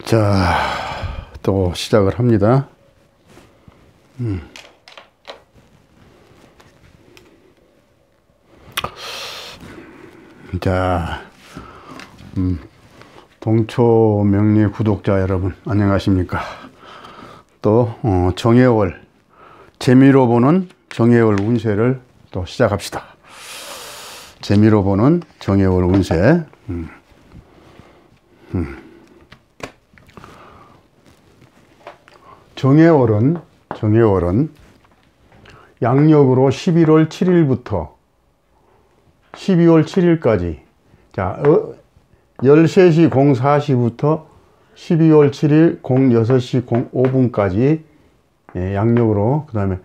자, 또 시작을 합니다. 자, 동초명리 구독자 여러분, 안녕하십니까? 또 정해월, 재미로 보는 정해월 운세를 또 시작합시다. 재미로 보는 정해월 운세. 정해월은 양력으로 11월 7일부터 12월 7일까지, 자, 13시 04시부터 12월 7일 06시 05분까지 양력으로, 그 다음에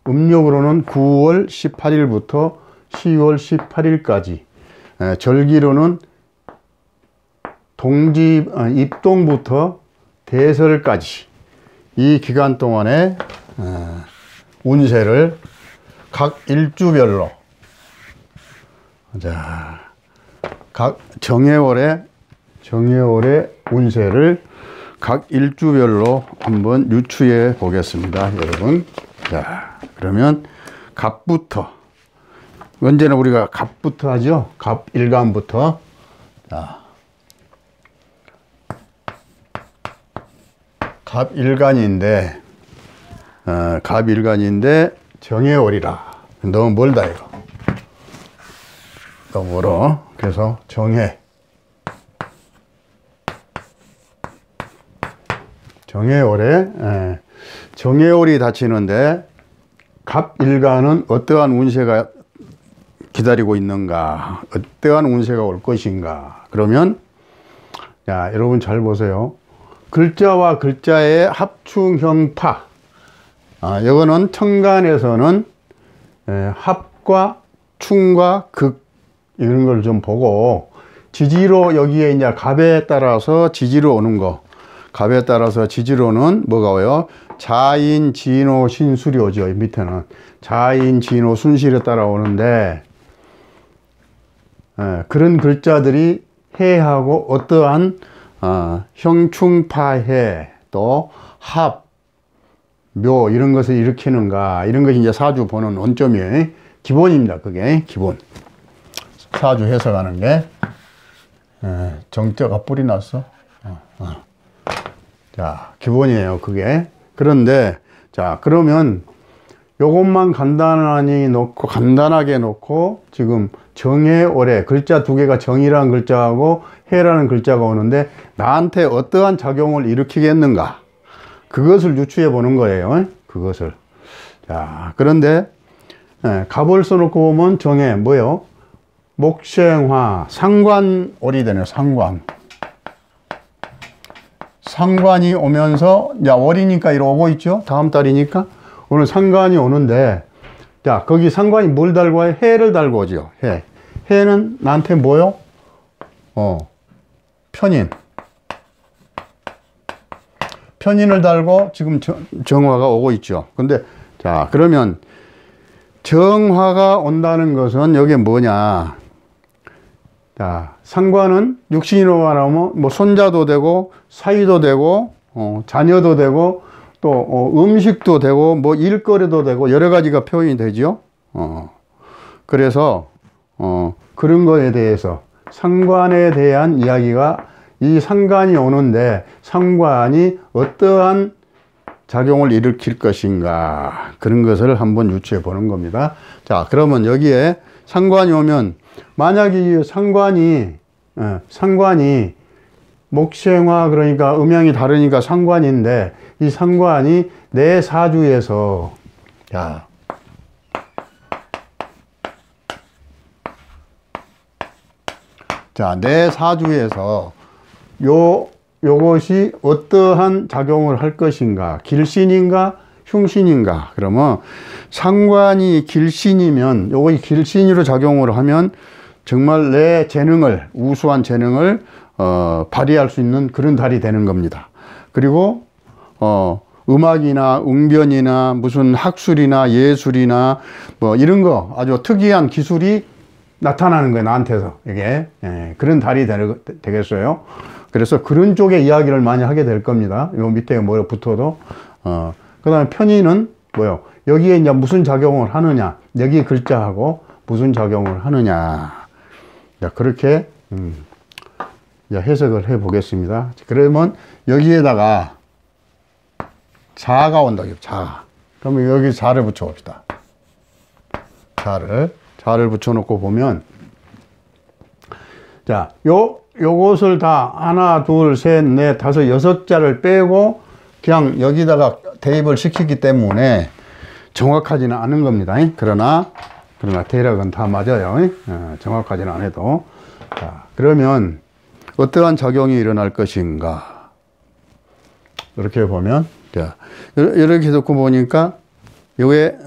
음력으로는 9월 18일부터 10월 18일까지, 절기로는 입동부터 대설까지 이 기간 동안에 운세를 각 일주별로, 자, 각 정해월의 운세를 각 일주별로 한번 유추해 보겠습니다, 여러분. 자, 그러면 갑부터, 언제나 우리가 갑부터 하죠. 갑일간부터. 자, 갑일간인데 정해월이라. 너무 멀다 이거. 너무 멀어. 그래서 정해월이 닫히는데 갑일간은 어떠한 운세가 기다리고 있는가, 어떠한 운세가 올 것인가. 그러면, 자, 여러분 잘 보세요. 글자와 글자의 합충형파. 이거는 천간에서는 합과 충과 극, 이런 걸 좀 보고, 지지로, 여기에 이제 갑에 따라서 지지로 오는 거, 갑에 따라서 지지로는 뭐가 와요? 자인, 진호, 신술이 오죠. 밑에는 자인, 진호, 순실에 따라오는데, 그런 글자들이 해하고 어떠한 형충파해, 또 합, 묘, 이런 것을 일으키는가, 이런 것이 이제 사주 보는 원점이에요. 기본입니다. 그게 기본. 사주 해석하는 게. 정자가 뿔이 났어. 자, 기본이에요, 그게. 그런데, 자, 그러면 요것만 간단하게 놓고, 지금 정해월에 글자 두 개가 정이라는 글자하고 해라는 글자가 오는데, 나한테 어떠한 작용을 일으키겠는가, 그것을 유추해 보는 거예요. 그것을. 자, 그런데 갑을 써놓고 보면 정해 뭐예요? 목생화, 상관월이 되네요. 상관이 오면서, 야, 월이니까 이러 오고 있죠. 다음 달이니까 오늘 상관이 오는데, 자, 거기 상관이 뭘 달고 와요? 해를 달고 오죠. 해는 나한테 뭐요? 편인을 달고 지금 정화가 오고 있죠. 근데, 자, 그러면 정화가 온다는 것은 여기에 뭐냐? 자, 상관은 육신으로 말하면 뭐 손자도 되고 사위도 되고 자녀도 되고 또 음식도 되고 뭐 일거리도 되고 여러 가지가 표현이 되죠. 그래서 그런 거에 대해서, 상관에 대한 이야기가, 이 상관이 오는데 상관이 어떠한 작용을 일으킬 것인가, 그런 것을 한번 유추해 보는 겁니다. 자, 그러면 여기에 상관이 오면, 만약에 상관이 목생화, 그러니까 음양이 다르니까 상관인데, 이 상관이 내 사주에서, 자, 내 사주에서 요것이 어떠한 작용을 할 것인가, 길신인가 흉신인가. 그러면 상관이 길신이면, 요것이 길신으로 작용을 하면 정말 내 재능을, 우수한 재능을 발휘할 수 있는 그런 달이 되는 겁니다. 그리고 음악이나 웅변이나 무슨 학술이나 예술이나 뭐 이런 거, 아주 특이한 기술이 나타나는 거예요, 나한테서. 이게. 예, 그런 달이 되겠어요. 그래서 그런 쪽의 이야기를 많이 하게 될 겁니다. 요 밑에 뭐 붙어도. 그 다음에 편인은 뭐요? 여기에 이제 무슨 작용을 하느냐. 여기 글자하고 무슨 작용을 하느냐. 자, 그렇게, 해석을 해 보겠습니다. 그러면 여기에다가 자가 온다. 자. 그러면 여기 자를 붙여 봅시다. 자를 붙여 놓고 보면, 자, 요것을 다 하나, 둘, 셋, 넷, 다섯, 여섯 자를 빼고 그냥 여기다가 대입을 시키기 때문에 정확하지는 않은 겁니다. 그러나 대략은 다 맞아요. 정확하지는 않아도. 자, 그러면 어떠한 작용이 일어날 것인가. 이렇게 보면, 자, 이렇게 놓고 보니까 요게,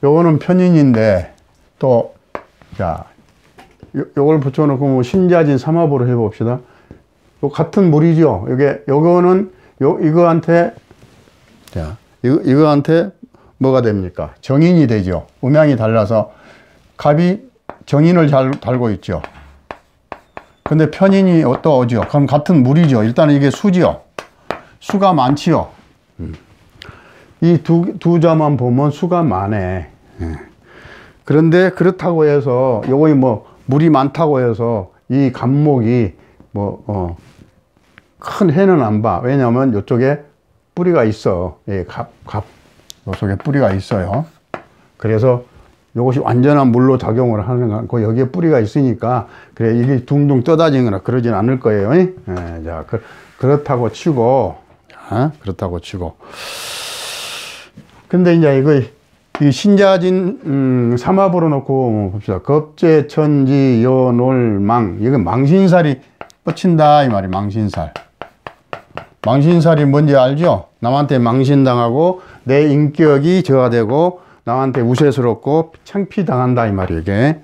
요거는 편인인데, 또, 자, 요걸 붙여놓고 뭐 신자진 삼합으로 해봅시다. 요 같은 물이죠. 요거는, 이거한테, 자, 이거한테 뭐가 됩니까? 정인이 되죠. 음양이 달라서 갑이 정인을 달고 있죠. 근데 편인이 또 오죠. 그럼 같은 물이죠. 일단 이게 수지요. 수가 많지요. 이 두 자만 보면 수가 많네. 그런데 그렇다고 해서 요거 뭐 물이 많다고 해서 이 갑목이 뭐 큰 해는 안 봐. 왜냐하면 이쪽에 뿌리가 있어. 예, 요속에 뿌리가 있어요. 그래서 이것이 완전한 물로 작용을 하는 거 않고 여기에 뿌리가 있으니까 그래 이게 둥둥 떠다니거나 그러진 않을 거예요. 예, 자, 그렇다고 치고, 그렇다고 치고. 근데 이제 이 신자진 삼합으로 놓고 봅시다. 겁재, 천지, 여놀, 망. 이거 망신살이 뻗친다 이 말이. 망신살. 망신살이 뭔지 알죠? 남한테 망신당하고 내 인격이 저하되고 남한테 우세스럽고 창피당한다 이 말이 이게.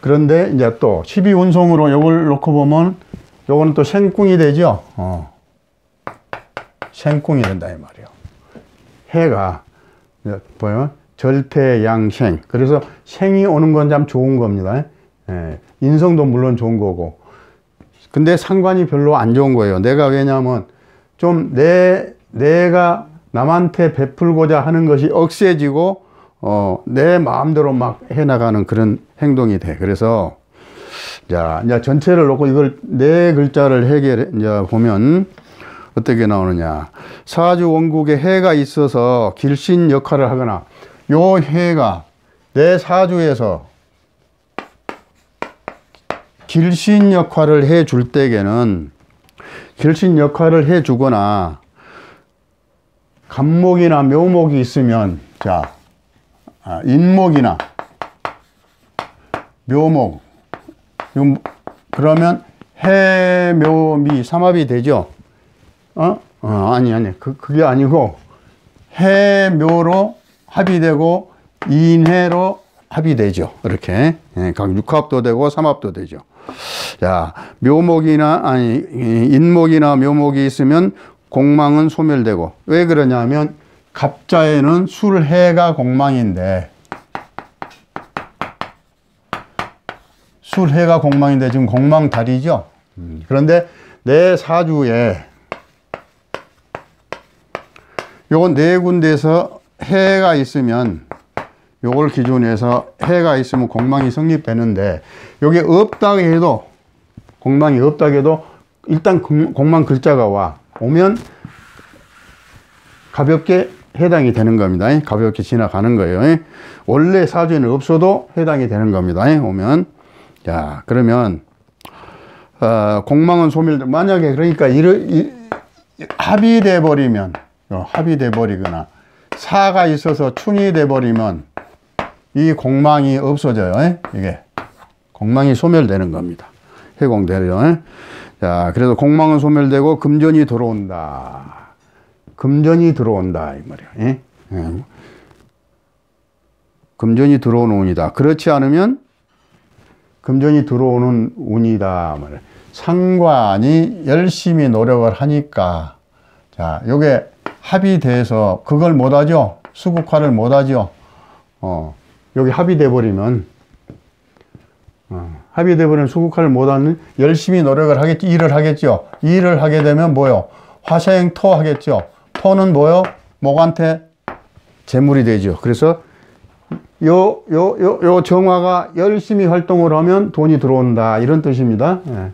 그런데 이제 또 12운송으로 요걸 놓고 보면 요거는 또 생궁이 되죠. 생궁이 된다 이 말이에요. 해가 보면 절태양생. 그래서 생이 오는 건 참 좋은 겁니다. 예, 인성도 물론 좋은 거고. 근데 상관이 별로 안 좋은 거예요. 왜냐하면 좀 내가 남한테 베풀고자 하는 것이 억세지고 내 마음대로 막 해나가는 그런 행동이 돼. 그래서 자, 이제 전체를 놓고 이걸 네 글자를 이제 보면 어떻게 나오느냐. 사주 원국에 해가 있어서 길신 역할을 하거나 요 해가 내 사주에서 길신 역할을 해 줄 때에는 길신 역할을 해 주거나 갑목이나 묘목이 있으면 자, 인목이나 묘목 그러면 해, 묘, 미 삼합이 되죠. 아니 그게 아니고 해, 묘로 합이 되고 인해로 합이 되죠. 이렇게 각 육합도 되고 삼합도 되죠. 자, 인목이나 묘목이 있으면 공망은 소멸되고. 왜 그러냐면 갑자에는 술해가 공망인데 지금 공망달이죠. 그런데 내 사주에 요건 네 군데에서 해가 있으면 요걸 기준해서 해가 있으면 공망이 성립되는데 여기 없다고 해도 공망이 없다고 해도 일단 공망 글자가 오면 가볍게 해당이 되는 겁니다. 가볍게 지나가는 거예요. 원래 사주에는 없어도 해당이 되는 겁니다. 오면. 자, 그러면 공망은 소멸. 만약에 그러니까 합이 돼 버리면 합이 돼 버리거나 사가 있어서 충이 돼 버리면 이 공망이 없어져요. 이게 공망이 소멸되는 겁니다. 해공되려. 자, 그래서 공망은 소멸되고 금전이 들어온다. 금전이 들어온다 이 말이야. 금전이 들어오는 운이다. 그렇지 않으면 금전이 들어오는 운이다 말이야. 상관이 열심히 노력을 하니까 자, 요게 합의돼서 그걸 못하죠. 수국화를 못하죠. 여기 합의돼 버리면 합의돼 버리면 수국화를 못하는 열심히 노력을 하겠지. 일을 하겠죠. 일을 하게 되면 뭐요? 화생토 하겠죠. 토는 뭐요? 목한테 재물이 되죠. 그래서 요 정화가 열심히 활동을 하면 돈이 들어온다. 이런 뜻입니다. 예.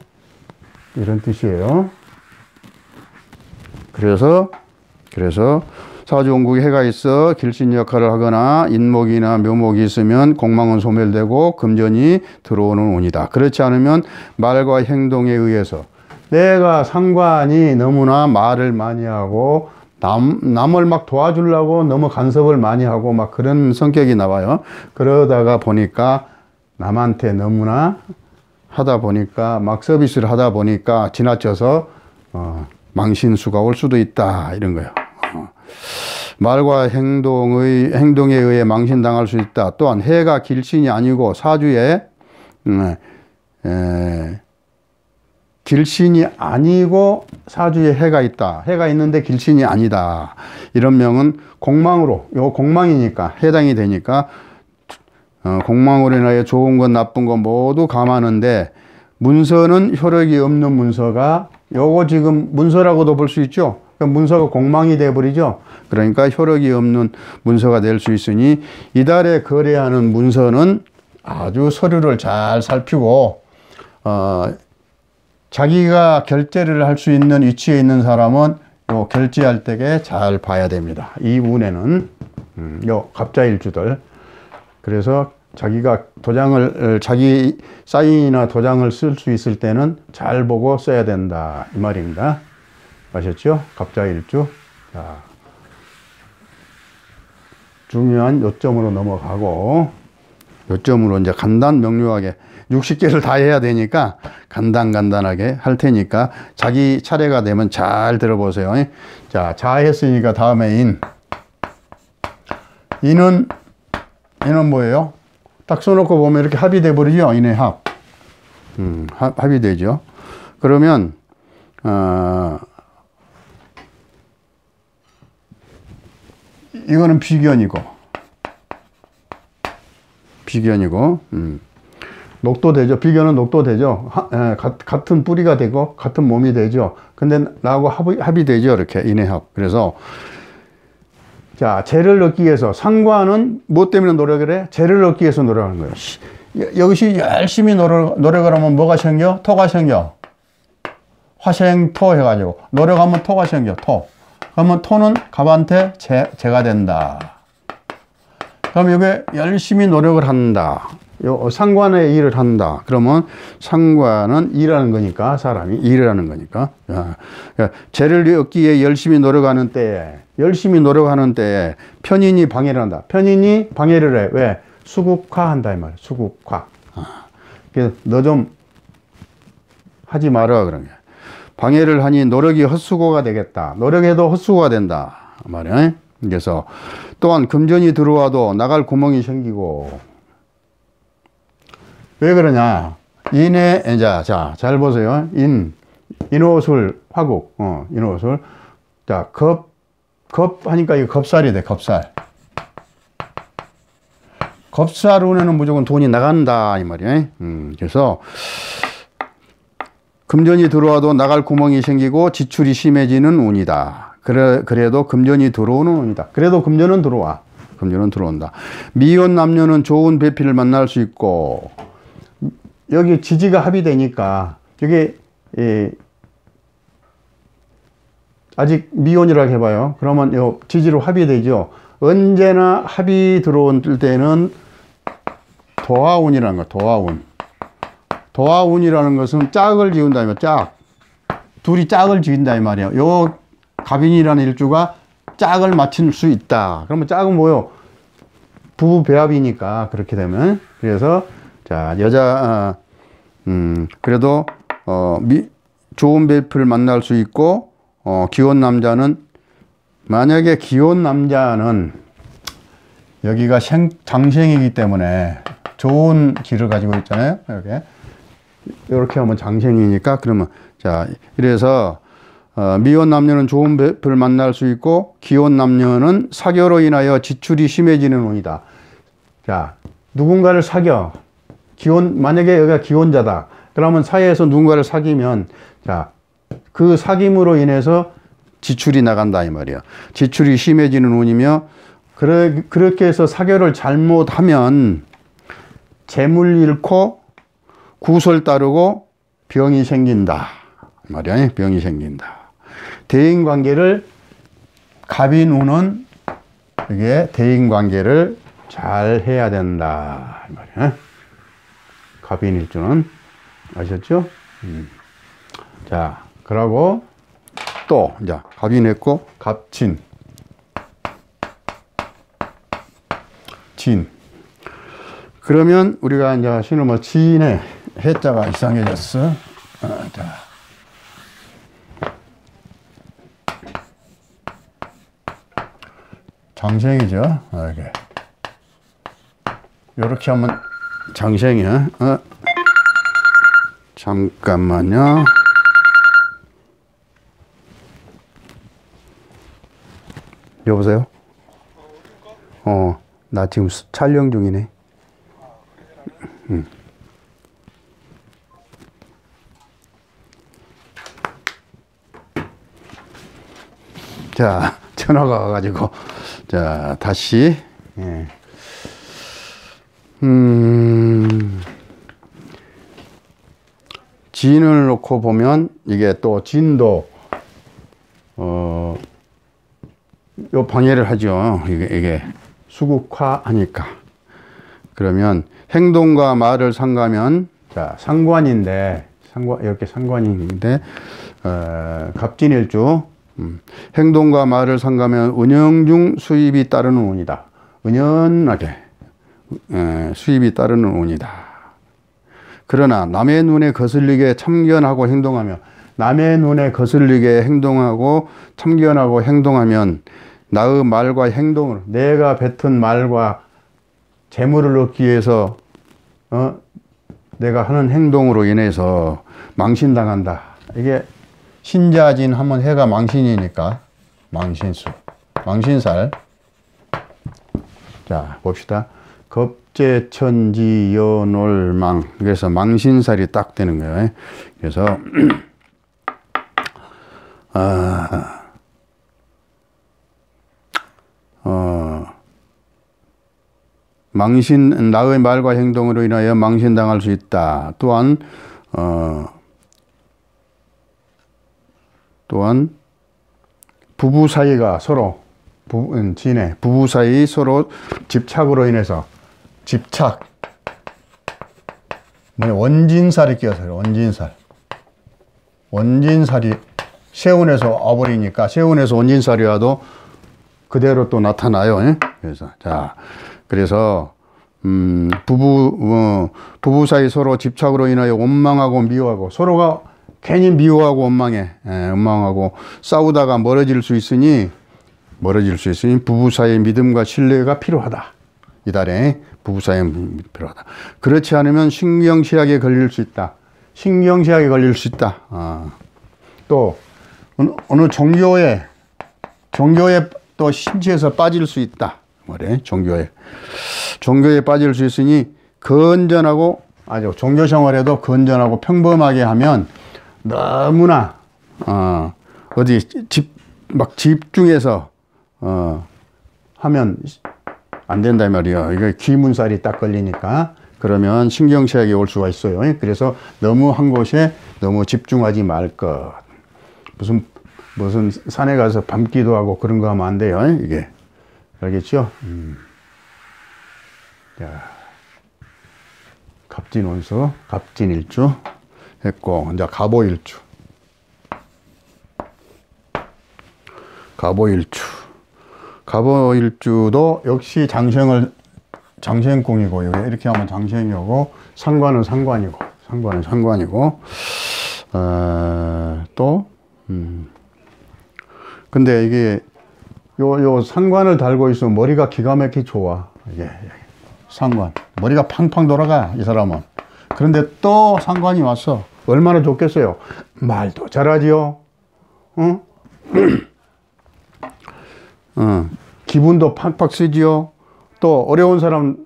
이런 뜻이에요. 그래서 사주원국에 해가 있어 길신 역할을 하거나 인목이나 묘목이 있으면 공망은 소멸되고 금전이 들어오는 운이다. 그렇지 않으면 말과 행동에 의해서 내가 상관이 너무나 말을 많이 하고 남을 막 도와주려고 너무 간섭을 많이 하고 막 그런 성격이 나와요. 그러다가 보니까 남한테 너무나 하다 보니까 막 서비스를 하다 보니까 지나쳐서 망신수가 올 수도 있다. 이런 거예요. 말과 행동에 의해 망신당할 수 있다. 또한 해가 길신이 아니고 사주에 길신이 아니고 사주에 해가 있다. 해가 있는데 길신이 아니다. 이런 명은 공망으로, 요 공망이니까 해당이 되니까 공망으로 인하여 좋은 것 나쁜 것 모두 감하는데 문서는 효력이 없는 문서가 요거 지금 문서라고도 볼 수 있죠. 문서가 공망이 돼버리죠. 그러니까 효력이 없는 문서가 될 수 있으니 이달에 거래하는 문서는 아주 서류를 잘 살피고 자기가 결제를 할 수 있는 위치에 있는 사람은 요 결제할 때에 잘 봐야 됩니다. 이 운에는 요 갑자일주들. 그래서 자기가 도장을 자기 사인이나 도장을 쓸 수 있을 때는 잘 보고 써야 된다 이 말입니다. 아셨죠? 갑자일주. 자, 중요한 요점으로 넘어가고 요점으로 이제 간단 명료하게 60개를 다 해야 되니까 간단하게 할 테니까 자기 차례가 되면 잘 들어보세요. 자, 했으니까 다음에 인은 뭐예요? 딱 써놓고 보면 이렇게 합의돼 버리죠. 인의 합. 합의되죠. 그러면 이거는 비견이고 녹도 되죠. 비견은 녹도 되죠. 같은 뿌리가 되고 같은 몸이 되죠. 근데 나하고 합의되죠. 이렇게 인해합. 그래서 자, 재를 얻기 위해서 상관은 뭐 때문에 노력을 해? 재를 얻기 위해서 노력하는 거예요. 여기서 열심히 노력을 하면 뭐가 생겨? 토가 생겨. 화생토 해가지고 노력하면 토가 생겨. 토. 그러면 토는 갑한테 재가 된다. 그럼 여기 열심히 노력을 한다. 요 상관의 일을 한다. 그러면 상관은 일하는 거니까 사람이 일을 하는 거니까. 재를 얻기 위해 열심히 노력하는 때에 편인이 방해를 한다. 편인이 방해를 해. 왜? 수국화한다 이 말이야. 수국화. 그래서 너 좀 하지 마라 그런 게. 방해를 하니 노력이 헛수고가 되겠다. 노력해도 헛수고가 된다 말이야. 그래서 또한 금전이 들어와도 나갈 구멍이 생기고. 왜 그러냐? 인의 자, 잘 보세요. 인호술 화국. 인호술. 자, 겁 하니까 이거 겁살이 돼. 겁살. 겁살 운에는 무조건 돈이 나간다 이 말이야. 그래서 금전이 들어와도 나갈 구멍이 생기고 지출이 심해지는 운이다. 그래도 금전이 들어오는 운이다. 그래도 금전은 들어와. 금전은 들어온다. 미혼 남녀는 좋은 배필을 만날 수 있고 여기 지지가 합의되니까 이게 아직 미혼이라고 해봐요. 그러면 요 지지로 합의되죠. 언제나 합의 들어올 때는 도화운이라는 거야. 도화운. 도화운이라는 것은 짝을 지운다. 둘이 짝을 지은다 이 말이에요. 요 갑인이라는 일주가 짝을 맞출 수 있다. 그러면 짝은 뭐요? 부부 배합이니까 그렇게 되면. 그래서 자, 그래도 좋은 배필을 만날 수 있고 기혼 남자는 만약에 기혼 남자는 여기가 장생이기 때문에 좋은 기를 가지고 있잖아요. 이렇게 하면 장생이니까 그러면 자, 이래서 미혼 남녀는 좋은 배를 만날 수 있고 기혼 남녀는 사교로 인하여 지출이 심해지는 운이다. 자, 누군가를 사겨. 만약에 여기가 기혼자다. 그러면 사회에서 누군가를 사귀면, 자, 그 사귐으로 인해서 지출이 나간다 이 말이야. 지출이 심해지는 운이며, 그렇게 해서 사교를 잘못하면 재물 잃고 구설 따르고 병이 생긴다 말이야. 병이 생긴다. 대인관계를, 갑인운은 이게 대인관계를 잘 해야 된다 이 말이야. 갑인일주는 아셨죠? 자, 그러고 또 이제 갑인했고 갑진, 진. 그러면 우리가 이제 신을 진의 해자가 이상해졌어. 자. 장생이죠. 이렇게. 이렇게 하면 장생이야. 잠깐만요. 여보세요? 나 지금 촬영 중이네. 자, 전화가 와가지고, 자, 다시, 예. 진을 놓고 보면, 이게 또 진도, 요 방해를 하죠. 이게 수국화하니까. 그러면 행동과 말을 상가면, 자, 상관인데, 이렇게 상관인데, 갑진일주, 행동과 말을 상가면 은영 중 수입이 따르는 운이다. 은연하게 수입이 따르는 운이다. 그러나 남의 눈에 거슬리게 참견하고 행동하며, 남의 눈에 거슬리게 행동하고 참견하고 행동하면 나의 말과 행동을, 내가 뱉은 말과 재물을 얻기 위해서 내가 하는 행동으로 인해서 망신당한다. 이게 신자진 하면 해가 망신이니까 망신수, 망신살. 자, 봅시다. 겁재천지연월망. 그래서 망신살이 딱 되는 거예요. 그래서 나의 말과 행동으로 인하여 망신당할 수 있다. 또한 부부 사이가 서로, 부부 사이 서로 집착으로 인해서, 집착, 원진살이 끼어서요. 원진살이 세운에서 와버리니까, 세운에서 원진살이 와도 그대로 또 나타나요. 그래서, 자, 그래서 부부 사이 서로 집착으로 인하여 원망하고 미워하고, 서로가 괜히 미워하고 원망하고 싸우다가 멀어질 수 있으니 부부 사이의 믿음과 신뢰가 필요하다. 이달에 부부 사이의 믿음이 필요하다. 그렇지 않으면 신경쇠약에 걸릴 수 있다. 또 어느 종교에 또 심취해서 빠질 수 있다. 종교에 빠질 수 있으니 건전하고, 아주 종교 생활에도 건전하고 평범하게 하면 너무나 막 집중해서 하면 안 된다 이 말이에요. 이게 귀문살이 딱 걸리니까. 그러면 신경쇠약이 올 수가 있어요. 그래서 너무 한 곳에 너무 집중하지 말 것. 무슨 산에 가서 밤기도 하고 그런 거 하면 안 돼요. 이게. 알겠죠? 자, 갑진운수, 갑진일주 했고, 이제 갑오일주. 갑오일주도 역시 장생궁이고, 이렇게 하면 장생이고, 상관은 상관이고, 근데 이게, 요 상관을 달고 있으면 머리가 기가 막히게 좋아. 이게, 상관. 머리가 팡팡 돌아가, 이 사람은. 그런데 또 상관이 왔어. 얼마나 좋겠어요. 말도 잘하지요. 어? 기분도 팍팍 쓰지요. 또 어려운 사람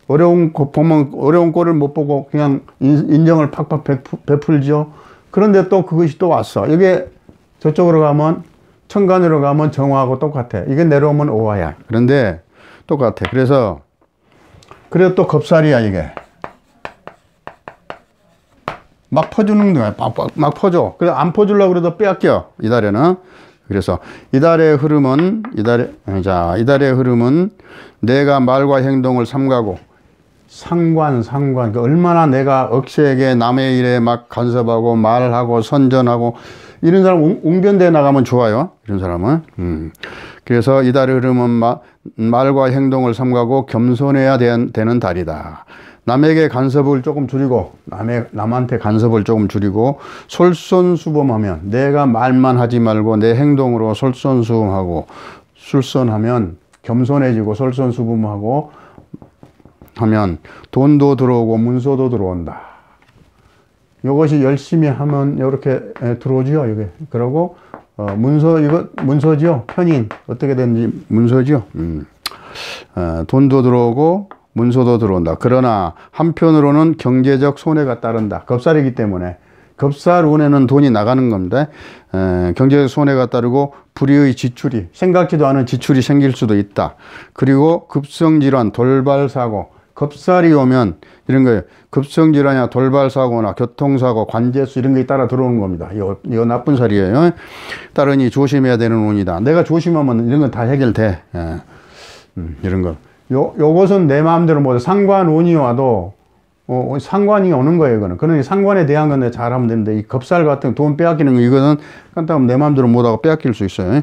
어려운 거 보면 어려운 꼴을 못 보고 그냥 인정을 팍팍 베풀죠. 그런데 또 그것이 또 왔어. 이게 저쪽으로 가면 천간으로 가면 정화하고 똑같아. 이게 내려오면 오화야. 그런데 똑같아. 그래서 또 겁살이야 이게. 막 퍼주는 거야. 막 퍼줘. 그래서 안 퍼주려고 그래도 빼앗겨. 이달에는. 그래서 이달의 흐름은 이달의 흐름은 내가 말과 행동을 삼가고 상관 그러니까 얼마나 내가 억세게 남의 일에 막 간섭하고 말하고 선전하고 이런 사람 웅변대에 나가면 좋아요. 이런 사람은. 그래서 이달의 흐름은 말과 행동을 삼가고 겸손해야 되는 달이다. 남에게 간섭을 조금 줄이고 남한테 간섭을 조금 줄이고 솔선수범하면 내가 말만 하지 말고 내 행동으로 솔선수범하고 술선하면 겸손해지고 솔선수범하고 하면 돈도 들어오고 문서도 들어온다. 이것이 열심히 하면 이렇게 들어오죠. 이게 그러고 이거 문서죠. 편인 어떻게 되는지 문서죠. 돈도 들어오고 문서도 들어온다. 그러나 한편으로는 경제적 손해가 따른다. 겁살이기 때문에 겁살운에는 돈이 나가는 겁니다. 경제적 손해가 따르고 불의의 지출이 생각지도 않은 지출이 생길 수도 있다. 그리고 급성질환, 돌발사고 겁살이 오면 이런 거예요. 급성질환이나 돌발사고나 교통사고, 관제수 이런 게 따라 들어오는 겁니다. 이거 나쁜 살이에요. 따르니 조심해야 되는 운이다. 내가 조심하면 이런 건 다 해결돼. 이런 거. 요것은 내 마음대로 뭐 상관운이 와도 상관이 오는 거예요. 이거는. 그러니 상관에 대한 건 잘하면 되는데 이 겁살 같은 돈 빼앗기는 거 이거는 깐따면 내 마음대로 못하고 빼앗길 수 있어요.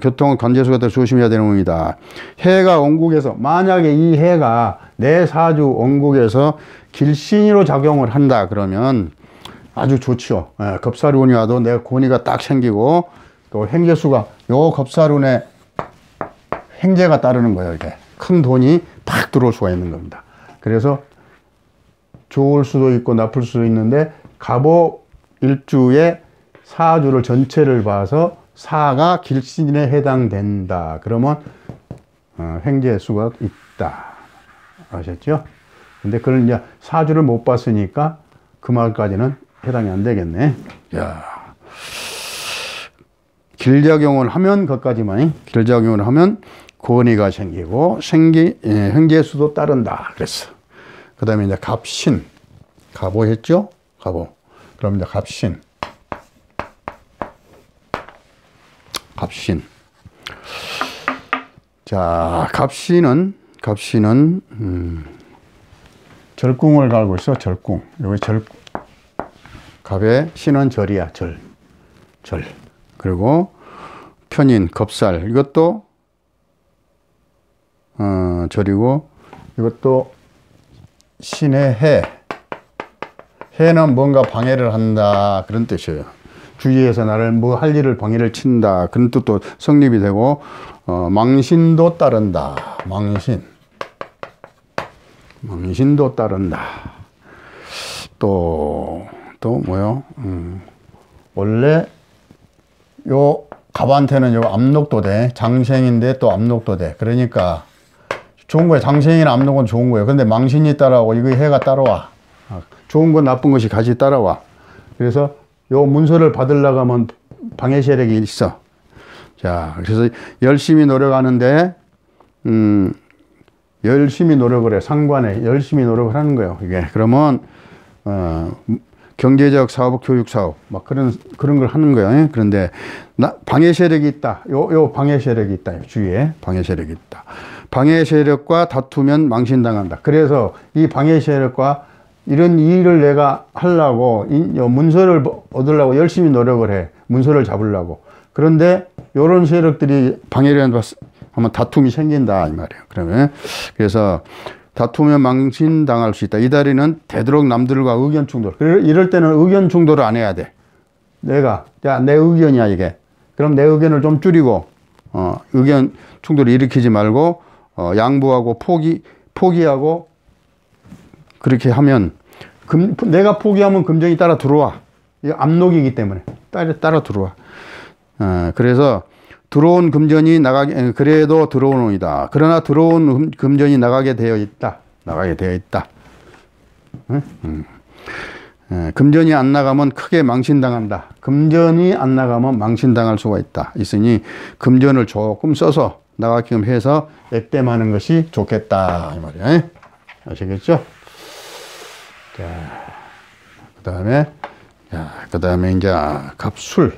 교통 관제수 같은 조심해야 되는 운이다. 해가 원국에서 만약에 이 해가 내 사주 원국에서 길신이로 작용을 한다 그러면 아주 좋죠. 겁살운이 와도 내가 권위가 딱 생기고 또 행재수가 요 겁살운에 행재가 따르는 거예요. 이게 큰 돈이 팍 들어올 수가 있는 겁니다. 그래서 좋을 수도 있고 나쁠 수도 있는데 갑오 일주의 사주를 전체를 봐서 사가 길신에 해당된다. 그러면 행재수가 있다. 아셨죠? 근데 그걸 이제 사주를 못 봤으니까 그 말까지는 해당이 안 되겠네. 야. 길작용을 하면 그것까지만 길작용을 하면 권위가 생기고 행재수도 따른다. 그랬어. 그 다음에 이제 갑신. 갑오 했죠? 갑오. 그럼 이제 갑신. 갑신. 자, 갑신은 절궁을 갈고 있어. 절궁. 여기 갑의 신은 절이야. 절. 그리고 편인, 겁살. 이것도 절이고 이것도 신의 해. 해는 뭔가 방해를 한다 그런 뜻이에요. 주위에서 나를 뭐 할 일을 방해를 친다 그런 뜻도 성립이 되고 망신도 따른다. 망신도 따른다. 또 뭐요? 원래 요 갑한테는 요 압록도 돼. 장생인데 또 압록도 돼. 그러니까 좋은 거예요. 장생이나 압록은 좋은 거예요. 근데 망신이 따라오고 이거 해가 따라와. 좋은 건 나쁜 것이 같이 따라와. 그래서 요 문서를 받으려고 하면 방해 세력이 있어. 자, 그래서 열심히 노력하는데 열심히 노력을 해. 상관에 열심히 노력을 하는 거예요. 이게 그러면 경제적 사업, 교육 사업 막 그런 걸 하는 거예요. 그런데 방해 세력이 있다. 요 방해 세력이 있다. 주위에 방해 세력이 있다. 방해 세력과 다투면 망신당한다. 그래서 이 방해 세력과 이런 일을 내가 하려고 문서를 얻으려고 열심히 노력을 해. 문서를 잡으려고. 그런데 이런 세력들이 방해를 하면 다툼이 생긴다 이 말이에요. 그래서 다투면 망신당할 수 있다. 이달에는 되도록 남들과 의견 충돌. 이럴 때는 의견 충돌을 안 해야 돼. 내 의견이야 이게. 그럼 내 의견을 좀 줄이고 의견 충돌을 일으키지 말고 양보하고 포기하고 그렇게 하면 내가 포기하면 금전이 따라 들어와. 이 압록이기 때문에 따라 들어와. 그래서 들어온 금전이 나가게, 그래도 들어오노이다. 그러나 들어온 금전이 나가게 되어 있다. 금전이 안 나가면 크게 망신당한다. 금전이 안 나가면 망신당할 수가 있으니 금전을 조금 써서 나가게끔 해서 액땜하는 것이 좋겠다 이 말이야. 아시겠죠? 자, 그다음에 이제 갑술.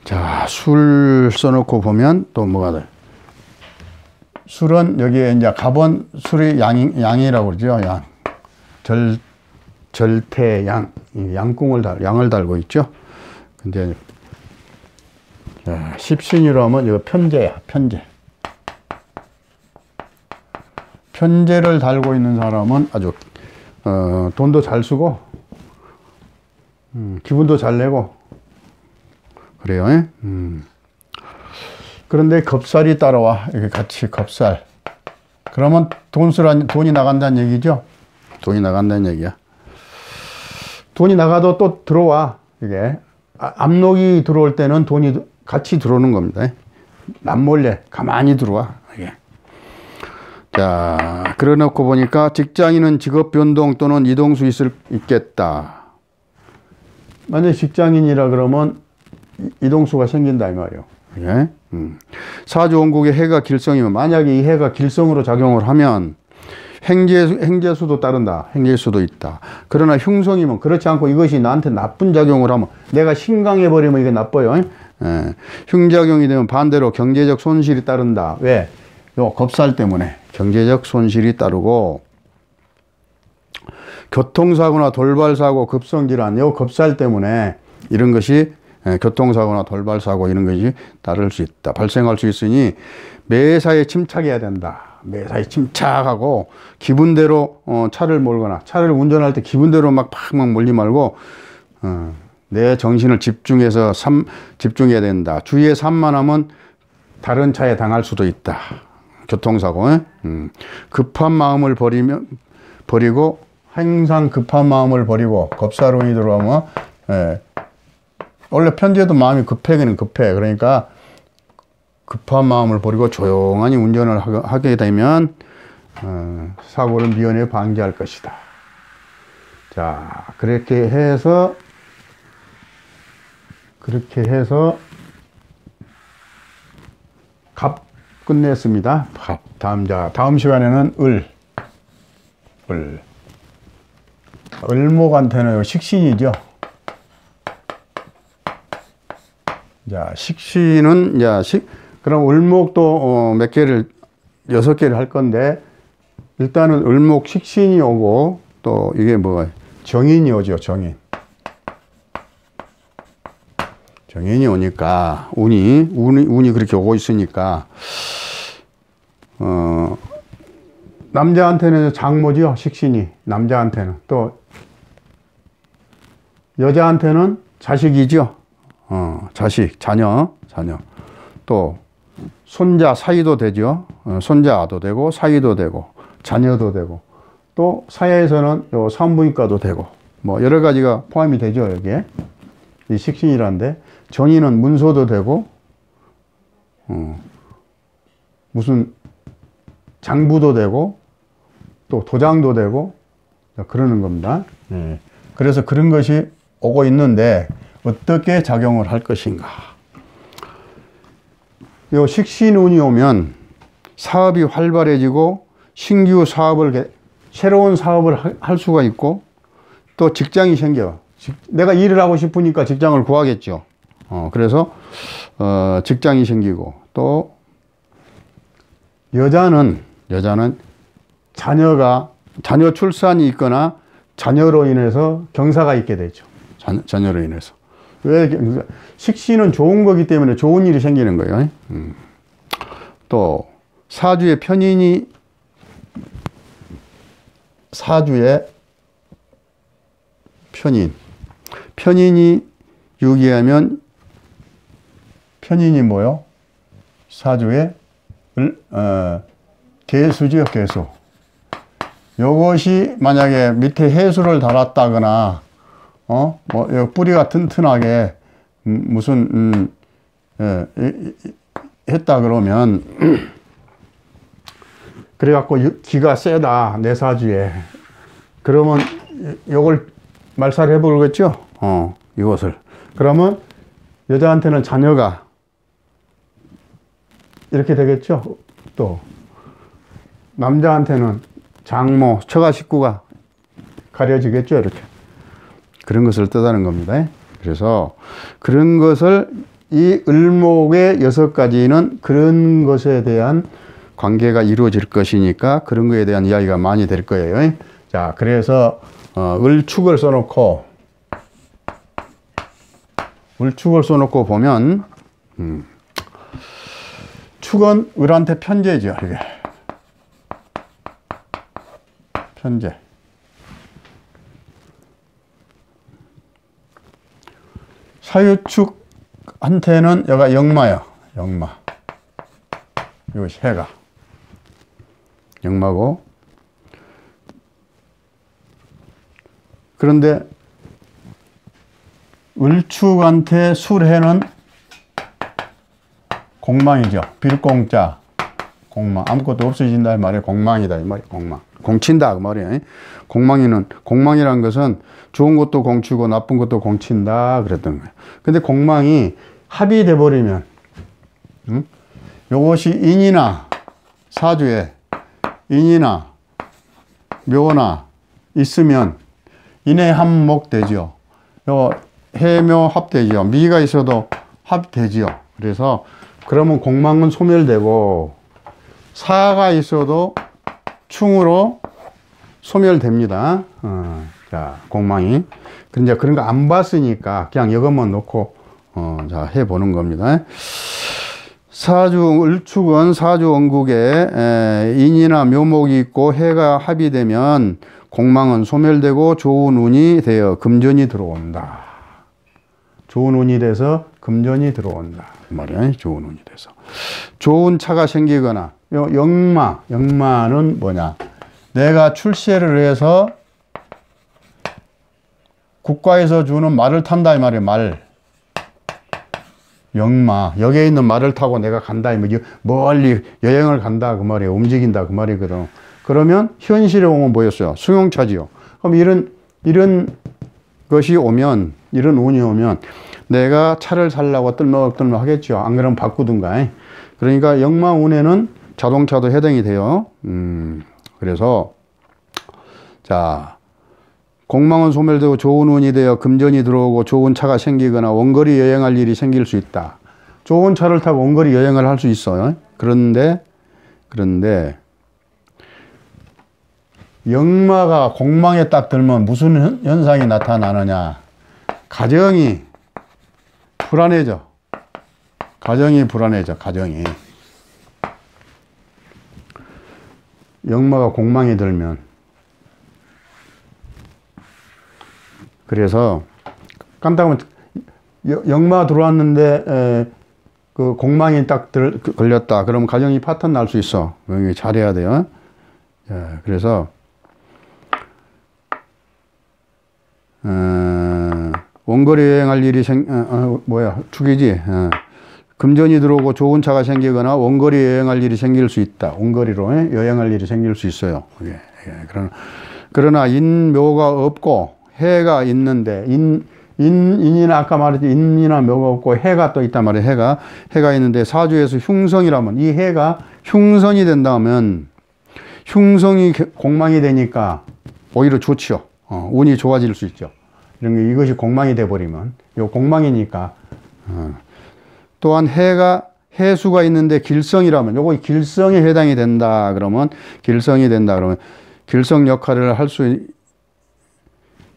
자, 술 써놓고 보면 또 뭐가 돼? 술은 여기에 이제 갑은 술이 양이라고 그러죠. 양. 절태양. 양을 달고 있죠. 근데, 자, 십신이로 하면 이거 편재야, 편재. 편재를 달고 있는 사람은 아주, 돈도 잘 쓰고, 기분도 잘 내고, 그래요. 그런데 겁살이 따라와. 이렇게 같이 겁살. 그러면 돈이 나간다는 얘기죠. 돈이 나간다는 얘기야. 돈이 나가도 또 들어와. 이게 압록이 들어올 때는 돈이 같이 들어오는 겁니다. 남몰래 가만히 들어와. 이게. 자, 그래놓고 보니까 직장인은 직업 변동 또는 이동수 있겠다. 만약 직장인이라 그러면 이동수가 생긴다 이 말이에요. 예? 사주원국의 해가 길성이면 만약에 이 해가 길성으로 작용을 하면 행재수도 따른다. 행재수도 있다. 그러나 흉성이면 그렇지 않고 이것이 나한테 나쁜 작용을 하면 내가 신강해버리면 이게 나빠요. 예. 흉작용이 되면 반대로 경제적 손실이 따른다. 왜? 요 겁살 때문에 경제적 손실이 따르고 교통사고나 돌발사고 급성질환 요 겁살 때문에 이런 것이 교통사고나 돌발사고 이런 것이 따를 수 있다. 발생할 수 있으니 매사에 침착해야 된다. 매사에 침착하고 기분대로 차를 몰거나 차를 운전할 때 기분대로 막 몰리 말고 내 정신을 집중해야 된다. 주위에 산만하면 다른 차에 당할 수도 있다. 교통사고. 급한 마음을 버리고 항상 급한 마음을 버리고 겁사론이 들어오면 원래 편재도 마음이 급해기는 급해. 그러니까 급한 마음을 버리고 조용하니 운전을 하게 되면 사고를 미연에 방지할 것이다. 자, 그렇게 해서 갑 끝냈습니다. 갑. 다음 시간에는 을목한테는 식신이죠. 자, 식신은, 그럼 을목도 몇 개를, 6개를 할 건데, 일단은 을목 식신이 오고, 또 이게 뭐가, 정인이 오죠, 정인. 정인이 오니까, 운이 그렇게 오고 있으니까, 남자한테는 장모죠, 식신이. 남자한테는. 또, 여자한테는 자식이죠. 자식, 자녀. 또, 손자, 사이도 되죠. 손자도 되고, 사이도 되고, 자녀도 되고, 또, 사회에서는 요 산부인과도 되고, 뭐, 여러 가지가 포함이 되죠, 여기에. 이 식신이란데, 정인은 문서도 되고, 무슨, 장부도 되고, 또 도장도 되고, 그러는 겁니다. 네. 그래서 그런 것이 오고 있는데, 어떻게 작용을 할 것인가. 요 식신운이 오면 사업이 활발해지고 신규 새로운 사업을 할 수가 있고 또 직장이 생겨. 내가 일을 하고 싶으니까 직장을 구하겠죠. 그래서 직장이 생기고 또 여자는 자녀 출산이 있거나 자녀로 인해서 경사가 있게 되죠. 자녀로 인해서. 왜? 식신은 좋은 거기 때문에 좋은 일이 생기는 거예요. 또 사주의 편인이 유기하면 편인이 뭐요? 사주의 개수죠, 개수. 요것이 만약에 밑에 해수를 달았다거나, 뭐, 뿌리가 튼튼하게, 했다 그러면, 그래갖고 기가 세다, 내 사주에. 그러면 요걸 말살을 해보겠죠? 이것을. 그러면 여자한테는 자녀가 이렇게 되겠죠? 또, 남자한테는 장모, 처가 식구가 가려지겠죠? 이렇게. 그런 것을 뜻하는 겁니다. 그래서 그런 것을 이 을목의 6가지는 그런 것에 대한 관계가 이루어질 것이니까 그런 것에 대한 이야기가 많이 될 거예요. 자, 그래서 을축을 써놓고 보면 축은 을한테 편제죠. 이게 편제. 사유축한테는 여기가 역마요. 역마. 이것이 해가. 역마고. 그런데 을축한테 술해는 공망이죠. 빌공자. 공망. 아무것도 없어진다 이 말이에요. 공망이다 이 말이에요. 공망. 공친다 그 말이에요. 공망이라는 것은 좋은 것도 공치고 나쁜 것도 공친다 그랬던 거예요. 근데 공망이 합이 돼 버리면 요것이 인이나 사주에 인이나 묘나 있으면 인해 합목 되죠. 요 해묘 합되죠. 미가 있어도 합되지요. 그래서 그러면 공망은 소멸되고 사가 있어도 충으로 소멸됩니다. 자, 공망이. 근데 그런 거 안 봤으니까 그냥 이것만 놓고 자, 해보는 겁니다. 사주 을축은 사주 원국에 인이나 묘목이 있고 해가 합이 되면 공망은 소멸되고 좋은 운이 되어 금전이 들어온다. 좋은 운이 돼서 금전이 들어온다. 말이야. 좋은 운이 돼서. 좋은 차가 생기거나 역마는 뭐냐? 내가 출세를 해서 국가에서 주는 말을 탄다 이 말이에요. 말. 역마. 여기에 있는 말을 타고 내가 간다 이 말이에요. 멀리 여행을 간다 그 말이에요. 움직인다 그 말이거든. 그러면 현실에 오면 뭐였어요? 승용차지요. 그럼 이런 것이 오면, 이런 운이 오면 내가 차를 살려고 떨먹떨먹 하겠죠. 안 그러면 바꾸든가. 그러니까 역마 운에는 자동차도 해당이 돼요. 그래서 자, 공망은 소멸되고 좋은 운이 되어 금전이 들어오고 좋은 차가 생기거나 원거리 여행할 일이 생길 수 있다. 좋은 차를 타고 원거리 여행을 할 수 있어요. 그런데 역마가 공망에 딱 들면 무슨 현상이 나타나느냐? 가정이 불안해져. 가정이. 역마가 공망이 들면. 그래서 깜짝하면 역마 들어왔는데 그 공망이 딱 걸렸다. 그러면 가정이 파탄 날 수 있어. 잘해야 돼요. 그래서 원거리 여행할 일이 축이지. 금전이 들어오고 좋은 차가 생기거나 원거리 여행할 일이 생길 수 있다. 원거리로 여행할 일이 생길 수 있어요. 그러나 인묘가 없고 해가 있는데 인이나 아까 말했지 인이나 묘가 없고 해가 또 있단 말이에요. 해가 있는데 사주에서 흉성이라면 이 해가 흉선이 된다면 흉성이 공망이 되니까 오히려 좋지요. 운이 좋아질 수 있죠. 이것이 공망이 돼버리면 요 공망이니까. 또한 해수가 있는데 길성이라면 요거 길성에 해당이 된다 그러면 길성 역할을 할 수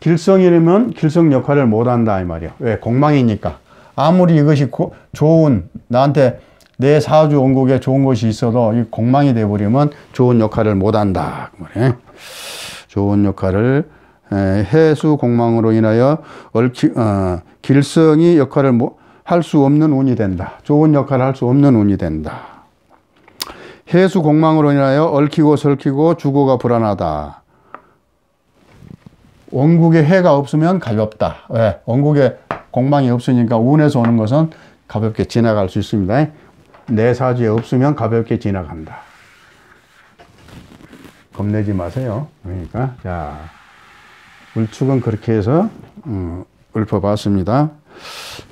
길성이라면 길성 역할을 못한다 이 말이야. 왜? 공망이니까. 아무리 이것이 좋은 나한테 내 사주 원국에 좋은 것이 있어도 이 공망이 돼버리면 좋은 역할을 못한다 그 말이야. 좋은 역할을 해수 공망으로 인하여 길성이 역할을 할 수 없는 운이 된다. 좋은 역할을 할 수 없는 운이 된다. 해수 공망으로 인하여 얽히고 설키고 주거가 불안하다. 원국에 해가 없으면 가볍다. 왜? 원국에 공망이 없으니까 운에서 오는 것은 가볍게 지나갈 수 있습니다. 내 사주에 없으면 가볍게 지나간다. 겁내지 마세요. 그러니까 자, 울축은 그렇게 해서 읊어봤습니다.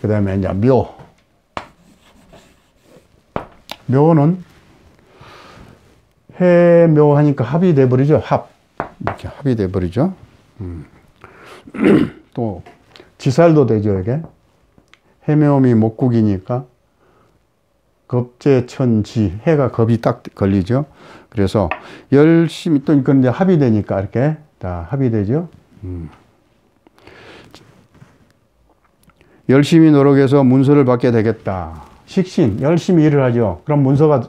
그 다음에 이제 묘. 묘는 해묘하니까 합이 돼버리죠. 합. 이렇게 합이 돼버리죠. 또 지살도 되죠. 이게 해묘음이 목국이니까 겁재천지, 해가 겁이 딱 걸리죠. 그래서 열심히 또 그런데 합이 되니까 이렇게 다 합이 되죠. 열심히 노력해서 문서를 받게 되겠다. 식신, 열심히 일을 하죠. 그럼 문서가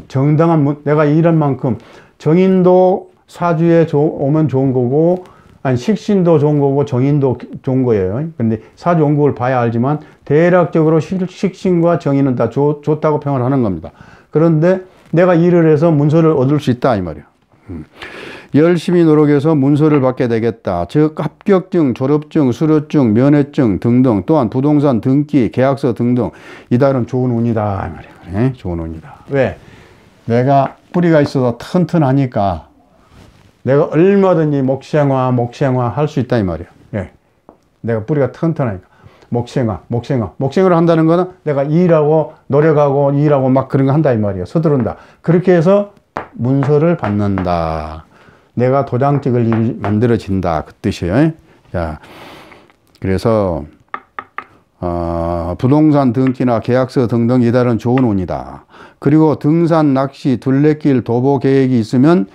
정당한 내가 일한 만큼 정인도 사주에 오면 좋은 거고, 아니 식신도 좋은 거고 정인도 좋은 거예요. 근데 사주 원국을 봐야 알지만 대략적으로 식신과 정인은 다 좋다고 평을 하는 겁니다. 그런데 내가 일을 해서 문서를 얻을 수 있다 이 말이에요. 열심히 노력해서 문서를 받게 되겠다. 즉 합격증, 졸업증, 수료증, 면허증 등등, 또한 부동산 등기, 계약서 등등 이달은 좋은 운이다 이 말이에요. 네? 좋은 운이다. 왜? 내가 뿌리가 있어서 튼튼하니까 내가 얼마든지 목생화 할 수 있다 이 말이에요. 예. 내가 뿌리가 튼튼하니까 목생화를 한다는 거는 내가 일하고 노력하고 일하고 막 그런 거 한다 이 말이에요. 서두른다. 그렇게 해서 문서를 받는다. 내가 도장 찍을 일이 만들어진다 그 뜻이에요. 자, 그래서 부동산 등기나 계약서 등등 이달은 좋은 운이다. 그리고 등산, 낚시, 둘레길, 도보 계획이 있으면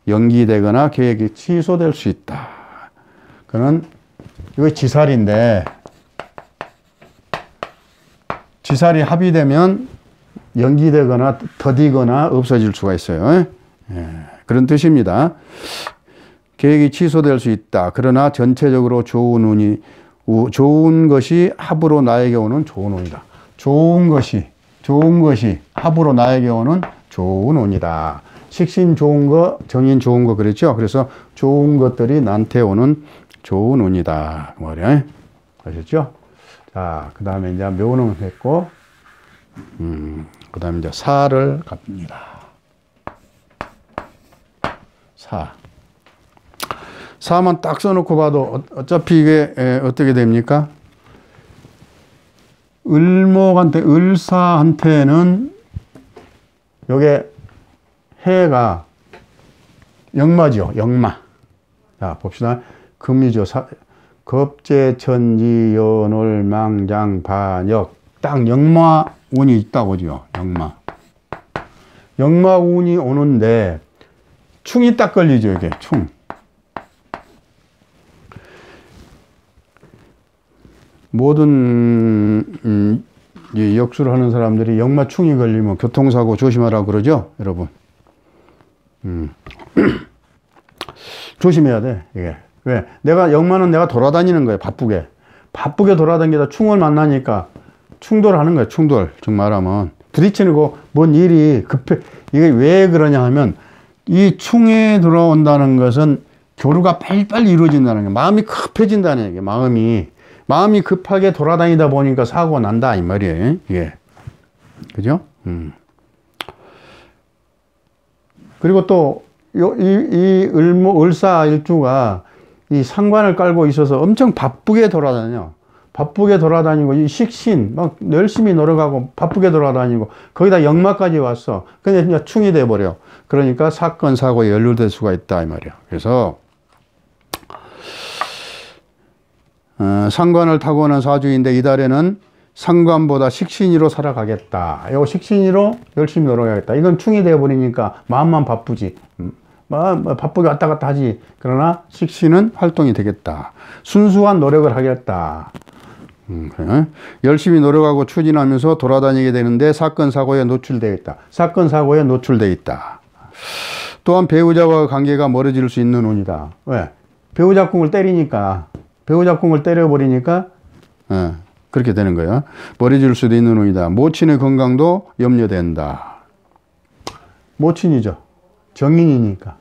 연기되거나 계획이 취소될 수 있다. 그는 이거 지살인데 지살이 합의되면 연기되거나 더디거나 없어질 수가 있어요. 예, 그런 뜻입니다. 계획이 취소될 수 있다. 그러나 전체적으로 좋은 것이 합으로 나에게 오는 좋은 운이다. 좋은 것이 합으로 나에게 오는 좋은 운이다. 식신 좋은 거, 정인 좋은 거 그랬죠? 그래서 좋은 것들이 나한테 오는 좋은 운이다. 그 말이야. 아셨죠? 자, 그 다음에 이제 묘는 했고, 그 다음에 이제 사를 갑니다. 사만 딱 써놓고 봐도 어차피 이게 어떻게 됩니까? 을사한테는 요게 해가 역마죠. 역마. 자, 봅시다. 금이죠. 겁재천지, 연월, 망장, 반역. 딱 역마 운이 있다고 보죠. 역마 운이 오는데 충이 딱 걸리죠. 이게 충. 모든 역수를 하는 사람들이 역마충이 걸리면 교통사고 조심하라고 그러죠, 여러분. 조심해야 돼, 이게. 왜? 역마는 내가 돌아다니는 거예요, 바쁘게 돌아다니다 충을 만나니까 충돌을 하는 거예요, 충돌. 즉 말하면 부딪히는 거, 뭔 일이 급해. 이게 왜 그러냐 하면 이 충에 들어온다는 것은 교류가 빨리빨리 이루어진다는 게, 마음이 급해진다는 얘기예요. 마음이 급하게 돌아다니다 보니까 사고가 난다 이 말이에요. 예. 그죠? 그리고 또 을사 일주가 이 상관을 깔고 있어서 엄청 바쁘게 돌아다니고 이 식신 막 열심히 노력하고 바쁘게 돌아다니고 거기다 역마까지 왔어. 근데 그냥 충이 돼 버려. 그러니까 사건 사고에 연루될 수가 있다 이 말이야. 그래서 상관을 타고난 사주인데 이달에는 상관보다 식신이로 살아가겠다. 요 식신이로 열심히 노력하겠다. 이건 충이 되어버리니까 마음만 바쁘지. 바쁘게 왔다 갔다 하지. 그러나 식신은 활동이 되겠다. 순수한 노력을 하겠다. 그래. 열심히 노력하고 추진하면서 돌아다니게 되는데 사건 사고에 노출되어 있다. 또한 배우자와 관계가 멀어질 수 있는 운이다. 왜? 배우자궁을 때려버리니까 그렇게 되는 거예요. 멀어질 수도 있는 운이다. 모친의 건강도 염려된다. 모친이죠. 정인이니까.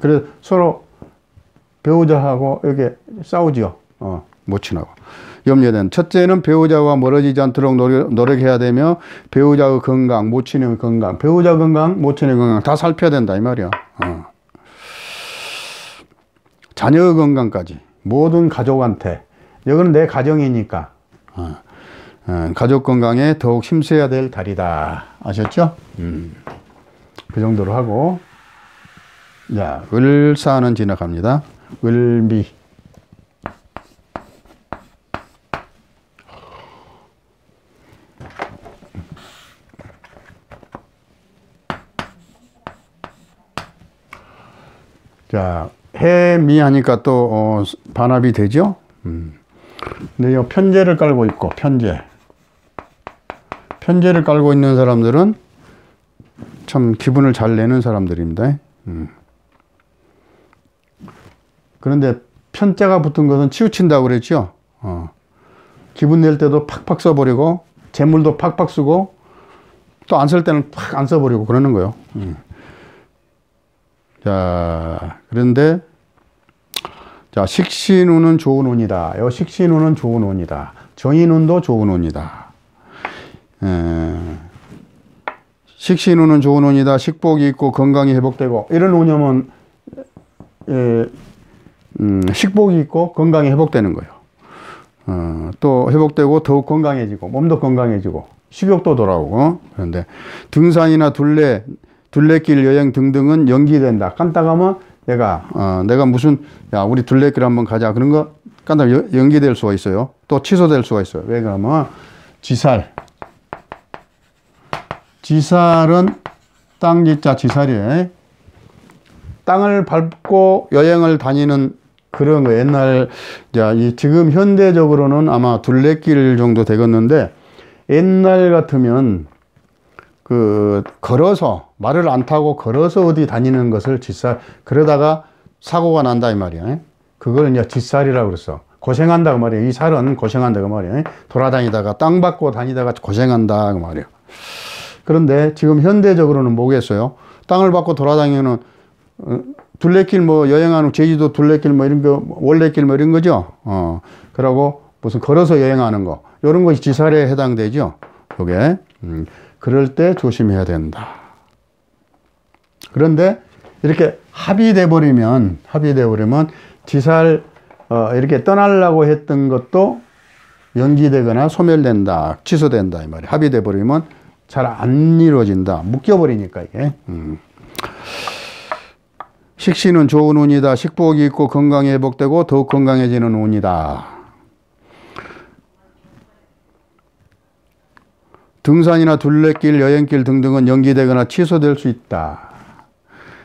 그래서 서로 배우자하고 이렇게 싸우죠. 모친하고. 염려된. 첫째는 배우자와 멀어지지 않도록 노력해야 되며, 배우자의 건강, 모친의 건강, 배우자 건강, 모친의 건강 다 살펴야 된다 이 말이야. 자녀의 건강까지 모든 가족한테. 이거는 내 가정이니까 가족 건강에 더욱 힘써야 될 달이다. 아셨죠? 그 정도로 하고, 자, 을사는 지나갑니다. 을미. 자, 해미 하니까 또 반합이 되죠? 근데 이 편제를 깔고 있고, 편제를 깔고 있는 사람들은 참 기분을 잘 내는 사람들입니다. 그런데 편자가 붙은 것은 치우친다고 그랬죠? 기분 낼 때도 팍팍 써버리고, 재물도 팍팍 쓰고, 또 안 쓸 때는 팍 안 써버리고 그러는 거예요. 자, 그런데, 자, 식신운은 좋은 운이다. 요 식신운은 좋은 운이다. 정인운도 좋은 운이다. 식신운은 좋은 운이다. 식복이 있고 건강이 회복되고, 이런 운이면 식복이 있고 건강이 회복되는 거예요. 또 회복되고 더욱 건강해지고, 몸도 건강해지고, 식욕도 돌아오고. 그런데 등산이나 둘레길 여행 등등은 연기된다. 깐딱하면 내가 무슨, 야, 우리 둘레길 한번 가자. 그런 거 깐딱 연기될 수가 있어요. 또 취소될 수가 있어요. 왜 그러면 지살은 땅지자 지살이에요. 땅을 밟고 여행을 다니는 그런 거. 옛날, 자, 지금 현대적으로는 아마 둘레길 정도 되겠는데, 옛날 같으면 걸어서, 말을 안 타고 걸어서 어디 다니는 것을 지살, 그러다가 사고가 난다 이 말이야. 그걸 이제 지살이라고 그랬어. 고생한다 그 말이야. 이 살은 고생한다 그 말이야. 돌아다니다가, 땅 밟고 다니다가 고생한다 그 말이야. 그런데 지금 현대적으로는 뭐겠어요? 땅을 밟고 돌아다니는 둘레길, 뭐 여행하는 제주도 둘레길 뭐 이런 거, 원래길 뭐 이런 거죠. 그러고 무슨 걸어서 여행하는 거, 이런 것이 지살에 해당되죠. 요게. 그럴 때 조심해야 된다. 그런데 이렇게 합의돼 버리면 지살, 이렇게 떠나려고 했던 것도 연기되거나 소멸된다, 취소된다 이 말이에요. 합의돼 버리면 잘 안 이루어진다. 묶여버리니까 이게. 식신은 좋은 운이다. 식복이 있고 건강이 회복되고 더욱 건강해지는 운이다. 등산이나 둘레길, 여행길 등등은 연기되거나 취소될 수 있다.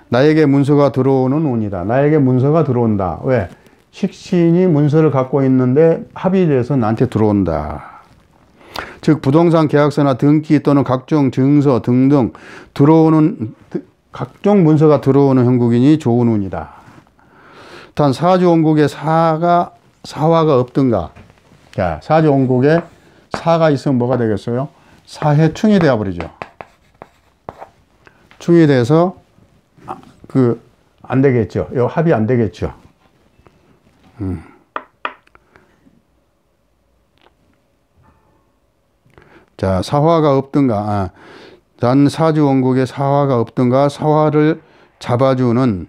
나에게 문서가 들어오는 운이다. 나에게 문서가 들어온다. 왜? 식신이 문서를 갖고 있는데 합의돼서 나한테 들어온다. 즉 부동산 계약서나 등기 또는 각종 증서 등등 들어오는 각종 문서가 들어오는 형국이니 좋은 운이다. 단 사주원국에 사화가 없든가. 자, 사주원국에 사가 있으면 뭐가 되겠어요? 사해 충이 되어버리죠. 충이 돼서 안 되겠죠. 이 합이 안 되겠죠. 자, 사화가 없든가. 단 사주원국에 사화가 없든가 사화를 잡아주는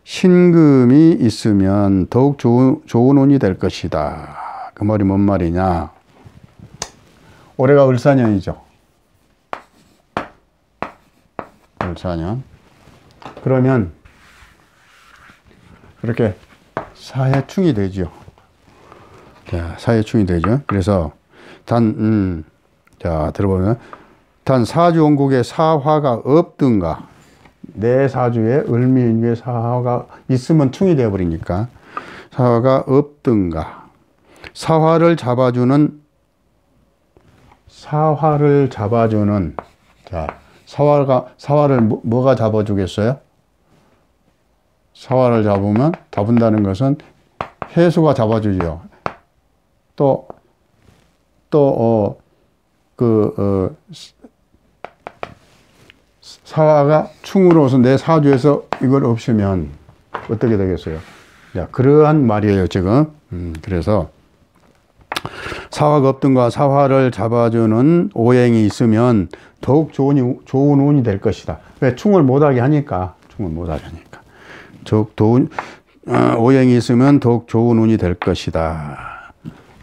신금이 있으면 더욱 좋은 운이 될 것이다. 그 말이 뭔 말이냐? 올해가 을사년이죠. 을사년. 그러면 그렇게 사해충이 되죠. 자, 사해충이 되죠. 그래서 자, 들어보면 단 사주원국에 사화가 없든가. 내 사주에 을미인구에 사화가 있으면 충이 되어버리니까 사화가 없든가. 사화를 잡아주는 자, 사화를 뭐가 잡아주겠어요? 사화를 잡은다는 것은 해수가 잡아주죠. 사화가 충으로서 내 사주에서 이걸 없으면 어떻게 되겠어요? 자, 그러한 말이에요, 지금. 그래서 사화가 없든가 사화를 잡아주는 오행이 있으면 더욱 좋은 운이 될 것이다. 왜? 충을 못하게 하니까. 충을 못하게 하니까. 오행이 있으면 더욱 좋은 운이 될 것이다.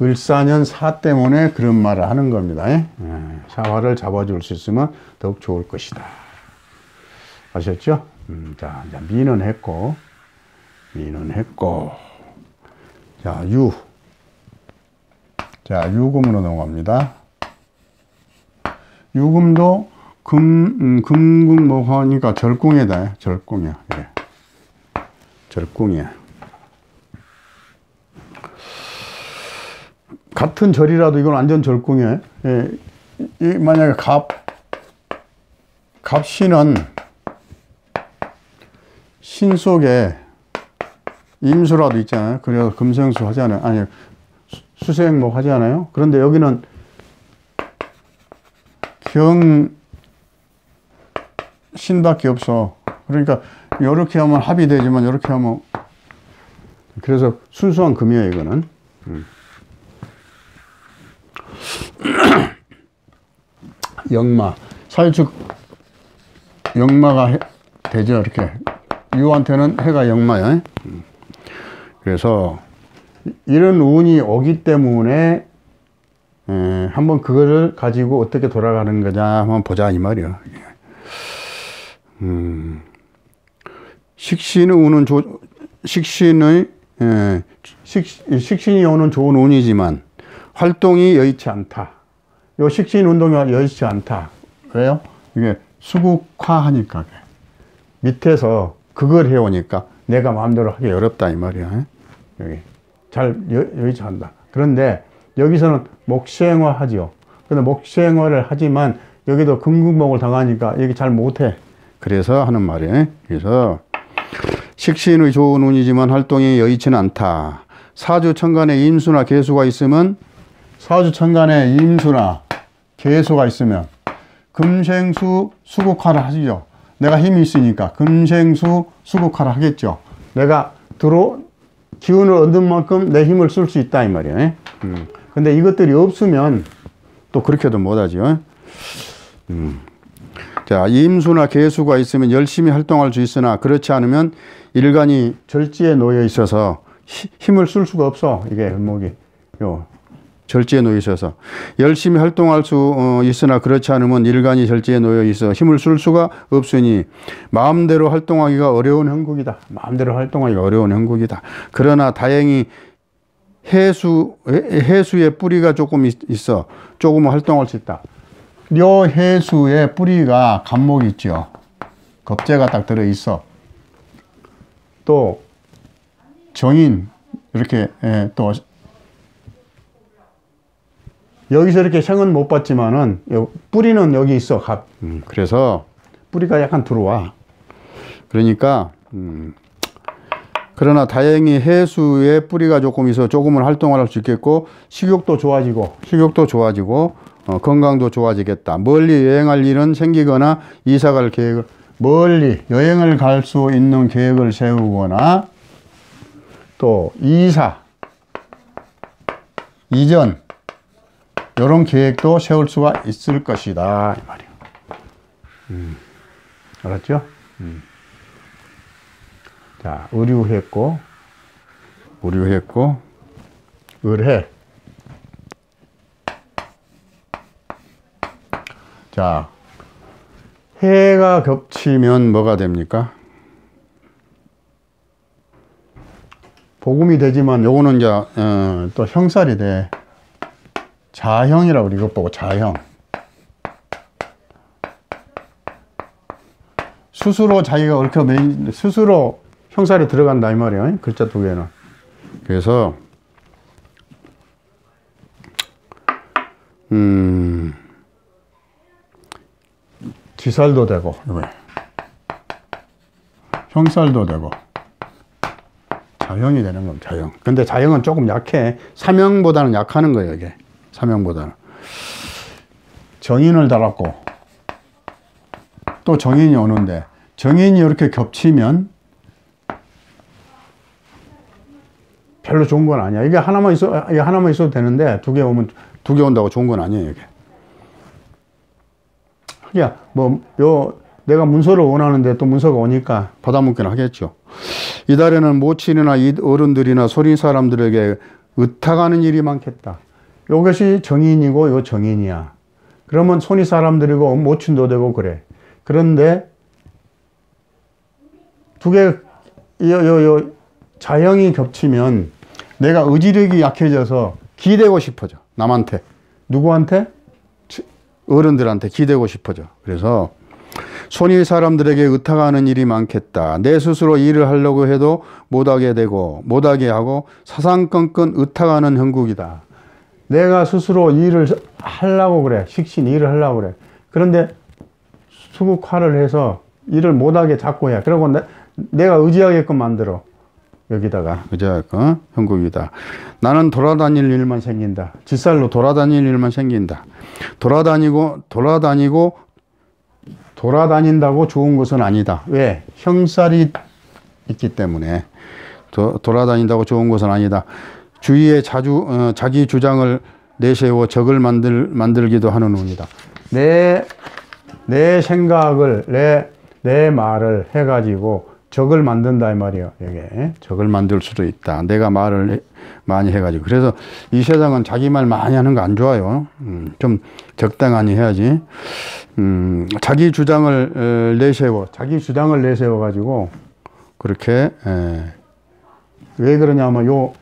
을사년 사 때문에 그런 말을 하는 겁니다. 사화를 잡아줄 수 있으면 더욱 좋을 것이다. 아셨죠? 자, 이제 미는 했고, 자, 자, 유금으로 넘어갑니다. 유금도 금국목하니까 절궁이다. 절궁이야. 그래. 절궁이야. 같은 절이라도 이건 완전 절궁이에요. 만약에 갑신은 신 속에 임수라도 있잖아요. 그래서 금생수 하잖아요. 아니, 수생목 하잖아요. 그런데 여기는 신밖에 없어. 그러니까 이렇게 하면 합이 되지만 이렇게 하면, 그래서 순수한 금이에요, 이거는. 역마, 사유축 역마가 되죠. 이렇게 유한테는 해가 역마야. 그래서 이런 운이 오기 때문에 한번 그거를 가지고 어떻게 돌아가는 거냐 한번 보자 이 말이야. 식신이 오는 좋은 운이지만 활동이 여의치 않다. 요 식신 운동이 여의치 않다. 왜요? 이게 수국화하니까 밑에서 그걸 해오니까 내가 마음대로 하기 어렵다 이 말이야. 여기 잘 여의치 않다. 그런데 여기서는 목생화 하지요. 근데 목생화를 하지만 여기도 금국목을 당하니까 여기 잘 못해. 그래서 하는 말이에요. 그래서 식신의 좋은 운이지만 활동이 여의치는 않다. 사주천간에 임수나 계수가 있으면, 사주천간에 임수나 계수가 있으면 금생수 수국화를 하죠. 내가 힘이 있으니까 금생수 수국화를 하겠죠. 내가 기운을 얻은 만큼 내 힘을 쓸 수 있다 이 말이에요. 근데 이것들이 없으면 또 그렇게도 못하죠. 자, 임수나 계수가 있으면 열심히 활동할 수 있으나 그렇지 않으면 일간이 절지에 놓여 있어서 힘을 쓸 수가 없어. 이게 을목이 절지에 놓여 있어서 열심히 활동할 수 있으나 그렇지 않으면 일간이 절지에 놓여 있어 힘을 쓸 수가 없으니 마음대로 활동하기가 어려운 형국이다. 마음대로 활동하기가 어려운 형국이다. 그러나 다행히 해수의 뿌리가 조금 있어 조금은 활동할 수 있다. 요 해수의 뿌리가 간목이 있죠. 겁재가 딱 들어 있어. 또 정인 이렇게 또 여기서 이렇게 생은 못 봤지만은 뿌리는 여기 있어. 그래서 뿌리가 약간 들어와. 그러니까 그러나 다행히 해수의 뿌리가 조금 있어 조금은 활동을 할 수 있겠고 식욕도 좋아지고 건강도 좋아지겠다. 멀리 여행할 일은 생기거나 이사갈 계획을 멀리 여행을 갈 수 있는 계획을 세우거나 또 이전 이런 계획도 세울 수가 있을 것이다 이 말이에요. 알았죠? 자, 의류했고 을해. 자, 해가 겹치면 뭐가 됩니까? 복음이 되지만 요거는 이제 또 형살이 돼. 자형이라고 우리 이것 보고 자형. 스스로 자기가 얽혀 스스로 형살이 들어간다 이 말이에요. 글자 두 개는. 그래서 지살도 되고 형살도 되고 자형이 되는 겁니다. 자형. 근데 자형은 조금 약해. 사명보다는 약하는 거예요. 이게 사명보다는. 정인을 달았고 또 정인이 오는데 정인이 이렇게 겹치면 별로 좋은 건 아니야. 이게 하나만 있어도 되는데 두 개 온다고 좋은 건 아니에요, 이게. 야, 내가 문서를 원하는데 또 문서가 오니까 받아먹기는 하겠죠. 이달에는 모친이나 어른들이나 소린 사람들에게 의탁하는 일이 많겠다. 이것이 정인이고 요 정인이야. 그러면 손이 사람들이고 모친도 되고 그래. 그런데 두 개, 자형이 겹치면 내가 의지력이 약해져서 기대고 싶어져. 남한테. 누구한테? 어른들한테 기대고 싶어져. 그래서 손이 사람들에게 의탁하는 일이 많겠다. 내 스스로 일을 하려고 해도 못하게 되고 못하게 하고 사상건건 의탁하는 형국이다. 내가 스스로 일을 하려고 그래. 식신 일을 하려고 그래. 그런데 수국화를 해서 일을 못하게 자꾸 해. 그러고 내가 의지하게끔 만들어. 여기다가 의지하게끔 형국이다. 나는 돌아다닐 일만 생긴다. 짓살로 돌아다닐 일만 생긴다. 돌아다닌다고 좋은 것은 아니다. 왜? 형살이 있기 때문에 돌아다닌다고 좋은 것은 아니다. 주위에 자기 주장을 내세워 적을 만들기도 하는 운이다. 내 생각을 내 말을 해가지고 적을 만든다 이 말이에요. 이게 적을 만들 수도 있다. 내가 말을 많이 해가지고. 그래서 이 세상은 자기 말 많이 하는 거 안 좋아요. 좀 적당히 해야지. 자기 주장을 내세워 가지고 그렇게 왜 그러냐면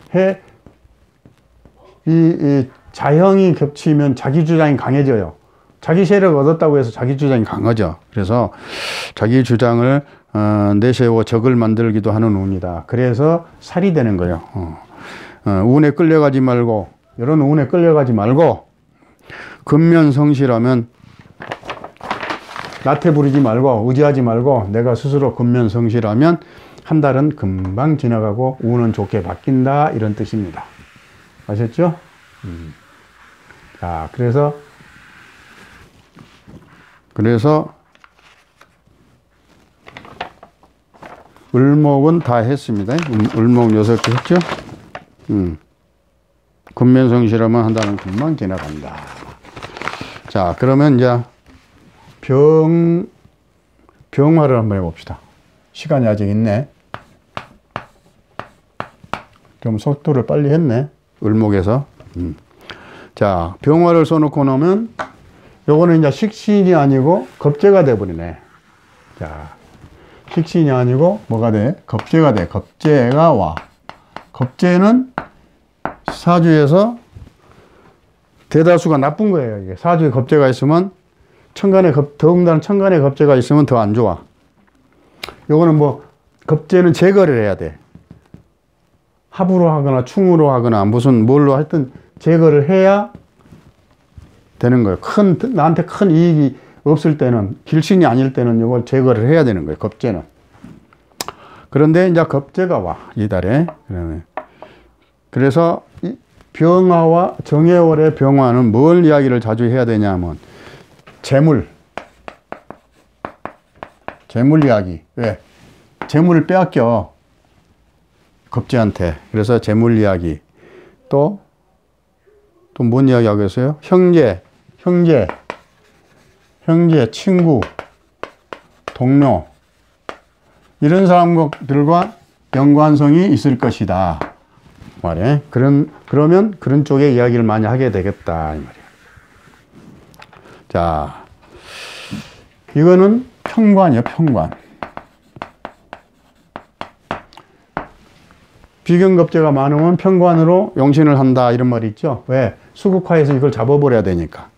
이 자형이 겹치면 자기 주장이 강해져요. 자기 세력 얻었다고 해서 자기 주장이 강하죠. 그래서 자기 주장을 내세워 적을 만들기도 하는 운이다. 그래서 살이 되는 거예요. 운에 끌려가지 말고, 이런 운에 끌려가지 말고, 근면성실하면 나태 부리지 말고, 의지하지 말고, 내가 스스로 근면성실하면 한 달은 금방 지나가고 운은 좋게 바뀐다. 이런 뜻입니다. 아셨죠? 자, 그래서 을목은 다 했습니다. 을목 6개 했죠? 근면성실하면 한 달은 금방 지나간다. 자, 그러면 이제 병화를 한번 해봅시다. 시간이 아직 있네. 좀 속도를 빨리 했네. 을목에서. 자, 병화를 써놓고 나면 요거는 이제 식신이 아니고 겁재가 돼버리네. 자, 식신이 아니고 뭐가 돼? 겁재가 돼. 겁재가 와. 겁재는 사주에서 대다수가 나쁜 거예요. 이게 사주에 겁재가 있으면 더군다나 천간에 겁재가 있으면 더 안 좋아. 요거는 뭐 겁재는 제거를 해야 돼. 합으로 하거나 충으로 하거나 무슨 뭘로 하여튼 제거를 해야 되는 거예요. 나한테 큰 이익이 없을 때는, 길신이 아닐 때는 이걸 제거를 해야 되는 거예요. 겁재는. 그런데 이제 겁재가 와, 이달에. 그래서 병화와 정해월의 병화는 뭘 이야기를 자주 해야 되냐면 재물 이야기. 왜? 재물을 빼앗겨, 겁재한테. 그래서 재물 이야기. 또 뭔 이야기 하겠어요? 형제, 친구, 동료, 이런 사람들과 연관성이 있을 것이다. 말이에요. 그러면 그런 쪽에 이야기를 많이 하게 되겠다. 이 말이에요. 자, 이거는 편관이에요, 편관. 비견겁재가 많으면 편관으로 용신을 한다. 이런 말이 있죠. 왜? 수국화해서 이걸 잡아버려야 되니까.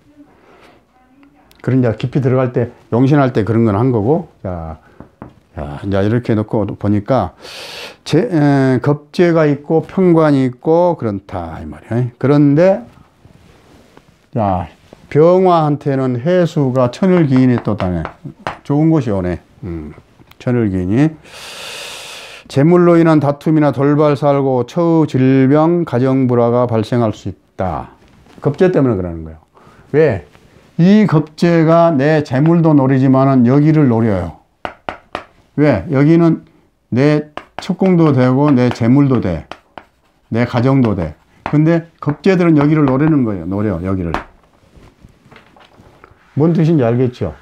그런 이제 깊이 들어갈 때, 용신할 때 그런 건 한 거고. 자, 이제 이렇게 놓고 보니까, 겁재가 있고, 편관이 있고, 그렇다. 이 말이에요. 그런데, 자, 병화한테는 해수가 천을기인이 또 다네. 좋은 것이 오네. 천을기인이. 재물로 인한 다툼이나 돌발 살고, 처우 질병, 가정불화가 발생할 수 있다. 겁재 때문에 그러는 거예요. 왜? 이 겁재가 내 재물도 노리지만은 여기를 노려요. 왜? 여기는 내 척궁도 되고 내 재물도 돼. 내 가정도 돼. 근데 겁재들은 여기를 노리는 거예요. 노려, 여기를. 뭔 뜻인지 알겠죠?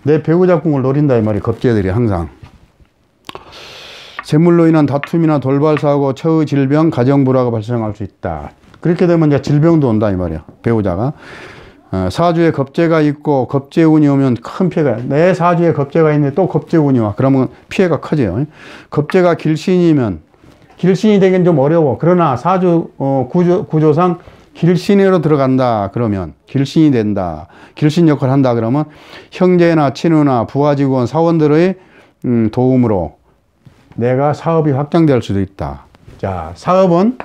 내 배우자 궁을 노린다 이 말이에요. 겁재들이 항상. 재물로 인한 다툼이나 돌발 사고, 처의 질병, 가정 불화가 발생할 수 있다. 그렇게 되면 이제 질병도 온다 이 말이야. 배우자가. 사주에 겁재가 있고 겁재운이 오면 큰 피해가. 내 사주에 겁재가 있는데 또 겁재운이 와. 그러면 피해가 커져요. 겁재가 길신이면 길신이 되긴 좀 어려워. 그러나 사주 구조상 길신으로 들어간다 그러면 길신이 된다. 길신 역할을 한다 그러면 형제나 친구나 부하 직원 사원들의 도움으로 내가 사업이 확장될 수도 있다. 자, 사업은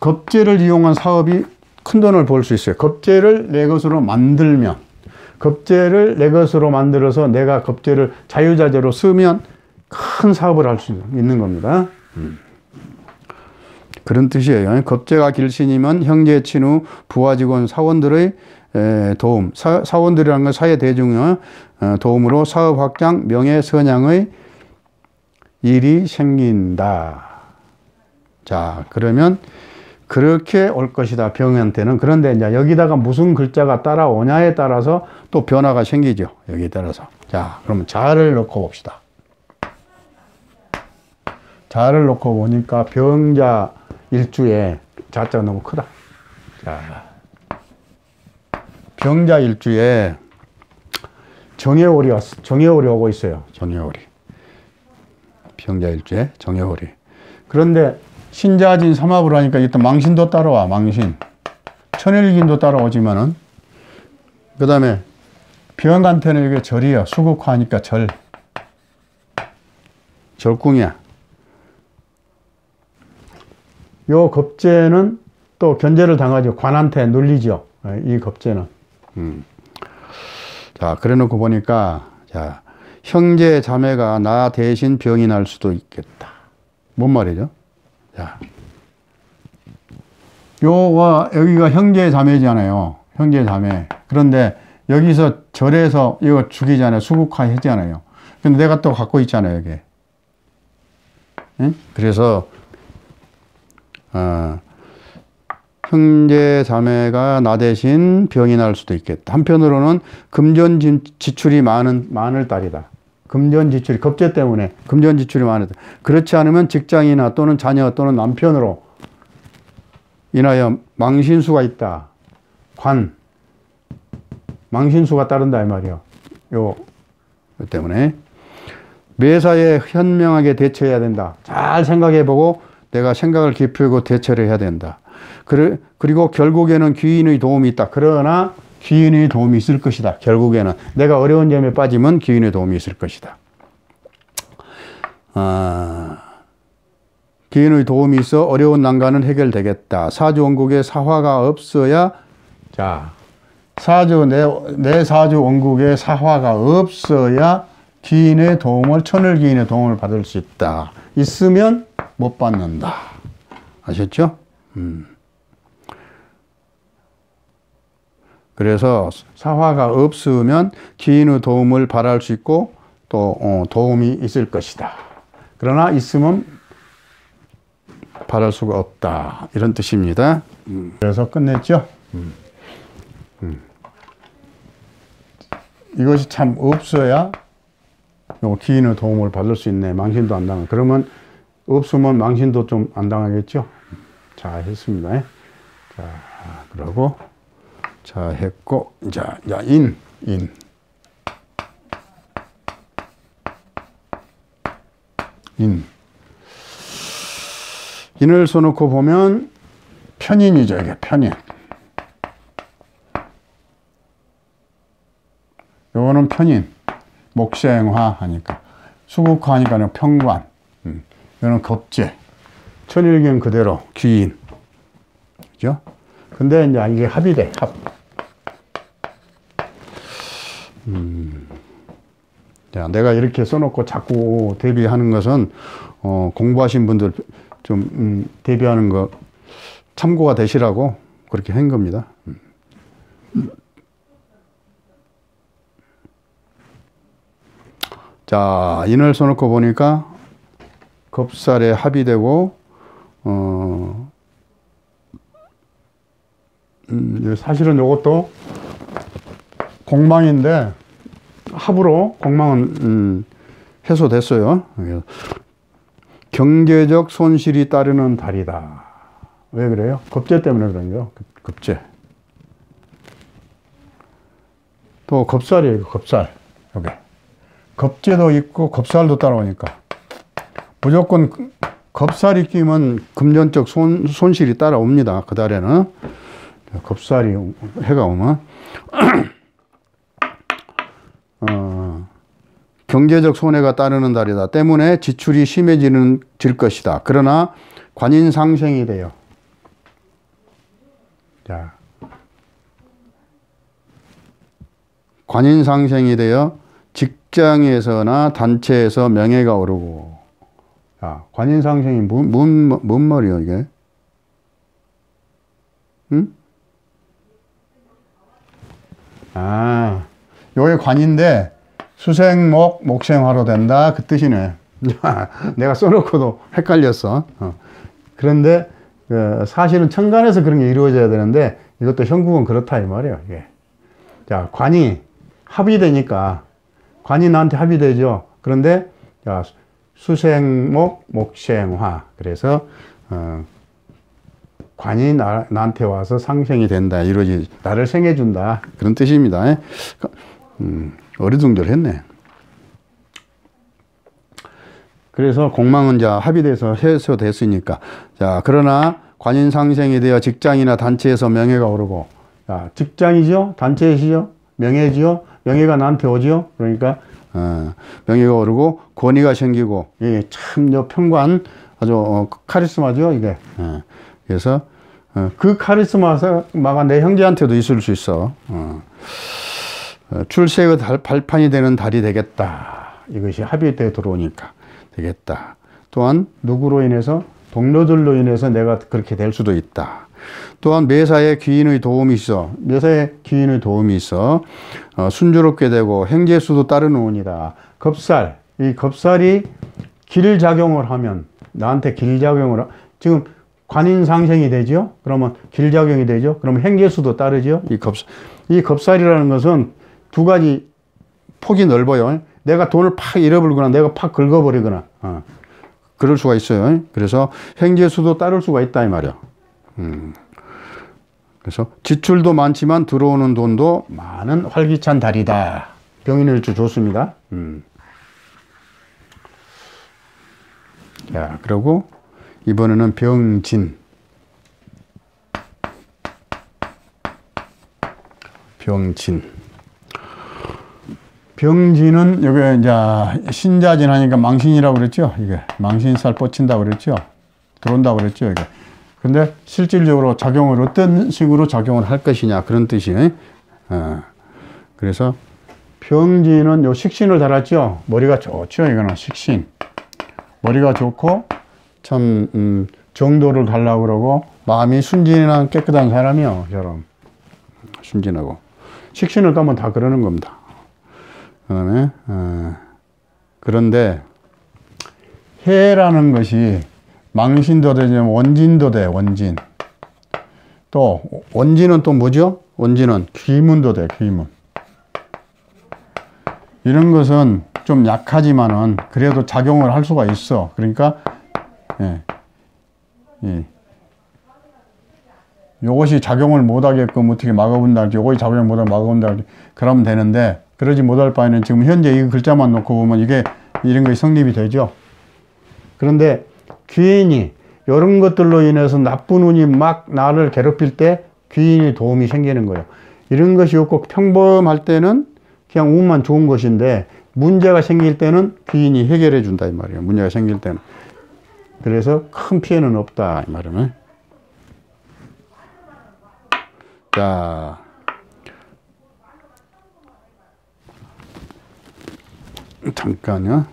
겁재를 이용한 사업이 큰 돈을 벌 수 있어요. 겁재를 내 것으로 만들면, 겁재를 내 것으로 만들어서 내가 겁재를 자유자재로 쓰면 큰 사업을 할 수 있는 겁니다. 그런 뜻이에요. 겁재가 길신이면 형제, 친후, 부하 직원, 사원들의 도움, 사원들이라는 건 사회 대중의 도움으로 사업 확장, 명예, 선양의 일이 생긴다. 자, 그러면 그렇게 올 것이다. 병한테는. 그런데 이제 여기다가 무슨 글자가 따라오냐에 따라서 또 변화가 생기죠. 여기에 따라서. 자, 그러면 자를 넣고 봅시다. 자를 놓고 보니까 병자 일주에 자자가 너무 크다. 자, 병자 일주에 정해월이 오고 있어요. 정해월이. 병자 일주에 정해월이. 그런데 신자진 삼합을 하니까 일단 망신도 따라와. 망신. 천일긴도 따라오지만은 그 다음에 병한테는 이게 절이에요. 수국화하니까 절. 절궁이야. 요 겁재는 또 견제를 당하죠. 관한테 눌리죠. 이 겁재는. 자, 그래 놓고 보니까, 자, 형제 자매가 나 대신 병이 날 수도 있겠다. 뭔 말이죠? 자, 여기가 형제 자매잖아요. 형제 자매. 그런데 여기서 절에서 이거 죽이잖아요. 수국화 했잖아요. 근데 내가 또 갖고 있잖아요, 여기. 응? 그래서, 형제 자매가 나 대신 병이 날 수도 있겠다. 한편으로는 금전 지출이 많을 달이다. 금전 지출이 겁재 때문에 금전 지출이 많다. 그렇지 않으면 직장이나 또는 자녀 또는 남편으로 인하여 망신수가 있다. 망신수가 따른다 이 말이요. 요 때문에 매사에 현명하게 대처해야 된다. 잘 생각해보고 내가 생각을 깊이고 대처를 해야 된다. 그리고 결국에는 귀인의 도움이 있다. 그러나 귀인의 도움이 있을 것이다. 결국에는 내가 어려운 점에 빠지면 귀인의 도움이 있을 것이다. 귀인의 도움이 있어 어려운 난관은 해결되겠다. 사주 원국에 사화가 없어야, 자, 내 사주 원국에 사화가 없어야 귀인의 도움을, 천을귀인의 도움을 받을 수 있다. 있으면 못 받는다. 아셨죠? 그래서 사화가 없으면 귀인의 도움을 바랄 수 있고 또 도움이 있을 것이다. 그러나 있으면 바랄 수가 없다. 이런 뜻입니다. 그래서 끝냈죠? 이것이 참 없어야 귀인의 도움을 받을 수 있네. 망신도 안 당하고. 그러면 없으면 망신도 좀 안 당하겠죠? 자, 했습니다. 자, 그러고 자, 했고, 자, 인. 인을 써놓고 보면 편인이죠, 이게 편인. 요거는 편인. 목생화 하니까. 수국화 하니까 평관. 이거는 겁재. 천일경 그대로 귀인. 그죠? 근데 이제 이게 합이 돼, 합. 자, 내가 이렇게 써놓고 자꾸 대비하는 것은, 공부하신 분들 좀, 대비하는 거 참고가 되시라고 그렇게 한 겁니다. 자, 인을 써놓고 보니까 겁살에 합의되고, 사실은 이것도 공망인데, 합으로 공망은 해소됐어요. 경제적 손실이 따르는 달이다. 왜 그래요? 겁재 때문에 그런 거예요. 겁재. 또 겁살이에요. 겁살. 여기. 겁재도 있고 겁살도 따라오니까. 무조건 겁살이 끼면 금전적 손실이 따라옵니다. 그 달에는. 겁살이 해가 오면. 경제적 손해가 따르는 달이다. 때문에 지출이 심해질 것이다. 그러나 관인상생이 돼요. 자, 관인상생이 되어 직장에서나 단체에서 명예가 오르고. 자, 관인상생이 뭔 말이야 이게? 응? 아, 요게 관인데 수생목 목생화로 된다 그 뜻이네. 내가 써놓고도 헷갈렸어. 그런데 사실은 천간에서 그런 게 이루어져야 되는데 이것도 형국은 그렇다 이 말이에요. 이게. 자, 관이 합의되니까 관이 나한테 합의되죠. 그런데 자, 수생목 목생화 그래서 관이 나한테 와서 상생이 된다, 이루어지, 나를 생해준다 그런 뜻입니다. 어리둥절했네. 그래서 공망은 자 합의돼서 해소됐으니까. 자, 그러나 관인상생이 되어 직장이나 단체에서 명예가 오르고. 자, 직장이죠, 단체이죠, 명예지요, 명예가 나한테 오죠. 그러니까 명예가 오르고 권위가 생기고. 이게 참 평관 아주 카리스마죠 이게. 그래서 그 카리스마가 내 형제한테도 있을 수 있어. 출세의 발판이 되는 달이 되겠다. 이것이 합의 때 들어오니까 되겠다. 또한 누구로 인해서, 동료들로 인해서 내가 그렇게 될 수도 있다. 또한 매사에 귀인의 도움이 있어. 매사에 귀인의 도움이 있어. 순조롭게 되고 행재수도 따르는 운이다. 겁살, 이 겁살이 길작용을 하면, 나한테 길작용을 지금 관인상생이 되죠. 그러면 길작용이 되죠. 그러면 행재수도 따르죠. 이 겁살이라는 것은 두 가지 폭이 넓어요. 내가 돈을 팍 잃어버리거나 내가 팍 긁어버리거나 그럴 수가 있어요. 그래서 행재수도 따를 수가 있다 이 말이야. 그래서 지출도 많지만 들어오는 돈도 많은 활기찬 달이다. 병인일주 좋습니다. 자, 그리고 이번에는 병진. 병진은 여기 이제 신자진 하니까 망신이라고 그랬죠. 이게 망신살 뻗친다고 그랬죠. 들어온다고 그랬죠. 이게. 근데 실질적으로 작용을 어떤 식으로 작용을 할 것이냐 그런 뜻이에요. 그래서 병진은 요 식신을 달았죠. 머리가 좋죠. 이거는 식신. 머리가 좋고 참 정도를 달라고 그러고 마음이 순진한 깨끗한 사람이요. 저런 순진하고 식신을 까면 다 그러는 겁니다. 그다음에 그런데 해라는 것이 망신도 되지만 원진도 돼. 원진. 또 원진은 또 뭐죠? 원진은 귀문도 돼. 귀문. 이런 것은 좀 약하지만은 그래도 작용을 할 수가 있어. 그러니까 요것이 작용을 못하게끔 어떻게 막아본다 할지, 요것이 작용을 못하게 막아본다 할지 그러면 되는데, 그러지 못할 바에는 지금 현재 이 글자만 놓고 보면 이게 이런 것이 성립이 되죠. 그런데 귀인이 이런 것들로 인해서 나쁜 운이 막 나를 괴롭힐 때 귀인이 도움이 생기는 거예요. 이런 것이 없고 평범할 때는 그냥 운만 좋은 것인데 문제가 생길 때는 귀인이 해결해 준다 이 말이에요. 문제가 생길 때는. 그래서 큰 피해는 없다 이 말이네. 자, 잠깐요.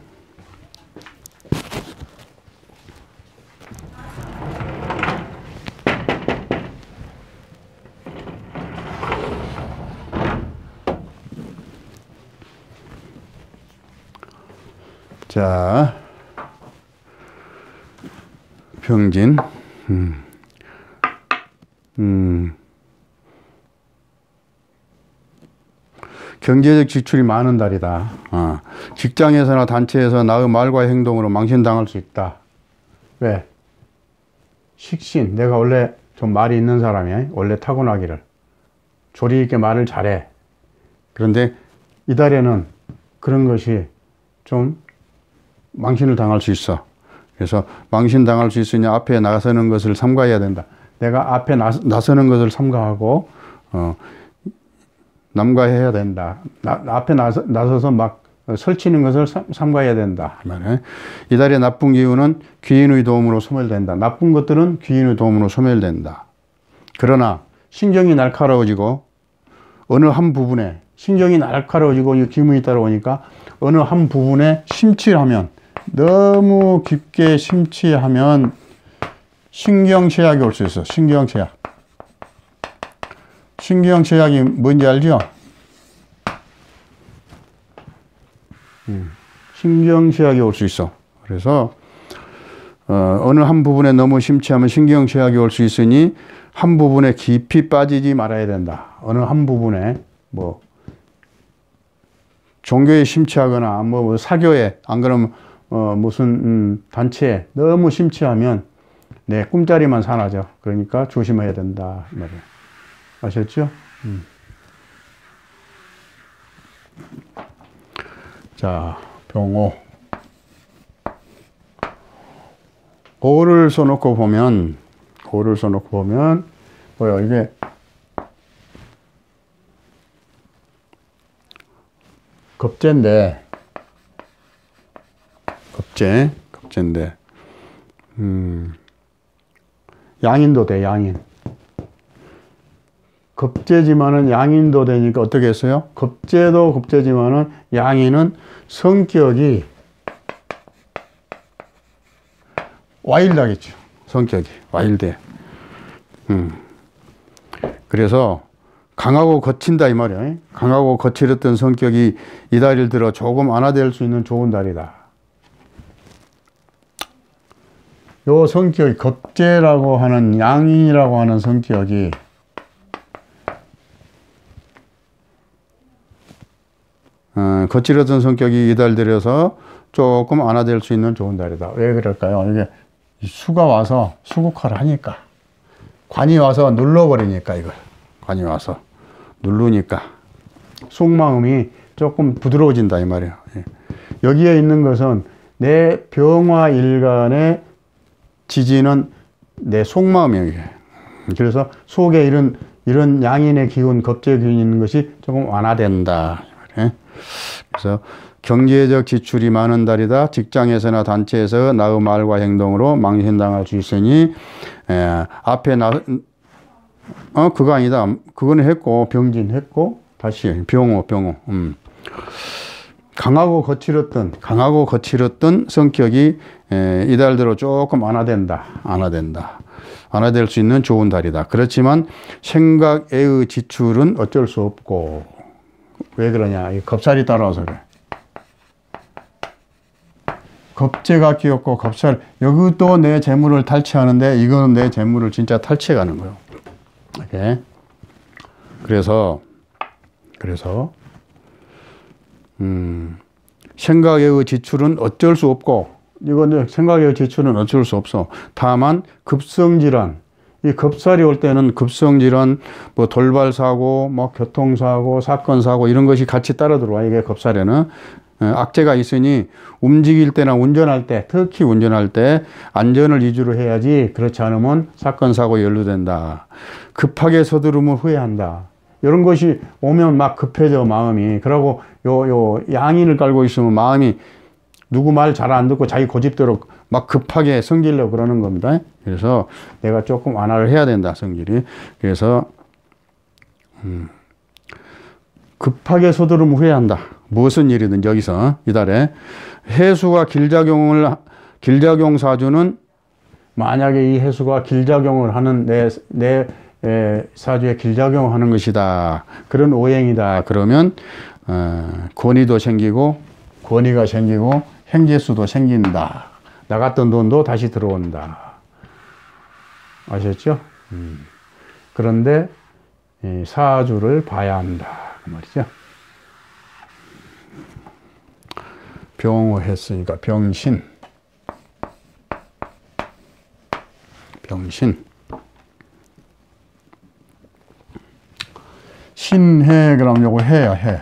자, 병진. 경제적 지출이 많은 달이다. 직장에서나 단체에서 나의 말과 행동으로 망신당할 수 있다. 왜? 식신. 내가 원래 좀 말이 있는 사람이야. 원래 타고나기를. 조리 있게 말을 잘해. 그런데 이 달에는 그런 것이 좀 망신을 당할 수 있어. 그래서 망신 당할 수 있으니 앞에 나서는 것을 삼가해야 된다. 내가 앞에 나서는 것을 삼가하고 남과해야 된다. 앞에 나서서 막 설치는 것을 삼가해야 된다. 이 달의 나쁜 기운은 귀인의 도움으로 소멸된다. 나쁜 것들은 귀인의 도움으로 소멸된다. 그러나 신경이 날카로워지고 어느 한 부분에 신경이 날카로워지고 이 기운이 따라오니까 어느 한 부분에 심취하면 너무 깊게 심취하면 신경제약이 올 수 있어. 신경제약. 신경제약이 뭔지 알죠? 신경제약이 올 수 있어. 그래서 어느 한 부분에 너무 심취하면 신경제약이 올 수 있으니 한 부분에 깊이 빠지지 말아야 된다. 어느 한 부분에 뭐 종교에 심취하거나 뭐 사교에 안 그러면 무슨 단체에 너무 심취하면 내 꿈자리만 사나져. 그러니까 조심해야 된다 말이야. 아셨죠? 자, 병호. 고를 써놓고 보면 뭐야 이게 겁재인데 양인도 돼. 양인. 겁재지만은 양인도 되니까 어떻게 했어요? 겁재도 겁재지만은 양인은 성격이 와일드하겠죠. 성격이 와일드해. 그래서 강하고 거친다 이 말이야. 강하고 거칠었던 성격이 이 달을 들어 조금 완화될 수 있는 좋은 달이다. 요 성격이 겁재라고 하는 양인이라고 하는 성격이 거칠었던 성격이 이 달 들여서 조금 완화될 수 있는 좋은 달이다. 왜 그럴까요? 이게 수가 와서 수국화를 하니까 관이 와서 눌러버리니까 이걸 관이 와서 누르니까 속마음이 조금 부드러워진다 이 말이에요. 여기에 있는 것은 내 병화 일간의 지지는 내 속마음이에요. 그래서 속에 이런 양인의 기운, 겁재 기운이 있는 것이 조금 완화된다. 그래서 경제적 지출이 많은 달이다. 직장에서나 단체에서 나의 말과 행동으로 망신당할 수 있으니 앞에 그거 아니다. 그거는 했고 병진 했고 다시 병호. 강하고 거칠었던 성격이 이달 들어 조금 완화될 수 있는 좋은 달이다. 그렇지만 생각의 지출은 어쩔 수 없고. 왜 그러냐? 이 겁살이 따라와서 그래. 겁재가 끼었고 겁살. 여기도 내 재물을 탈취하는데 이거는 내 재물을 진짜 탈취해가는 거예요. 이렇게. 그래서 생각의 지출은 어쩔 수 없고, 이건 생각의 지출은 어쩔 수 없어. 다만 급성질환, 이 겁살이 올 때는 급성질환, 뭐 돌발사고, 뭐 교통사고, 사건사고 이런 것이 같이 따라 들어와. 이게 겁살에는 악재가 있으니 움직일 때나 운전할 때, 특히 운전할 때 안전을 위주로 해야지. 그렇지 않으면 사건 사고에 연루된다. 급하게 서두르면 후회한다. 이런 것이 오면 막 급해져 마음이. 그러고 요 양인을 깔고 있으면 마음이 누구 말 잘 안 듣고 자기 고집대로 막 급하게 성질려고 그러는 겁니다. 그래서 내가 조금 완화를 해야 된다, 성질이. 그래서 급하게 서두르면 후회한다. 무슨 일이든 여기서 이달에 해수가 길작용 사주는 만약에 이 해수가 길작용을 하는 내 사주에 길작용하는 것이다. 그런 오행이다. 그러면 권위도 생기고 권위가 생기고 행재수도 생긴다. 나갔던 돈도 다시 들어온다. 아셨죠? 그런데 이 사주를 봐야 한다. 그 말이죠. 병호 했으니까 병신. 병신. 신해, 그럼 요거 해야 해.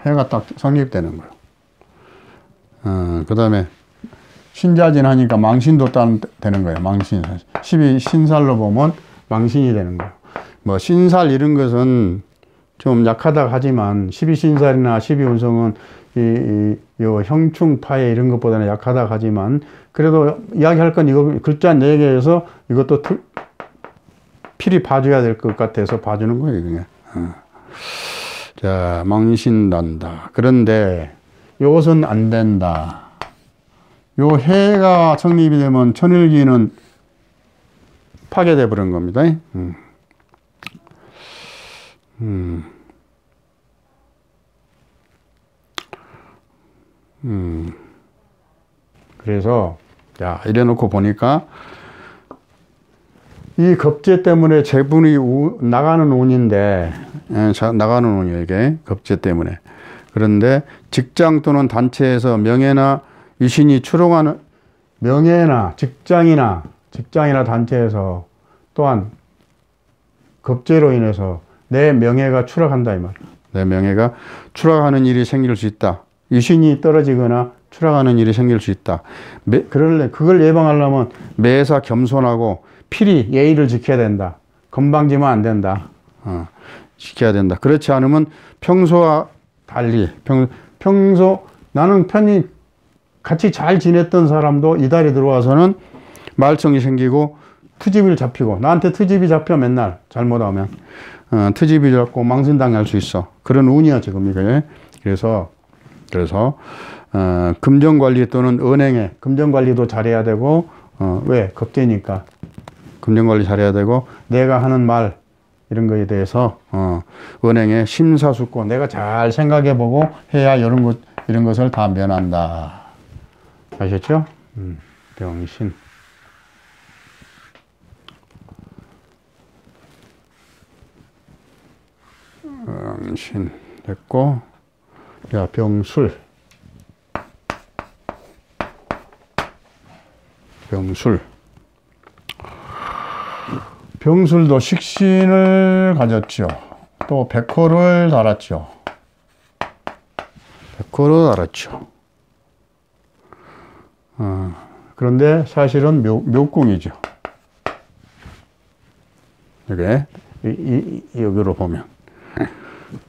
해가 딱 성립되는 거예요. 그 다음에 신자진 하니까 망신도 되는 거예요. 망신. 12신살로 보면 망신이 되는 거예요. 뭐 신살 이런 것은 좀 약하다 하지만 12신살이나 12운성은 요 형충파에 이런 것보다는 약하다 하지만 그래도 이야기할 건 이거 글자 4개에서 이것도 필히 봐줘야 될 것 같아서 봐주는 거예요. 그냥. 자, 망신난다. 그런데 이것은 안 된다. 요 해가 성립이 되면 천일기는 파괴돼 버린 겁니다. 그래서 자, 이래 놓고 보니까 이 겁재 때문에 재분이 나가는 운인데, 나가는 운이에요, 이게. 겁재 때문에. 그런데 직장 또는 단체에서 명예나 유신이 추롱하는, 명예나 직장이나 단체에서 또한 겁재로 인해서 내 명예가 추락한다, 이 말이야. 내 명예가 추락하는 일이 생길 수 있다. 유신이 떨어지거나 추락하는 일이 생길 수 있다. 그걸 예방하려면 매사 겸손하고 필히 예의를 지켜야 된다. 건방지면 안 된다. 지켜야 된다. 그렇지 않으면 평소와 달리 평소 나는 편히 같이 잘 지냈던 사람도 이달이 들어와서는 말썽이 생기고 트집을 잡히고 나한테 트집이 잡혀 맨날 잘못하면 트집이 잡고 망신당할 수 있어. 그런 운이야 지금 이게. 그래서 금전관리 또는 은행에 금전관리도 잘해야 되고 왜? 겁재니까 금전관리 잘해야 되고 내가 하는 말 이런 거에 대해서 은행에 심사숙고 내가 잘 생각해보고 해야 이런 것을 다 면한다. 아셨죠? 병신. 병신 됐고, 자, 병술. 병술. 병술도 식신을 가졌죠. 또 백호를 달았죠. 백호를 달았죠. 그런데 사실은 묘궁이죠. 이게 여기로 보면.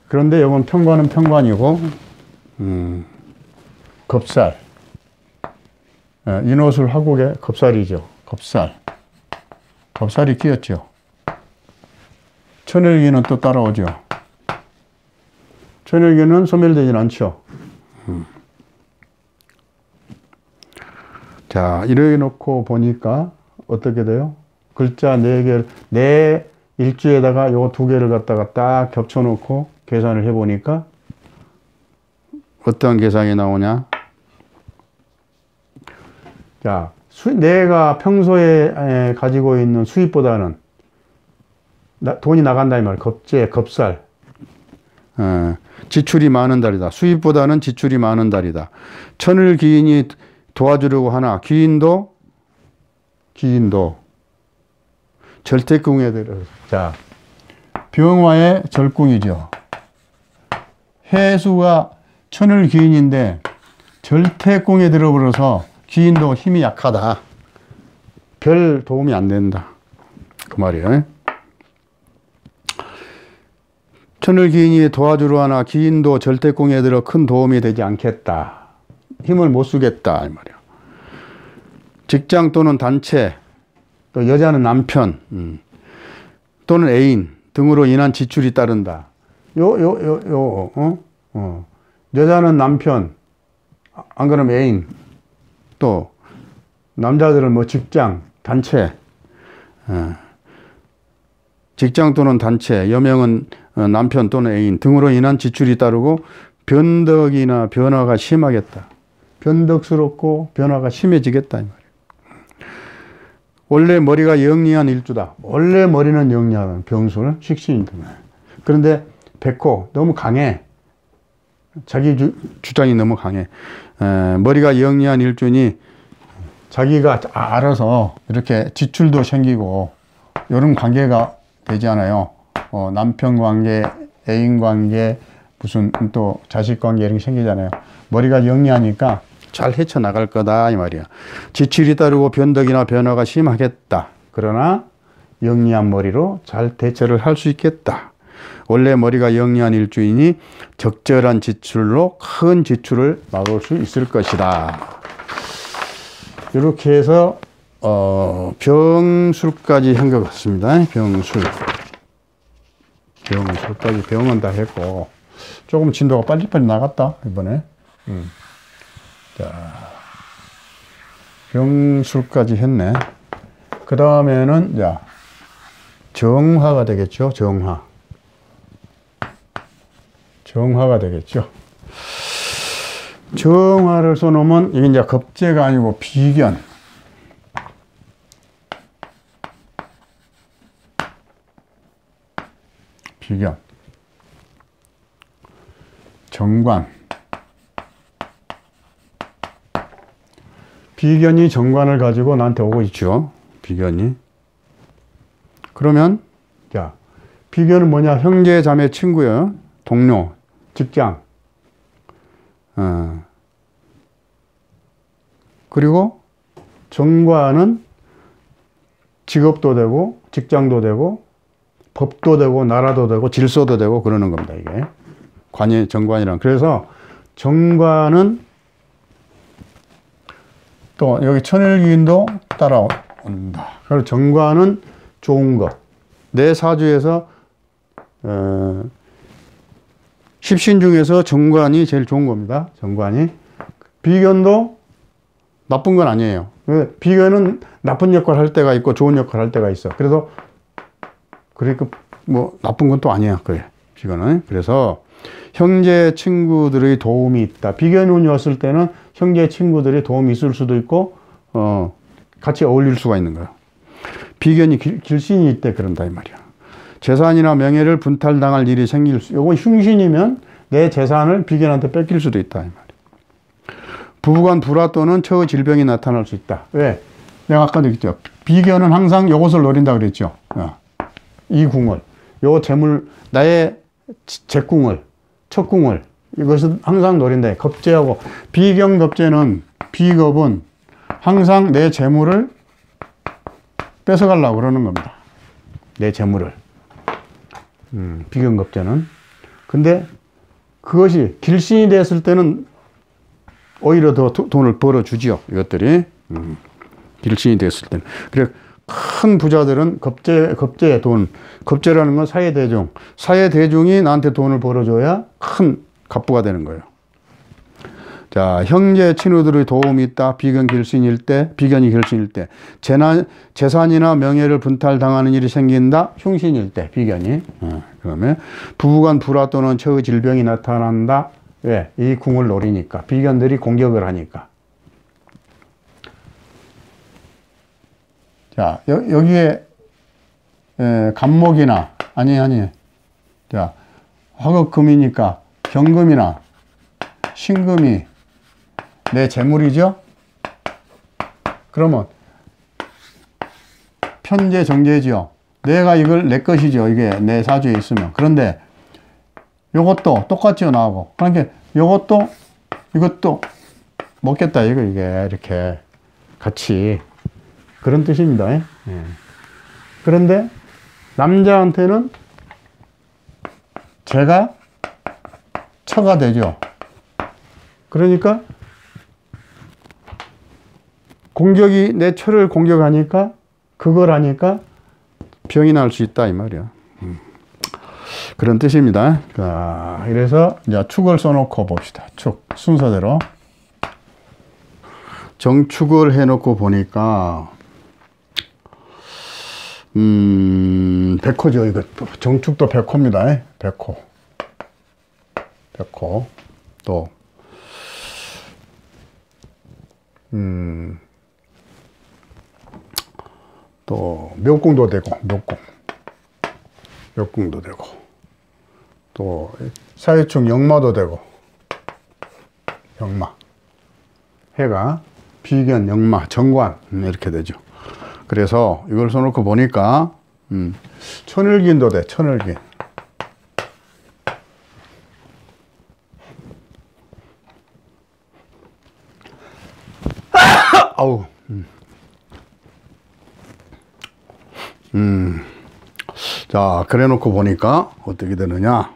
그런데 이건 평관은 평관이고 겁살. 인호술 화국의 겁살이죠. 겁살. 겁살이 끼었죠. 천일기는 또 따라오죠. 천일기는 소멸되진 않죠. 자, 이렇게 놓고 보니까 어떻게 돼요? 글자 4개, 내 일주에다가 요 2개를 갖다가 딱 겹쳐 놓고 계산을 해 보니까 어떤 계산이 나오냐? 자, 내가 평소에 가지고 있는 수입보다는 돈이 나간다 이 말. 겁재, 겁살. 지출이 많은 달이다. 수입보다는 지출이 많은 달이다. 천을 기인이 도와주려고 하나 기인도 절대궁에 들어서. 자, 병화의 절궁이죠. 해수가 천을 기인인데 절대궁에 들어버려서 기인도 힘이 약하다. 별 도움이 안 된다. 그 말이에요. 천을 기인이 도와주려 하나 기인도 절대궁에 들어 큰 도움이 되지 않겠다. 힘을 못 쓰겠다. 이 말이야. 직장 또는 단체, 또 여자는 남편, 또는 애인 등으로 인한 지출이 따른다. 여자는 남편, 안 그러면 애인, 또 남자들은 뭐 직장, 단체, 직장 또는 단체, 여명은 남편 또는 애인 등으로 인한 지출이 따르고 변덕이나 변화가 심하겠다. 변덕스럽고 변화가 심해지겠다. 이 말이에요. 원래 머리가 영리한 일주다. 원래 머리는 영리한 병술, 식신이다. 그런데 백호 너무 강해. 자기 주장이 너무 강해. 머리가 영리한 일주니 자기가 알아서 이렇게 지출도 생기고 이런 관계가 되지 않아요. 남편 관계, 애인 관계, 무슨 또 자식 관계 이런 게 생기잖아요. 머리가 영리하니까 잘 헤쳐나갈 거다 이 말이야. 지출이 따르고 변덕이나 변화가 심하겠다. 그러나 영리한 머리로 잘 대처를 할 수 있겠다. 원래 머리가 영리한 일주이니 적절한 지출로 큰 지출을 막을 수 있을 것이다. 이렇게 해서 병술까지 한 것 같습니다. 병술까지 병은 다 했고 조금 진도가 빨리빨리 나갔다 이번에. 자, 병술까지 했네. 그 다음에는 자 정화가 되겠죠. 정화가 되겠죠. 정화를 써놓으면 이게 이제 겁재가 아니고 비견. 정관. 비견이 정관을 가지고 나한테 오고 있죠. 비견이. 그러면 자, 비견은 뭐냐? 형제, 자매, 친구요. 동료, 직장. 그리고 정관은 직업도 되고 직장도 되고 법도 되고 나라도 되고 질서도 되고 그러는 겁니다. 이게 관이 정관이란. 그래서 정관은 또 여기 천일귀인도 따라온다. 그래서 정관은 좋은 것. 내 사주에서 십신 중에서 정관이 제일 좋은 겁니다. 정관이. 비견도 나쁜 건 아니에요. 비견은 나쁜 역할 할 때가 있고 좋은 역할 할 때가 있어. 그래서 그러니까 뭐 나쁜 건 또 아니야. 그래. 비견은. 그래서 형제 친구들의 도움이 있다. 비견운이 왔을 때는 형제 친구들의 도움이 있을 수도 있고 같이 어울릴 수가 있는 거예요. 비견이 길신이 있대 그런다 이 말이야. 재산이나 명예를 분탈당할 일이 생길 수, 요건 흉신이면 내 재산을 비견한테 뺏길 수도 있다 이 말이야. 부부간 불화 또는 처의 질병이 나타날 수 있다. 왜? 내가 아까도 얘기했죠. 비견은 항상 요것을 노린다 그랬죠. 이 궁을, 요 재물, 나의 재궁을, 척궁을, 이것은 항상 노린다. 겁재하고, 비견겁재는, 비겁은 항상 내 재물을 뺏어가려고 그러는 겁니다. 내 재물을. 비견겁재는. 근데 그것이 길신이 됐을 때는 오히려 더 돈을 벌어주지요. 이것들이. 길신이 됐을 때는. 그래, 큰 부자들은 겁재의 돈. 겁재라는 건 사회대중. 사회대중이 나한테 돈을 벌어줘야 큰 갑부가 되는 거예요. 자, 형제, 친구들의 도움이 있다. 비견이 결신일 때. 재산이나 명예를 분탈당하는 일이 생긴다. 흉신일 때, 비견이. 그러면 부부간 불화 또는 처의 질병이 나타난다. 왜? 이 궁을 노리니까. 비견들이 공격을 하니까. 자, 여기에 간목이나 아니. 자, 화극금이니까 경금이나 신금이 내 재물이죠? 그러면 편재 정재지요. 내가 이걸 내 것이죠. 이게 내 사주에 있으면. 그런데 요것도 똑같죠, 나하고. 그러니까 요것도 이것도 먹겠다. 이게 이렇게 같이 그런 뜻입니다. 예. 그런데 남자한테는 제가 처가 되죠. 그러니까 공격이 내 처를 공격하니까 그걸 하니까 병이 날 수 있다 이 말이야. 그런 뜻입니다. 자, 그래서 이제 축을 써놓고 봅시다. 축 순서대로 정축을 해놓고 보니까 백호죠. 이거 정축도 백호입니다. 백호. 또, 또, 묘궁도 되고, 묘궁도 되고, 또, 사회충 역마도 되고, 역마. 해가 비견, 역마, 정관, 이렇게 되죠. 그래서 이걸 써놓고 보니까, 천을기인도 돼, 천을기. 아우. 자, 그래 놓고 보니까 어떻게 되느냐.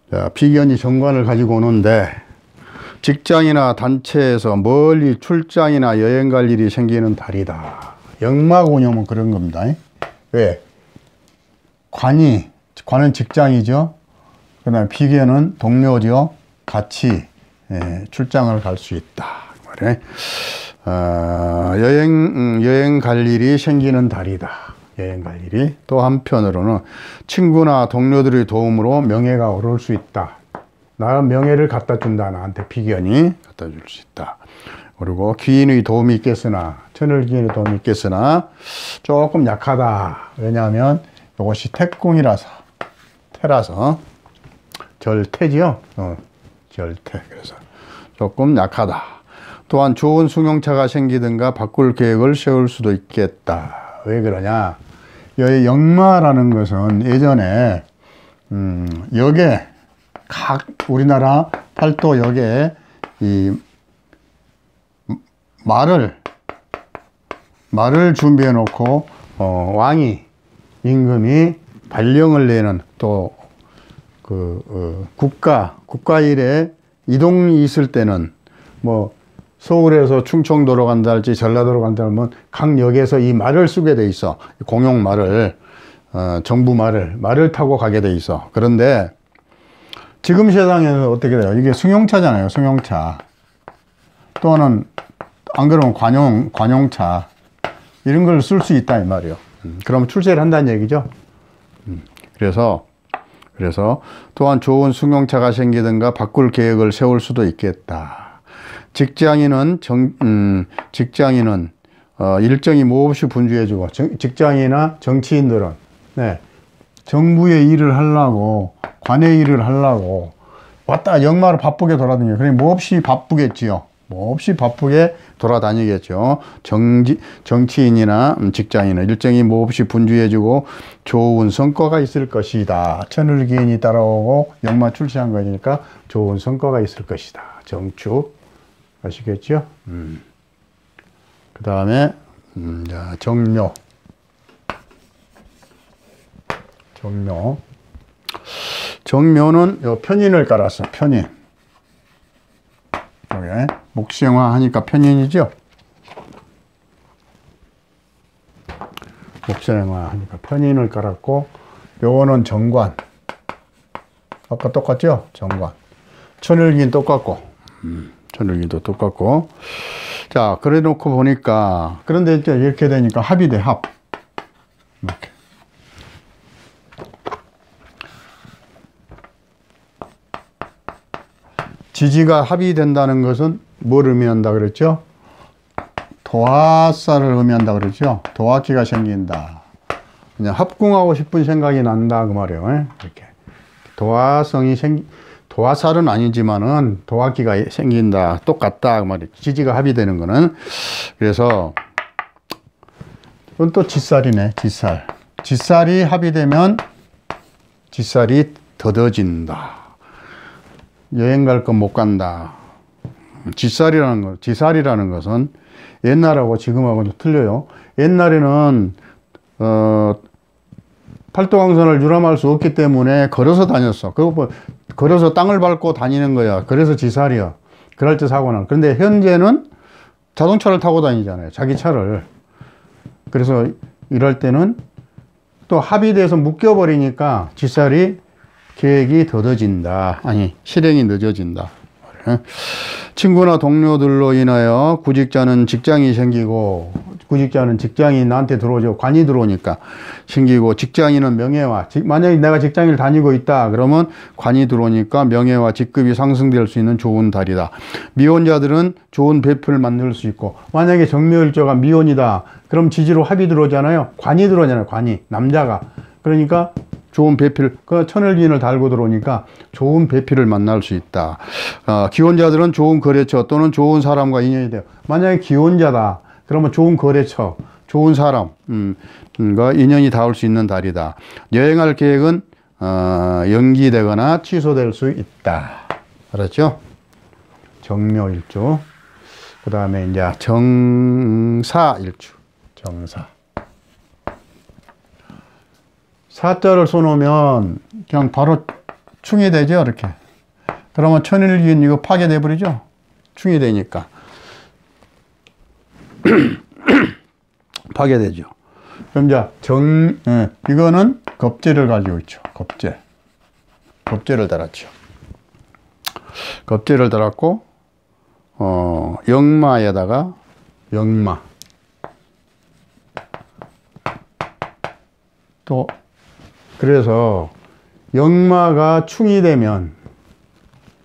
자, 비견이 정관을 가지고 오는데, 직장이나 단체에서 멀리 출장이나 여행 갈 일이 생기는 달이다. 역마곤요면 그런 겁니다. 왜? 관은 직장이죠. 그 다음에 비견은 동료죠. 같이 출장을 갈 수 있다. 그래. 여행 갈 일이 생기는 달이다. 여행 갈 일이. 또 한편으로는 친구나 동료들의 도움으로 명예가 오를 수 있다. 나 명예를 갖다 준다. 나한테 비견이 갖다 줄 수 있다. 그리고 귀인의 도움이 있겠으나, 천을기인의 도움이 있겠으나 조금 약하다. 왜냐하면 이것이 태궁이라서, 태라서 절태지요. 절태. 그래서 조금 약하다. 또한 좋은 승용차가 생기든가 바꿀 계획을 세울 수도 있겠다. 왜 그러냐? 여기 역마라는 것은 예전에 역에 각 우리나라 팔도 역에 이 말을 준비해 놓고 왕이 임금이 발령을 내는 또 국가 일에 이동이 있을 때는 뭐 서울에서 충청도로 간다 할지 전라도로 간다 하면 각 역에서 이 말을 쓰게 돼 있어. 공용 말을 정부 말을 타고 가게 돼 있어. 그런데 지금 세상에는 어떻게 돼요? 이게 승용차잖아요. 승용차. 또는 안 그러면 관용차. 이런 걸 쓸 수 있다 이 말이에요. 그럼 출세를 한다는 얘기죠. 그래서 또한 좋은 승용차가 생기든가 바꿀 계획을 세울 수도 있겠다. 직장인은 일정이 몹시 분주해지고, 직장이나 정치인들은 정부의 일을 하려고, 관의 일을 하려고 왔다 역마로 바쁘게 돌아다니죠. 그러니 몹시 바쁘겠지요. 몹시 바쁘게 돌아다니겠죠. 정치인이나 직장인은 일정이 몹시 분주해지고 좋은 성과가 있을 것이다. 천을기인이 따라오고 역마 출세한 거니까 좋은 성과가 있을 것이다. 정축. 아시겠죠? 그 다음에 정묘. 정묘는 요 편인을 깔았어. 편인. 여기 목생화 하니까 편인이죠? 목생화 하니까 편인을 깔았고, 요거는 정관. 아까 똑같죠? 정관. 천을기는 똑같고, 천을기도 똑같고. 자, 그래 놓고 보니까, 그런데 이제 이렇게 되니까 합이 돼, 합. 이렇게. 지지가 합이 된다는 것은 뭘 의미한다 그랬죠? 도화살을 의미한다 그랬죠? 도화기가 생긴다. 그냥 합궁하고 싶은 생각이 난다 그 말이에요. 이렇게 도화살은 아니지만은 도화기가 생긴다. 똑같다 그 말이에요. 지지가 합이 되는 거는. 그래서 이건 또 지살이네. 지살이 합이 되면 지살이 더뎌진다. 여행 갈 건 못 간다. 지살이라는 것은 옛날하고 지금하고는 틀려요. 옛날에는 팔도강선을 유람할 수 없기 때문에 걸어서 다녔어. 그리고 걸어서 땅을 밟고 다니는 거야. 그래서 지살이야. 그럴 때 사고는. 그런데 현재는 자동차를 타고 다니잖아요. 자기 차를. 그래서 이럴 때는 또 합이 돼서 묶여버리니까 지살이 계획이 더뎌진다. 아니, 실행이 늦어진다. 친구나 동료들로 인하여 구직자는 직장이 생기고, 구직자는 직장이 나한테 들어오죠. 관이 들어오니까 생기고, 직장인은 명예와, 만약에 내가 직장을 다니고 있다 그러면 관이 들어오니까 명예와 직급이 상승될 수 있는 좋은 달이다. 미혼자들은 좋은 배필을 만들 수 있고, 만약에 정묘일조가 미혼이다 그럼 지지로 합이 들어오잖아요. 관이 들어오잖아요. 관이, 남자가. 그러니까 좋은 배필, 그 천을기인을 달고 들어오니까 좋은 배필을 만날 수 있다. 기혼자들은 좋은 거래처 또는 좋은 사람과 인연이 돼요. 만약에 기혼자다 그러면 좋은 거래처, 좋은 사람과 인연이 닿을 수 있는 달이다. 여행할 계획은 연기되거나 취소될 수 있다. 알았죠? 정묘일주. 그 다음에 이제 정사일주. 정사. 사자를 써놓으면 그냥 바로 충이 되죠, 이렇게. 그러면 천일기인 이거 파괴돼 버리죠. 충이 되니까. 파괴되죠. 그럼 이제 이거는 겁재를 가지고 있죠. 겁재. 겁재를 달았죠. 겁재를 달았고, 역마에다가 역마. 또 그래서 역마가 충이 되면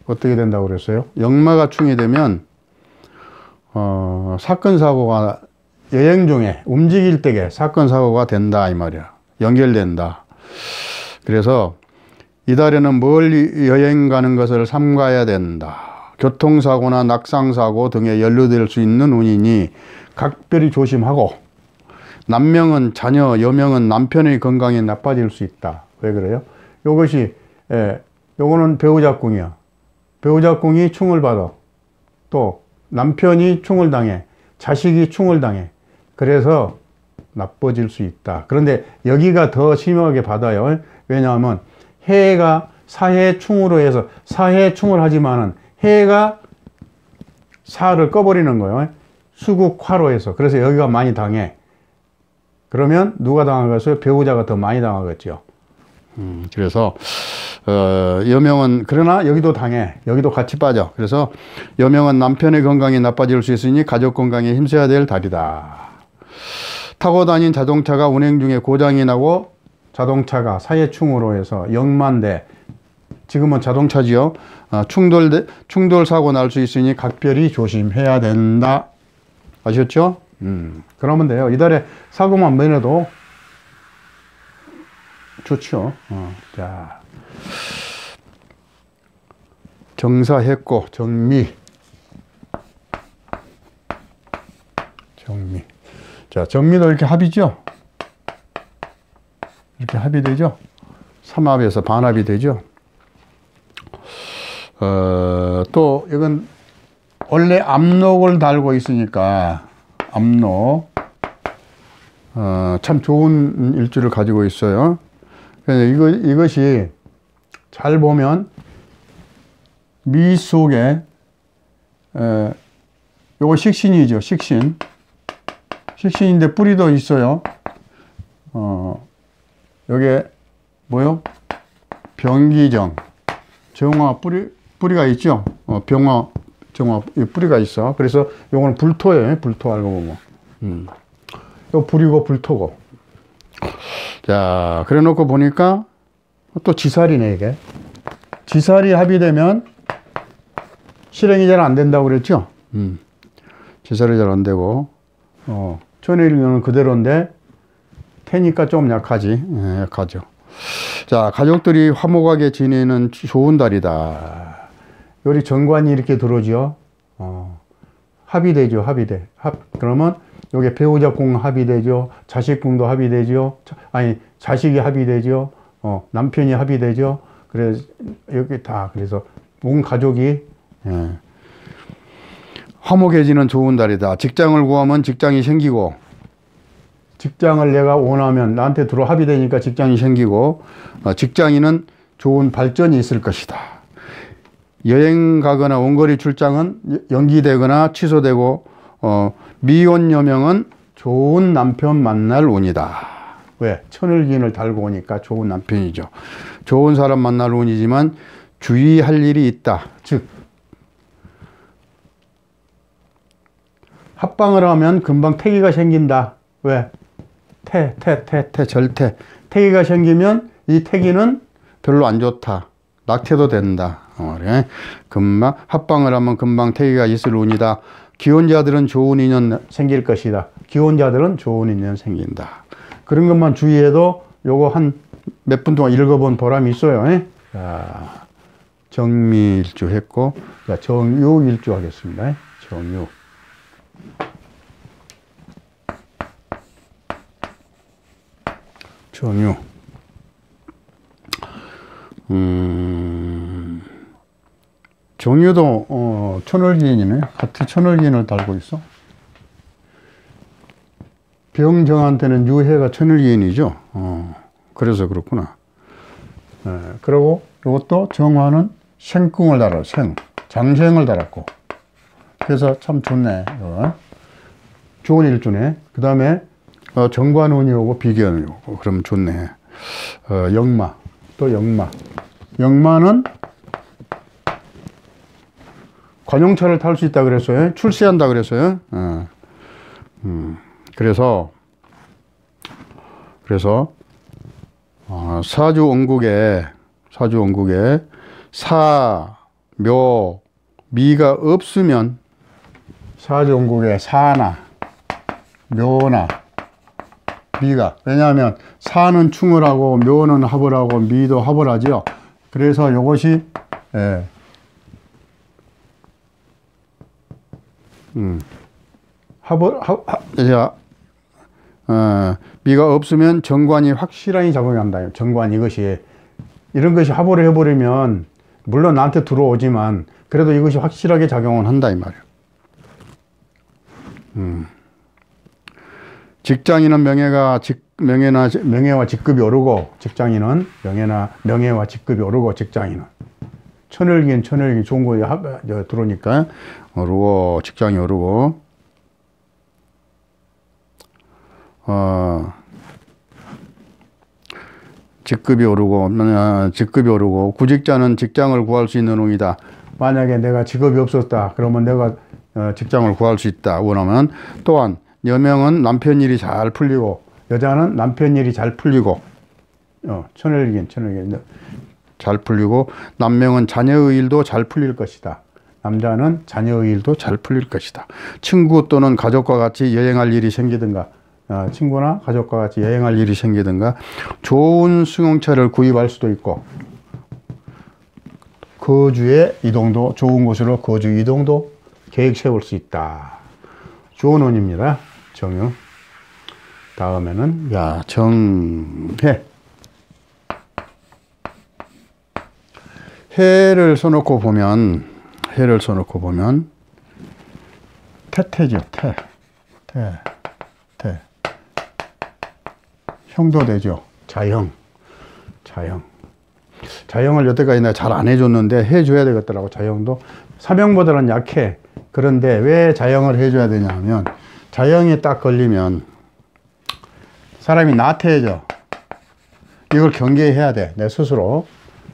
어떻게 된다고 그랬어요? 역마가 충이 되면 사건 사고가 여행 중에 움직일 때에 사건 사고가 된다 이 말이야. 연결된다. 그래서 이달에는 멀리 여행 가는 것을 삼가야 된다. 교통사고나 낙상사고 등에 연루될 수 있는 운이니 각별히 조심하고, 남명은 자녀, 여명은 남편의 건강이 나빠질 수 있다. 왜 그래요? 요것이, 요거는 배우자궁이야. 배우자궁이 충을 받아. 또 남편이 충을 당해. 자식이 충을 당해. 그래서 나빠질 수 있다. 그런데 여기가 더 심하게 받아요. 왜냐하면 해가 사해충으로 해서 사해충을 하지만은 해가 사를 꺼버리는 거예요. 수국화로 해서. 그래서 여기가 많이 당해. 그러면 누가 당하겠어요? 배우자가 더 많이 당하겠죠. 그래서 여명은, 그러나 여기도 당해. 여기도 같이 빠져. 그래서 여명은 남편의 건강이 나빠질 수 있으니 가족 건강에 힘써야 될 달이다. 타고 다닌 자동차가 운행 중에 고장이 나고, 자동차가 사해충으로 해서 역만대, 지금은 자동차지요. 충돌 사고 날 수 있으니 각별히 조심해야 된다. 아셨죠? 그러면 돼요. 이달에 사고만 면해도 좋죠. 자, 정사했고, 정미. 자, 정미도 이렇게 합이죠. 이렇게 합이 되죠. 삼합에서 반합이 되죠. 또 이건 원래 압록을 달고 있으니까 압록, 참 좋은 일주를 가지고 있어요. 그래서 이것이 잘 보면 미 속에 요거 식신이죠. 식신인데 뿌리도 있어요. 요게 뭐요? 병기정, 정화 뿌리가 있죠. 병화, 정화 뿌리가 있어. 그래서 요거는 불토예요. 불토 알고 보면. 요 불이고 불토고. 자, 그래 놓고 보니까 또 지살이네, 이게. 지살이 합의되면 실행이 잘 안 된다고 그랬죠. 지살이 잘 안 되고, 천일기는 그대로인데 태니까 좀 약하지. 약하죠. 자, 가족들이 화목하게 지내는 좋은 달이다. 요리 정관이 이렇게 들어오죠. 합이 되죠. 합이돼. 그러면 요게 배우자궁 합이 되죠. 자식궁도 합이 되죠. 자식이 합이 되죠. 남편이 합이 되죠. 그래서 여기 다, 그래서 온 가족이 화목해지는 좋은 달이다. 직장을 구하면 직장이 생기고, 직장을 내가 원하면 나한테 들어 합이 되니까 직장이 생기고, 직장인은 좋은 발전이 있을 것이다. 여행 가거나 원거리 출장은 연기되거나 취소되고, 미혼 여명은 좋은 남편 만날 운이다. 왜? 천을기인을 달고 오니까 좋은 남편이죠. 좋은 사람 만날 운이지만 주의할 일이 있다. 즉 합방을 하면 금방 태기가 생긴다. 왜? 절태. 태기가 생기면 이 태기는 별로 안 좋다. 낙태도 된다. 그래. 금방 합방을 하면 금방 태기가 있을 운이다. 기혼자들은 좋은 인연 생길 것이다. 기혼자들은 좋은 인연 생긴다. 그런 것만 주의해도 요거 한 몇 분 동안 읽어본 보람이 있어요. 자, 정미일주 했고, 자, 정유일주 하겠습니다. 정유. 정유. 정유도 천월기인이네. 같은 천월기인을 달고 있어. 병정한테는 유해가 천월기인이죠. 그래서 그렇구나. 그리고 이것도 정화는 생궁을 달아. 장생을 달았고. 그래서 참 좋네. 좋은 일주네. 그 다음에 정관운이 오고 비견운이 오고. 그럼 좋네. 역마. 또 역마. 역마는 관용차를 탈 수 있다 그랬어요. 출세한다 그랬어요. 그래서 사주 원국에 사, 묘, 미가 없으면 사주 원국에 사나 묘나 미가, 왜냐하면 사는 충을 하고 묘는 합을 하고 미도 합을 하죠. 그래서 이것이 미가 없으면 정관이 확실하게 작용한다. 정관 이것이 이런 것이 합을 해버리면 물론 나한테 들어오지만 그래도 이것이 확실하게 작용을 한다 이 말이에요. 직장인은 명예와 직급이 오르고, 직장인은 명예와 직급이 오르고, 직장인은 천을긴 좋은 거에 들어오니까 오르고, 직장이 오르고, 직급이 오르고, 구직자는 직장을 구할 수 있는 운이다. 만약에 내가 직업이 없었다 그러면 내가 직장을 구할 수 있다 원하면, 또한 여명은 남편 일이 잘 풀리고, 여자는 남편 일이 잘 풀리고, 천을긴 잘 풀리고, 남명은 자녀의 일도 잘 풀릴 것이다. 남자는 자녀의 일도 잘 풀릴 것이다. 친구 또는 가족과 같이 여행할 일이 생기든가, 친구나 가족과 같이 여행할 일이 생기든가, 좋은 승용차를 구입할 수도 있고, 거주의 이동도, 좋은 곳으로 거주 이동도 계획 세울 수 있다. 좋은 운입니다. 정유. 다음에는 정해. 해를 써놓고 보면 태태죠. 태. 형도 되죠. 자형을 여태까지 내가 잘 안 해줬는데 해줘야 되겠더라고. 자형도 사명보다는 약해. 그런데 왜 자형을 해줘야 되냐 하면, 자형이 딱 걸리면 사람이 나태해져. 이걸 경계해야 돼. 내 스스로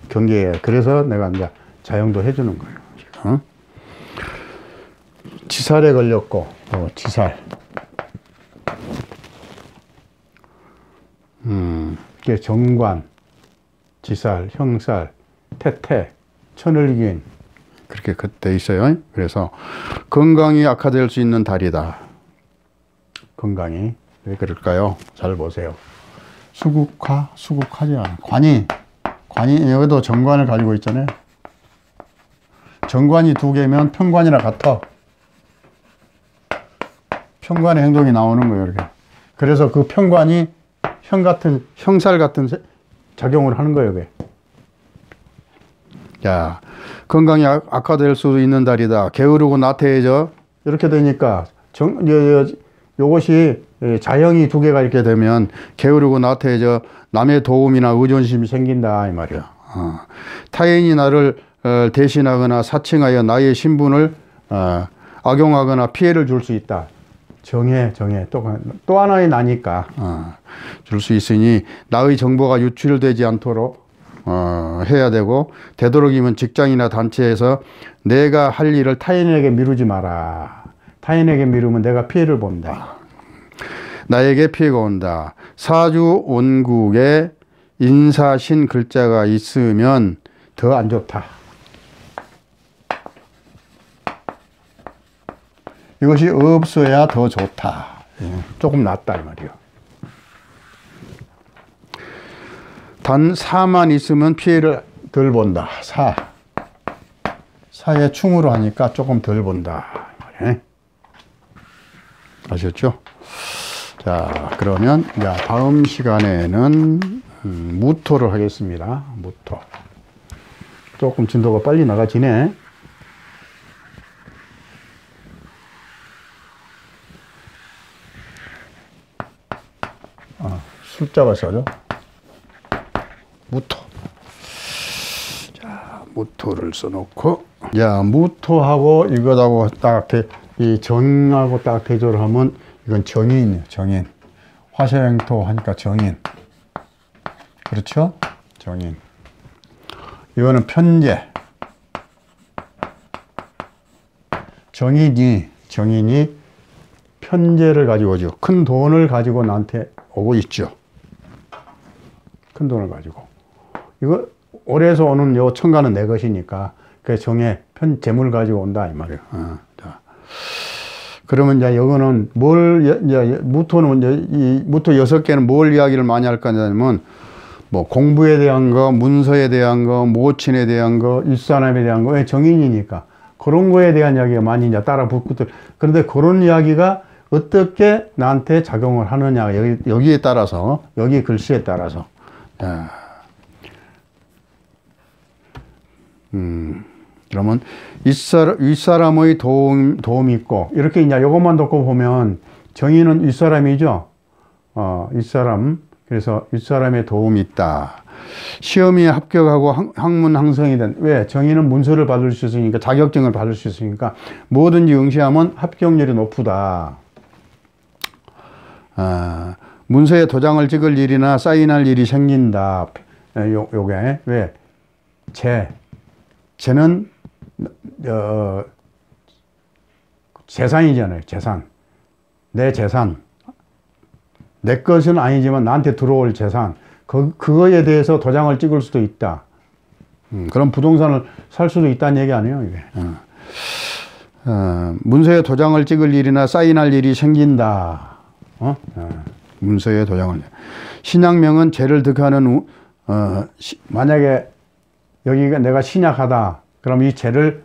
경계해. 그래서 내가 이제 자형도 해주는 거예요. 지금. 지살에 걸렸고, 지살. 이게 정관, 지살, 형살, 태태, 천을긴, 그렇게 돼 있어요. 그래서 건강이 악화될 수 있는 달이다. 건강이 왜 그럴까요? 잘 보세요. 수국하지 않아. 관이 여기도 정관을 가지고 있잖아요. 정관이 두 개면 편관이랑 같아. 편관의 행동이 나오는 거예요, 이렇게. 그래서 그 편관이 형살 같은 작용을 하는 거예요, 이게. 자, 건강이 악화될 수 있는 달이다. 게으르고 나태해져. 이렇게 되니까 요것이 자형이 두 개가 이렇게 되면 게으르고 나태해져 남의 도움이나 의존심이 생긴다 이 말이야. 타인이 나를 대신하거나 사칭하여 나의 신분을 악용하거나 피해를 줄 수 있다. 정해. 또 하나의 나니까 줄 수 있으니 나의 정보가 유출되지 않도록 해야 되고, 되도록이면 직장이나 단체에서 내가 할 일을 타인에게 미루지 마라. 타인에게 미루면 내가 피해를 본다. 나에게 피해가 온다. 사주 원국에 인사신 글자가 있으면 더 안 좋다. 이것이 없어야 더 좋다. 조금 낫다 이 말이요. 단 사만 있으면 피해를 덜 본다. 사에 충으로 하니까 조금 덜 본다. 아셨죠? 자, 그러면 이제 다음 시간에는 무토를 하겠습니다. 무토. 조금 진도가 빨리 나가지네. 숫자가 써죠. 무토. 자, 무토를 써놓고. 야, 무토하고 이것하고 딱, 이 정하고 딱 대조를 하면 이건 정인이에요. 정인. 화생토 하니까 정인. 그렇죠? 정인. 이거는 편재. 정인이 편재를 가지고 오죠. 큰 돈을 가지고 나한테 오고 있죠. 큰 돈을 가지고. 이거 올해서 오는 요 천간은 내 것이니까 그 정에 재물 가지고 온다 이 말이에요. 자. 그러면 이제 이거는 무토는 이제 이 무토 6개는 뭘 이야기를 많이 할 거냐면 뭐 공부에 대한 거, 문서에 대한 거, 모친에 대한 거, 윗사람에 대한 거, 정인이니까 그런 거에 대한 이야기가 많이 이제 따라 붙고. 그런데 그런 이야기가 어떻게 나한테 작용을 하느냐 여기에 따라서, 여기 글씨에 따라서. 그러면 윗사람의 도움이 있고, 이렇게 이제 요것만 놓고 보면 정의는 윗사람이죠. 윗사람. 그래서 윗사람의 도움이 있다. 시험에 합격하고 학문 항성이 된. 왜? 정의는 문서를 받을 수 있으니까, 자격증을 받을 수 있으니까 뭐든지 응시하면 합격률이 높다. 문서에 도장을 찍을 일이나 사인할 일이 생긴다. 요게 왜? 재는 재산이잖아요. 재산. 내 재산. 내 것은 아니지만 나한테 들어올 재산. 그거에 대해서 도장을 찍을 수도 있다. 그런 부동산을 살 수도 있다는 얘기 아니에요, 이게. 문서에 도장을 찍을 일이나 사인할 일이 생긴다. 문서에 도장을. 신약명은 죄를 득하는 만약에 여기가 내가 신약하다. 그럼 이 죄를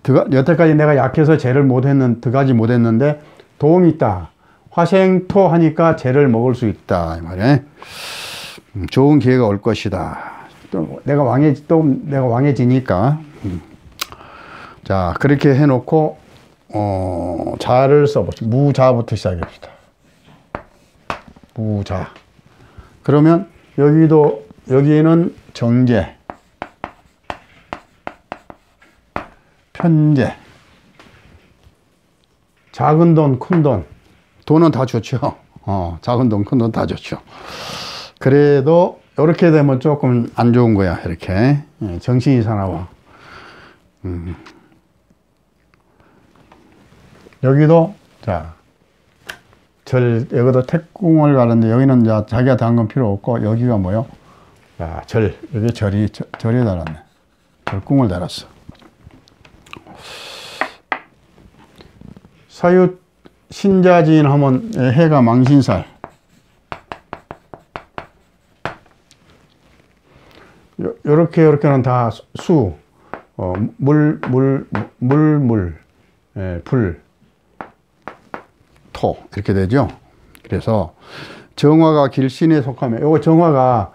여태까지 내가 약해서 죄를 득하지 못했는데 도움이 있다. 화생토 하니까 죄를 먹을 수 있다 이 말이에요. 좋은 기회가 올 것이다. 또 내가 왕해지니까. 자, 그렇게 해놓고 자를 써보죠. 무자부터 시작합시다. 무자. 그러면 여기는 정제, 편제, 작은 돈, 큰 돈. 돈은 다 좋죠. 작은 돈, 큰 돈 다 좋죠. 그래도 이렇게 되면 조금 안 좋은 거야. 이렇게 정신이 사나워. 여기도 자 여기도 태궁을 가는데 여기는 이제 자기가 담근 필요 없고 여기가 뭐요? 자, 여기 절이 달았네. 절궁을 달았어. 사유 신자지인 하면 해가 망신살. 요렇게는 다 수, 불, 토 이렇게 되죠. 그래서 정화가 길신에 속하면 요거 정화가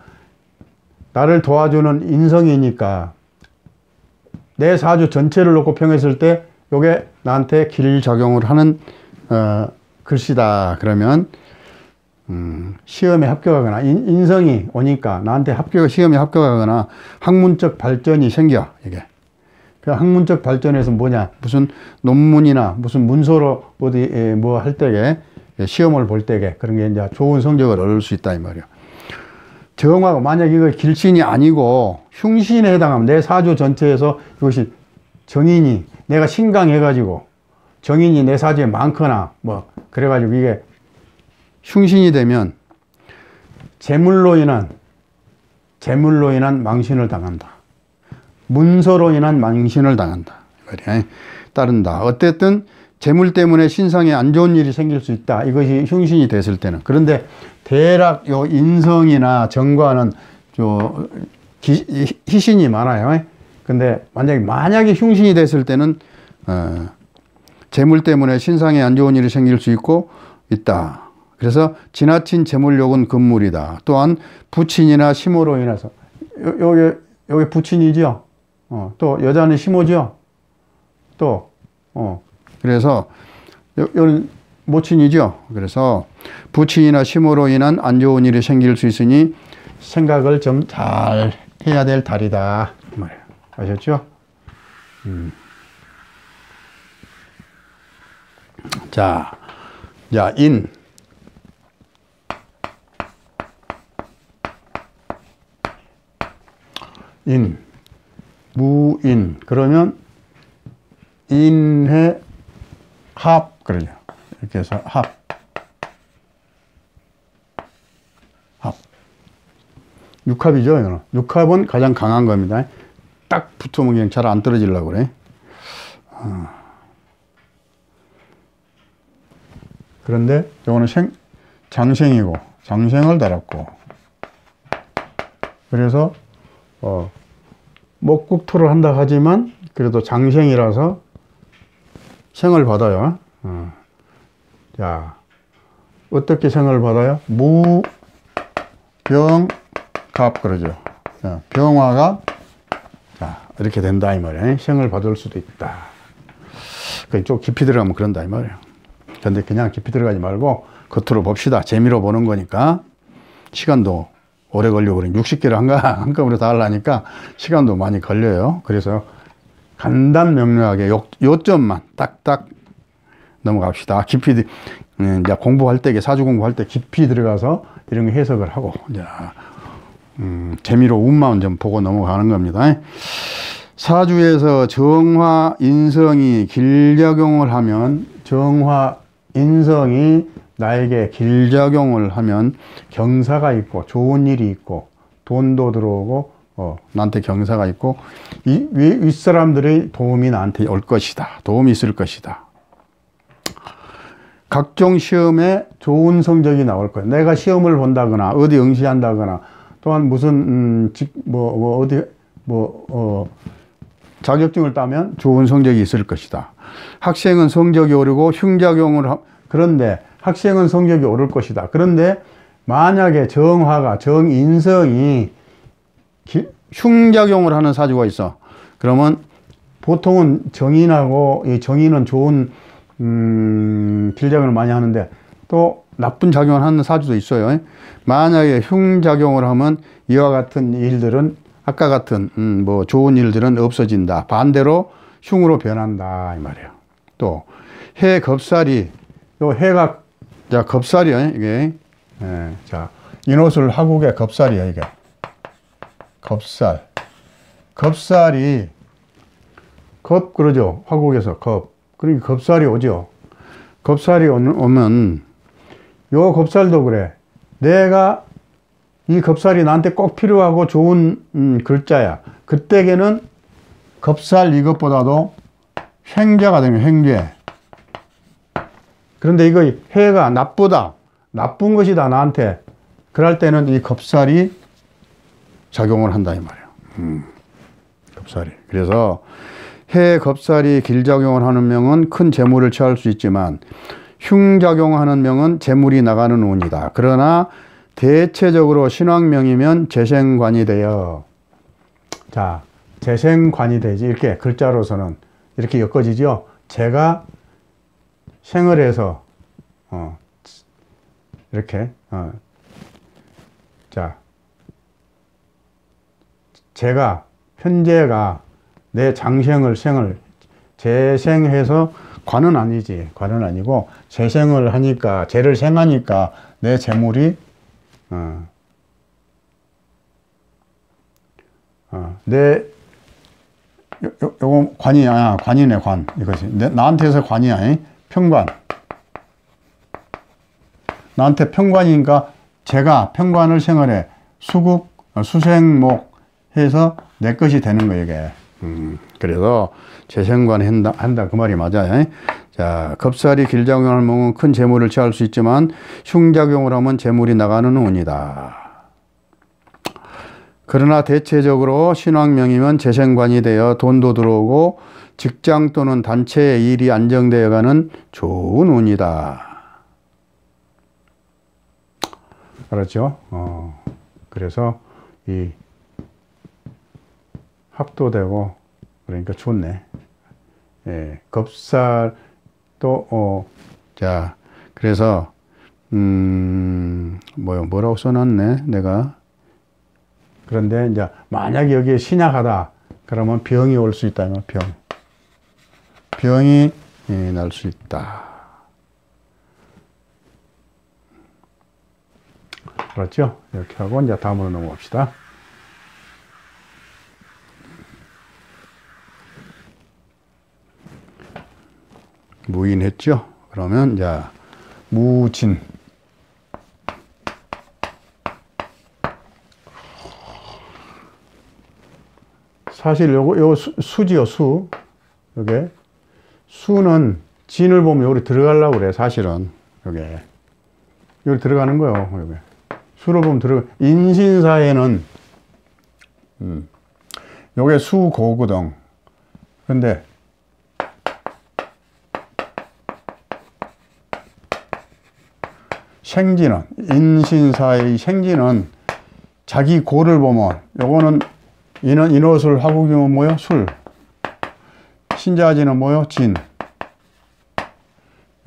나를 도와주는 인성이니까 내 사주 전체를 놓고 평했을 때 요게 나한테 길작용을 하는 글씨다. 그러면 시험에 합격하거나 인성이 오니까 나한테 시험에 합격하거나 학문적 발전이 생겨. 이게 그 학문적 발전에서 뭐냐, 무슨 논문이나 무슨 문서로 어디 뭐 할 때에 시험을 볼 때에 그런 게 이제 좋은 성적을 얻을 수 있다 이 말이야. 정화가 만약 이거 길신이 아니고 흉신에 해당하면 내 사주 전체에서 이것이 정인이 내가 신강해가지고 정인이 내 사주에 많거나 뭐 그래가지고 이게 흉신이 되면 재물로 인한 망신을 당한다. 문서로 인한 망신을 당한다. 따른다. 어쨌든 재물 때문에 신상에 안 좋은 일이 생길 수 있다. 이것이 흉신이 됐을 때는. 그런데 대략 요 인성이나 정과는 희신이 많아요. 근데 만약에 흉신이 됐을 때는 재물 때문에 신상에 안 좋은 일이 생길 수 있다. 그래서 지나친 재물욕은 금물이다. 또한 부친이나 심호로 인해서 요게 부친이죠. 또 여자는 심호죠. 또 그래서 요는 모친이죠. 그래서 부친이나 심호로 인한 안 좋은 일이 생길 수 있으니 생각을 좀 잘 해야 될 달이다. 말이에요. 아셨죠? 자, 인. 무인. 그러면 인해 합. 그러죠. 이렇게 해서 합. 육합이죠. 이거는. 육합은 가장 강한 겁니다. 딱 붙으면 그냥 잘 안 떨어지려고 그래. 그런데 이거는 장생이고 장생을 달았고, 그래서 목국토를 한다 하지만 그래도 장생이라서 생을 받아요. 자, 어떻게 생을 받아요? 무, 병, 갑 그러죠. 자, 병화가 자, 이렇게 된다 이 말이에요. 생을 받을 수도 있다. 좀 깊이 들어가면 그런다 이 말이에요. 근데 그냥 깊이 들어가지 말고 겉으로 봅시다. 재미로 보는 거니까. 시간도 오래 걸리고, 60개를 한꺼번에 다 하려니까 시간도 많이 걸려요. 그래서 간단 명료하게 요점만 딱딱 넘어갑시다. 깊이, 이제 공부할 때, 사주 공부할 때 깊이 들어가서 이런 거 해석을 하고, 이제, 재미로 운만 좀 보고 넘어가는 겁니다. 사주에서 정화, 인성이 길작용을 하면, 정화, 인성이 나에게 길작용을 하면 경사가 있고 좋은 일이 있고 돈도 들어오고 나한테 경사가 있고 윗사람들의 도움이 나한테 올 것이다. 도움이 있을 것이다. 각종 시험에 좋은 성적이 나올 거야. 내가 시험을 본다거나 어디 응시한다거나 또한 무슨 자격증을 따면 좋은 성적이 있을 것이다. 학생은 성적이 오르고 그런데 학생은 성적이 오를 것이다. 그런데 만약에 정인성이 흉작용을 하는 사주가 있어. 그러면 보통은 이 정인은 좋은 길작용을 많이 하는데 또 나쁜 작용을 하는 사주도 있어요. 만약에 흉작용을 하면 이와 같은 일들은 아까 같은 좋은 일들은 없어진다. 반대로 흉으로 변한다 이 말이에요. 또 해 겁살이, 요 해가 겁살이요 이게. 자, 인옷을 하국의 겁살이에요 이게. 겁살이 그러죠. 화국에서 그러니까 겁살이 오죠. 겁살이 오면 요 겁살도 그래. 내가 이 겁살이 나한테 꼭 필요하고 좋은 글자야. 그때에는 겁살 이것보다도 횡재가 되면 횡재. 그런데 이거 해가 나쁜 것이다 나한테. 그럴 때는 이 겁살이 작용을 한다 이 말이에요. 겁살이. 그래서 해 겁살이 길작용을 하는 명은 큰 재물을 취할 수 있지만 흉작용하는 명은 재물이 나가는 운이다. 그러나 대체적으로 신왕명이면 재생관이 되어. 자, 재생관이 되지. 이렇게 글자로서는 이렇게 엮어지죠. 제가 생을 해서 이렇게 자, 제가 현재가 내 장생을 재생해서 관은 아니지. 관은 아니고 재생을 하니까, 재를 생하니까 내 재물이 요거 관이야. 관이네, 관. 이것이. 나한테서 관이야. 이? 평관. 나한테 평관이니까 제가 평관을 생활해. 수국, 수생목 해서 내 것이 되는 거예요, 이게. 그래서 재생관 한다. 그 말이 맞아요. 자, 겁살이 길작용을 하면 큰 재물을 취할 수 있지만 흉작용을 하면 재물이 나가는 운이다. 그러나 대체적으로 신왕명이면 재생관이 되어 돈도 들어오고 직장 또는 단체의 일이 안정되어 가는 좋은 운이다. 알았죠? 그래서 이 합도되고 그러니까 좋네. 예, 겁살 또 자, 그래서 뭐라고 써놨네 내가. 그런데 이제 만약에 여기에 신약하다 그러면 병이 올 수 있다. 병이 날 수 있다. 그렇죠? 이렇게 하고 이제 다음으로 넘어갑시다. 무인했죠? 그러면 이제 무진. 사실 요거 수지요, 수. 요게 수는 진을 보면 여기 들어가려고 그래, 사실은. 요게 여기 들어가는 거예요. 요게 수를 보면 인신사에는 요게 수고거든. 근데 생지는, 인신사의 생지는 자기 고를 보면 요거는 인옷을 하고 기면 뭐요? 술. 신자지는 뭐요? 진.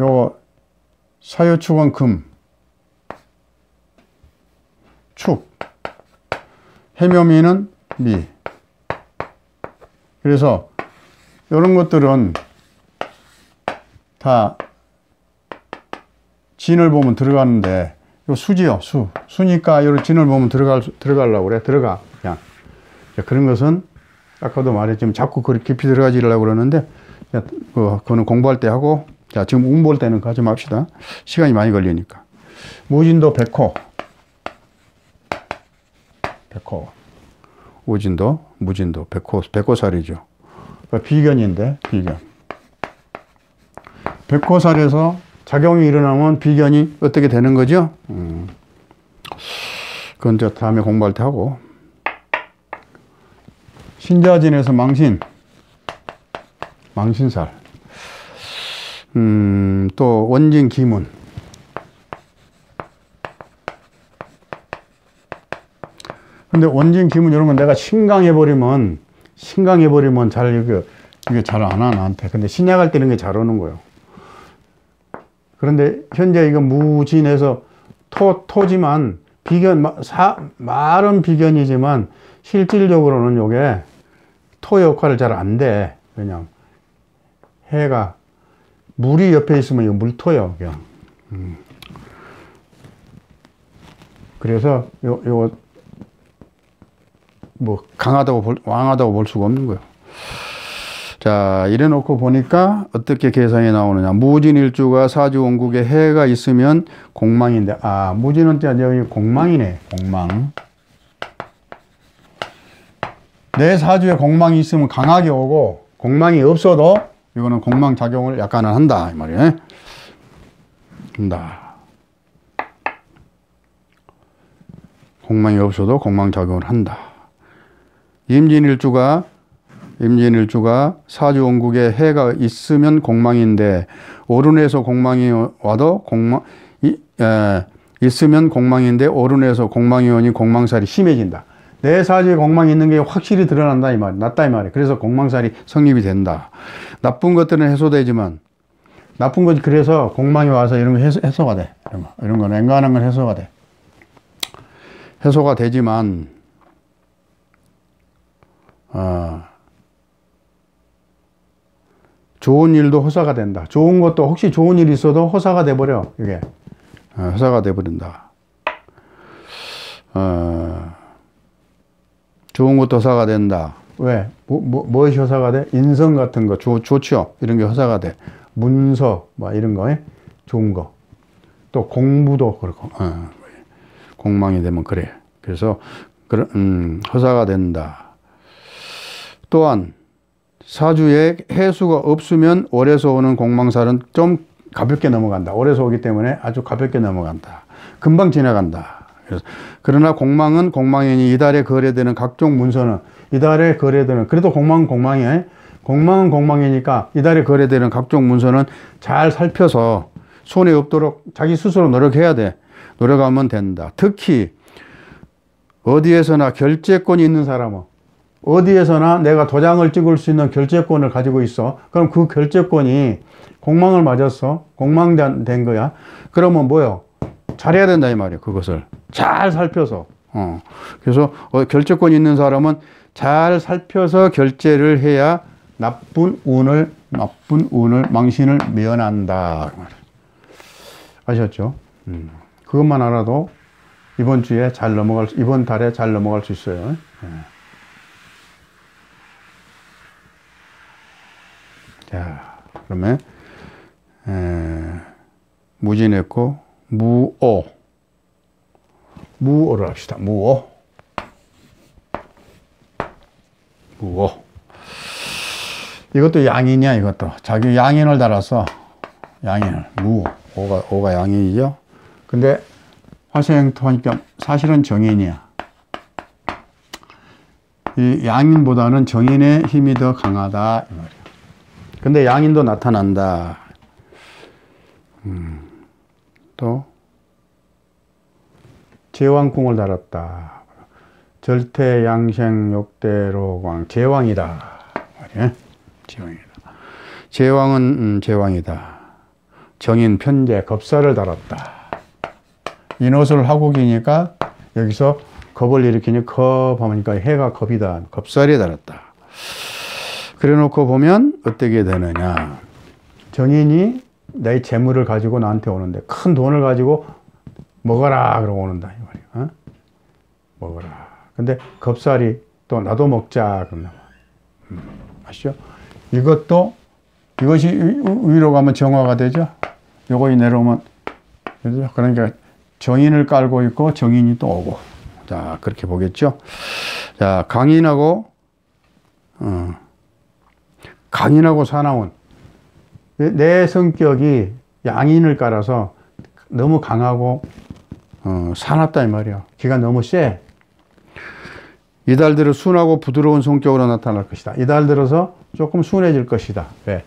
요거 사유축은 금. 축. 해묘미는 미. 그래서 이런 것들은 다 진을 보면 들어가는데 요 수지요, 수. 수니까 요 진을 보면 들어가려고 그래. 들어가. 그냥. 그런 것은 아까도 말했지만 자꾸 그렇게 깊이 들어가지려고 그러는데 그거는 공부할 때 하고, 자, 지금 볼 때는 가지 맙시다. 시간이 많이 걸리니까. 무진도 백호. 우진도, 무진도, 백호살이죠. 비견인데, 비견. 백호살에서 작용이 일어나면 비견이 어떻게 되는 거죠? 그건 저 다음에 공부할 때 하고. 신자진에서 망신살. 또 원진 기문. 근데 원진 기문 이런 건 내가 신강해버리면 잘 이게 잘 안 와, 나한테. 근데 신약할 때는 게 잘 오는 거예요. 그런데 현재 이거 무진에서 토지만 말은 비견이지만 실질적으로는 요게 토 역할을 잘 안 돼. 그냥 해가 물이 옆에 있으면 이거 물토요, 그냥. 그래서 요거 뭐 왕하다고 볼 수가 없는 거예요. 자, 이래 놓고 보니까 어떻게 계산이 나오느냐. 무진일주가 사주원국에 해가 있으면 공망인데, 무진은 여기 공망이네. 공망. 내 사주에 공망이 있으면 강하게 오고, 공망이 없어도 이거는 공망 작용을 약간은 한다, 이 말이에요. 한다. 공망이 없어도 공망 작용을 한다. 임진일주가 사주원국에 해가 있으면 공망인데, 오른에서 공망이 와도 있으면 공망인데, 오른에서 공망이 오니 공망살이 심해진다. 내 사주에 공망이 있는 게 확실히 드러난다, 이 말, 낫다, 이 말이에요. 그래서 공망살이 성립이 된다. 나쁜 것들은 해소되지만, 나쁜 것이 그래서 공망이 와서 이런 거 해소가 돼. 이런 건 앵간한 건 해소가 돼. 해소가 되지만, 좋은 일도 허사가 된다. 좋은 것도 혹시 좋은 일이 있어도 허사가 돼버려. 이게 허사가 돼버린다. 좋은 것도 허사가 된다. 왜? 무엇이 허사가 돼? 인성 같은 거 좋죠. 이런 게 허사가 돼. 문서 뭐 이런 거 좋은 거. 또 공부도 그렇고 공망이 되면 그래. 그래서 허사가 된다. 또한 사주에 해수가 없으면 월에서 오는 공망살은 좀 가볍게 넘어간다. 월에서 오기 때문에 아주 가볍게 넘어간다. 금방 지나간다. 그러나 공망은 공망이니 이달에 거래되는 각종 문서는 이달에 거래되는 그래도 공망은 공망이에요. 공망은 공망이니까 이달에 거래되는 각종 문서는 잘 살펴서 손해 없도록 자기 스스로 노력해야 돼. 노력하면 된다. 특히 어디에서나 결재권이 있는 사람은 어디에서나 내가 도장을 찍을 수 있는 결재권을 가지고 있어. 그럼 그 결재권이 공망을 맞았어. 공망된 거야. 그러면 뭐요? 잘해야 된다 이 말이에요. 그것을 잘 살펴서. 그래서 결재권이 있는 사람은 잘 살펴서 결재를 해야 나쁜 운을 망신을 면한다. 아셨죠? 그것만 알아도 이번 달에 잘 넘어갈 수 있어요. 자, 그러면 무진했고 무오를 합시다. 무오. 이것도 양인이야. 이것도 자기 양인을 달아서 양인을 오가 양인이죠. 근데 화생토하니까 사실은 정인이야. 이 양인보다는 정인의 힘이 더 강하다 이 말이야. 근데 양인도 나타난다. 또 제왕궁을 달았다. 절태양생 욕대로광 제왕이다. 말이야. 제왕이다. 제왕은 제왕이다. 정인 편제 겁사를 달았다. 인호술 하국이니까 여기서 겁을 일으키니 겁하니까 해가 겁이다. 겁살이 달았다. 그래 놓고 보면 어떻게 되느냐. 정인이 내 재물을 가지고 나한테 오는데 큰 돈을 가지고 먹어라 그러고 오는다 이 말이야. 먹어라. 근데 겁살이 또 나도 먹자 그런다. 아시죠? 이것이 위로 가면 정화가 되죠. 요거 내려오면 그러니까 정인을 깔고 있고 정인이 또 오고. 자, 그렇게 보겠죠. 자, 강인하고 사나운. 내 성격이 양인을 깔아서 너무 강하고 사납다 이 말이야. 기가 너무 세. 이달 들어 순하고 부드러운 성격으로 나타날 것이다. 이달 들어서 조금 순해질 것이다. 왜?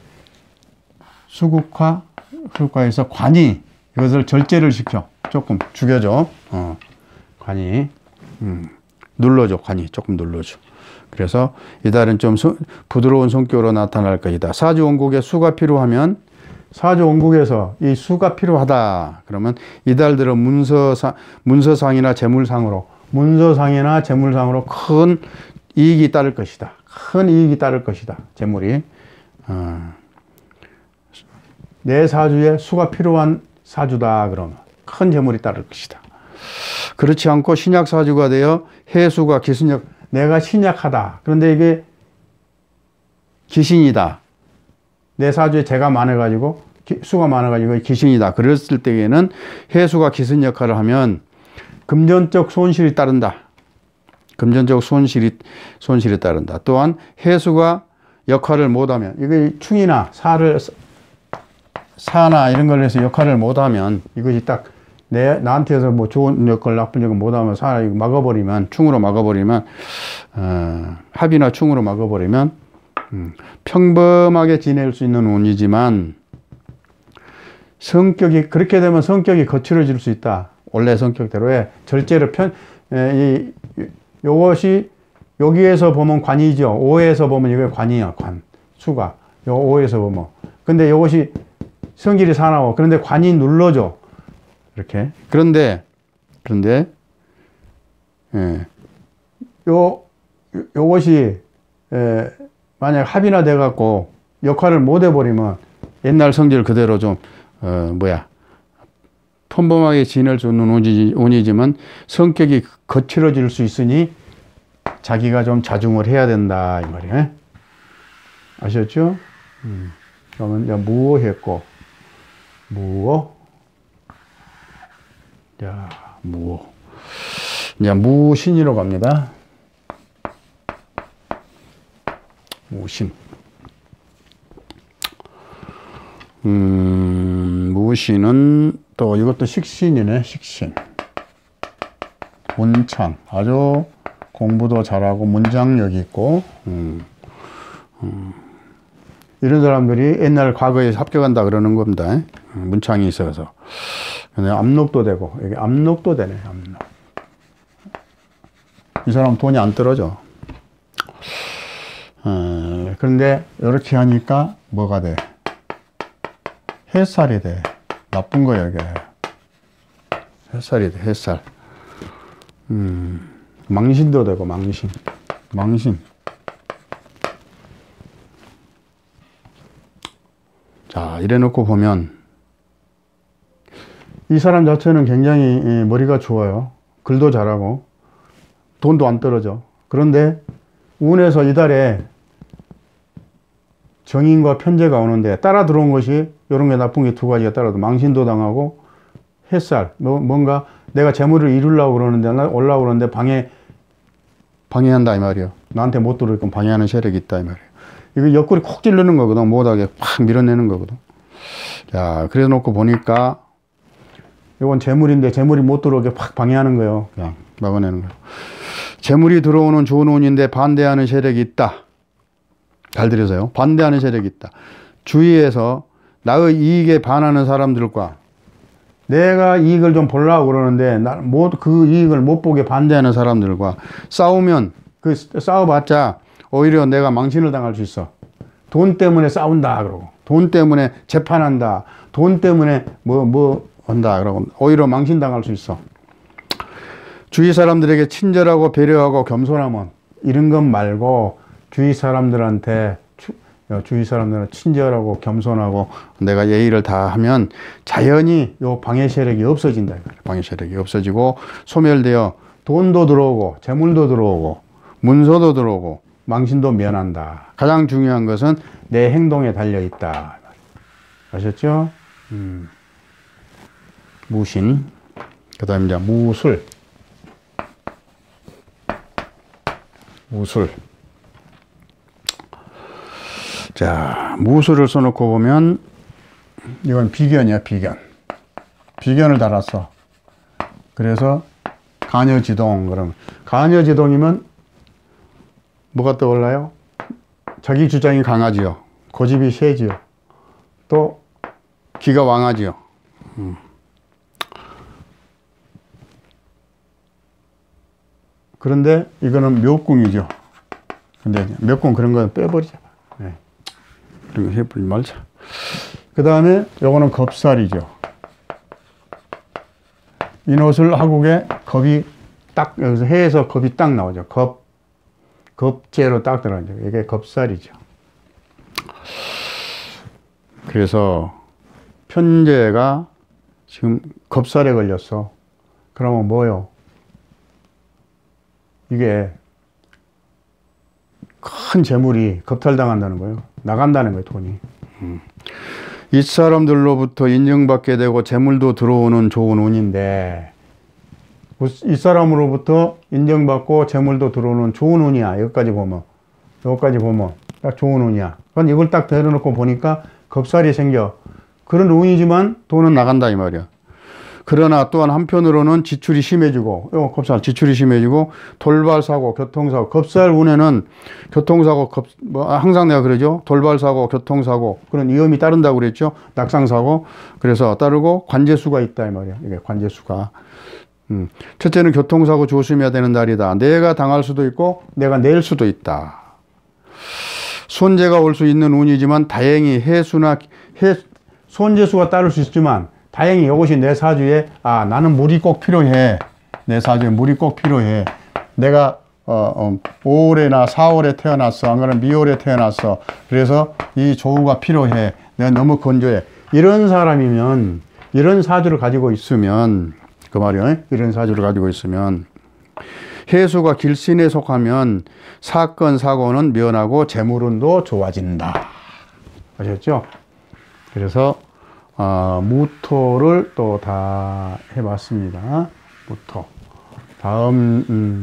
수국화에서 관이 이것을 절제를 시켜. 조금 죽여줘. 관이 눌러줘. 관이 조금 눌러줘. 그래서 이달은 좀 부드러운 성격으로 나타날 것이다. 사주원국에 수가 필요하면 사주원국에서 이 수가 필요하다. 그러면 이달 들어 문서상이나 재물상으로 큰 이익이 따를 것이다. 큰 이익이 따를 것이다. 재물이. 내 사주에 수가 필요한 사주다. 그러면 큰 재물이 따를 것이다. 그렇지 않고 신약사주가 되어 해수가 기신역, 내가 신약하다. 그런데 이게 기신이다. 내 사주에 재가 많아가지고 수가 많아가지고 기신이다. 그랬을 때에는 해수가 기신 역할을 하면 금전적 손실이 따른다. 금전적 손실이 따른다. 또한 해수가 역할을 못하면 이게 충이나 사나 이런 걸 해서 역할을 못하면 이것이 딱 나한테서 뭐 좋은 역할 나쁜 역할 못하면 사나 이거 막아버리면 충으로 막아버리면 합이나 충으로 막아버리면 평범하게 지낼 수 있는 운이지만 성격이 그렇게 되면 성격이 거칠어질 수 있다. 원래 성격대로의 절제를 요것이 여기에서 보면 관이죠. 오에서 보면 이게 관이야. 관 수가 요 오에서 보면 근데 요것이 성질이 사나워. 그런데 관이 눌러줘. 이렇게. 그런데 요것이 만약 합의나 돼 갖고 역할을 못 해버리면 옛날 성질 그대로 좀 평범하게 지낼 수 있는 운이지만 성격이 거칠어질 수 있으니 자기가 좀 자중을 해야 된다 이 말이에요. 아셨죠? 그러면 이제 무오했고 무오. 자, 무오. 이제 무신으로 갑니다. 무신. 무신은 또 이것도 식신이네. 식신. 문창. 아주 공부도 잘하고 문장력이 있고 이런 사람들이 옛날 과거에 합격한다 그러는 겁니다. 문창이 있어서. 압록도 되고 여기 압록도 되네. 압록. 이 사람 돈이 안 떨어져. 그런데 이렇게 하니까 뭐가 돼? 햇살이 돼. 나쁜 거야 이게. 햇살이 돼. 햇살. 망신도 되고 망신. 망신. 자, 이래 놓고 보면 이 사람 자체는 굉장히 머리가 좋아요. 글도 잘하고 돈도 안 떨어져. 그런데 운에서 이달에 정인과 편재가 오는데 따라 들어온 것이 이런 게 나쁜 게 두 가지가 따라도 망신도 당하고 햇살. 뭔가 내가 재물을 이루려고 그러는데 올라오고 그러는데 방해한다 이 말이야. 나한테 못 들어오게끔 방해하는 세력이 있다 이 말이야. 이거 옆구리 콕 찌르는 거거든. 못하게 팍 밀어내는 거거든. 자, 그래서 놓고 보니까 이건 재물인데 재물이 못 들어오게 팍 방해하는 거예요. 그냥 막아내는 거예요. 재물이 들어오는 좋은 운인데 반대하는 세력이 있다. 잘 들으세요. 반대하는 세력이 있다. 주위에서 나의 이익에 반하는 사람들과 내가 이익을 좀 보려고 그러는데 그 이익을 못 보게 반대하는 사람들과 싸우면 그 싸워봤자 오히려 내가 망신을 당할 수 있어. 돈 때문에 싸운다 그러고 돈 때문에 재판한다. 돈 때문에 뭐 한다 그러고 오히려 망신 당할 수 있어. 주위 사람들에게 친절하고 배려하고 겸손하면 이런 것 말고 주위 사람들한테 친절하고 겸손하고 내가 예의를 다하면 자연히 요 방해 세력이 없어진다. 방해 세력이 없어지고 소멸되어 돈도 들어오고 재물도 들어오고 문서도 들어오고 망신도 면한다. 가장 중요한 것은 내 행동에 달려있다. 아셨죠? 무신. 그 다음에 이제 무술. 무술. 자, 무술을 써놓고 보면 이건 비견이야, 비견. 비견을 달았어. 그래서 가녀지동. 그럼 가녀지동이면 뭐가 떠올라요? 자기 주장이 강하지요. 고집이 세지요. 또 기가 왕하지요. 그런데 이거는 묘궁이죠. 근데 묘궁 그런 건 빼버리자. 네. 그런 거 해버리지 말자. 그 다음에 요거는 겁살이죠. 인호술 하국에 겁이 딱 여기서 해에서 겁이 딱 나오죠. 겁재로 딱 들어가죠. 이게 겁살이죠. 그래서 편재가 지금 겁살에 걸렸어. 그러면 뭐요? 이게 큰 재물이 겁탈당한다는 거예요. 나간다는 거예요, 돈이. 이 사람들로부터 인정받게 되고 재물도 들어오는 좋은 운인데 이 사람으로부터 인정받고 재물도 들어오는 좋은 운이야. 여기까지 보면 딱 좋은 운이야. 그건 이걸 딱 대려놓고 보니까 겁살이 생겨. 그런 운이지만 돈은 나간다 이 말이야. 그러나 또한 한편으로는 지출이 심해지고, 겁살 지출이 심해지고, 돌발사고, 교통사고, 겁살 운에는 교통사고, 항상 내가 그러죠. 돌발사고, 교통사고, 그런 위험이 따른다고 그랬죠. 낙상사고. 그래서 따르고 관제수가 있다 이 말이야. 이게 관제수가. 첫째는 교통사고 조심해야 되는 날이다. 내가 당할 수도 있고, 내가 낼 수도 있다. 손재가 올 수 있는 운이지만 다행히 손재수가 따를 수 있지만 다행히 이것이 내 사주에 나는 물이 꼭 필요해. 내 사주에 물이 꼭 필요해. 내가 5월이나 4월에 태어났어. 안 그러면 미월에 태어났어. 그래서 이 조우가 필요해. 내가 너무 건조해. 이런 사람이면 이런 사주를 가지고 있으면 그 말이요. 이런 사주를 가지고 있으면 해수가 길신에 속하면 사건, 사고는 면하고 재물운도 좋아진다. 아셨죠? 그래서 무토를 또 다 해봤습니다. 무토. 다음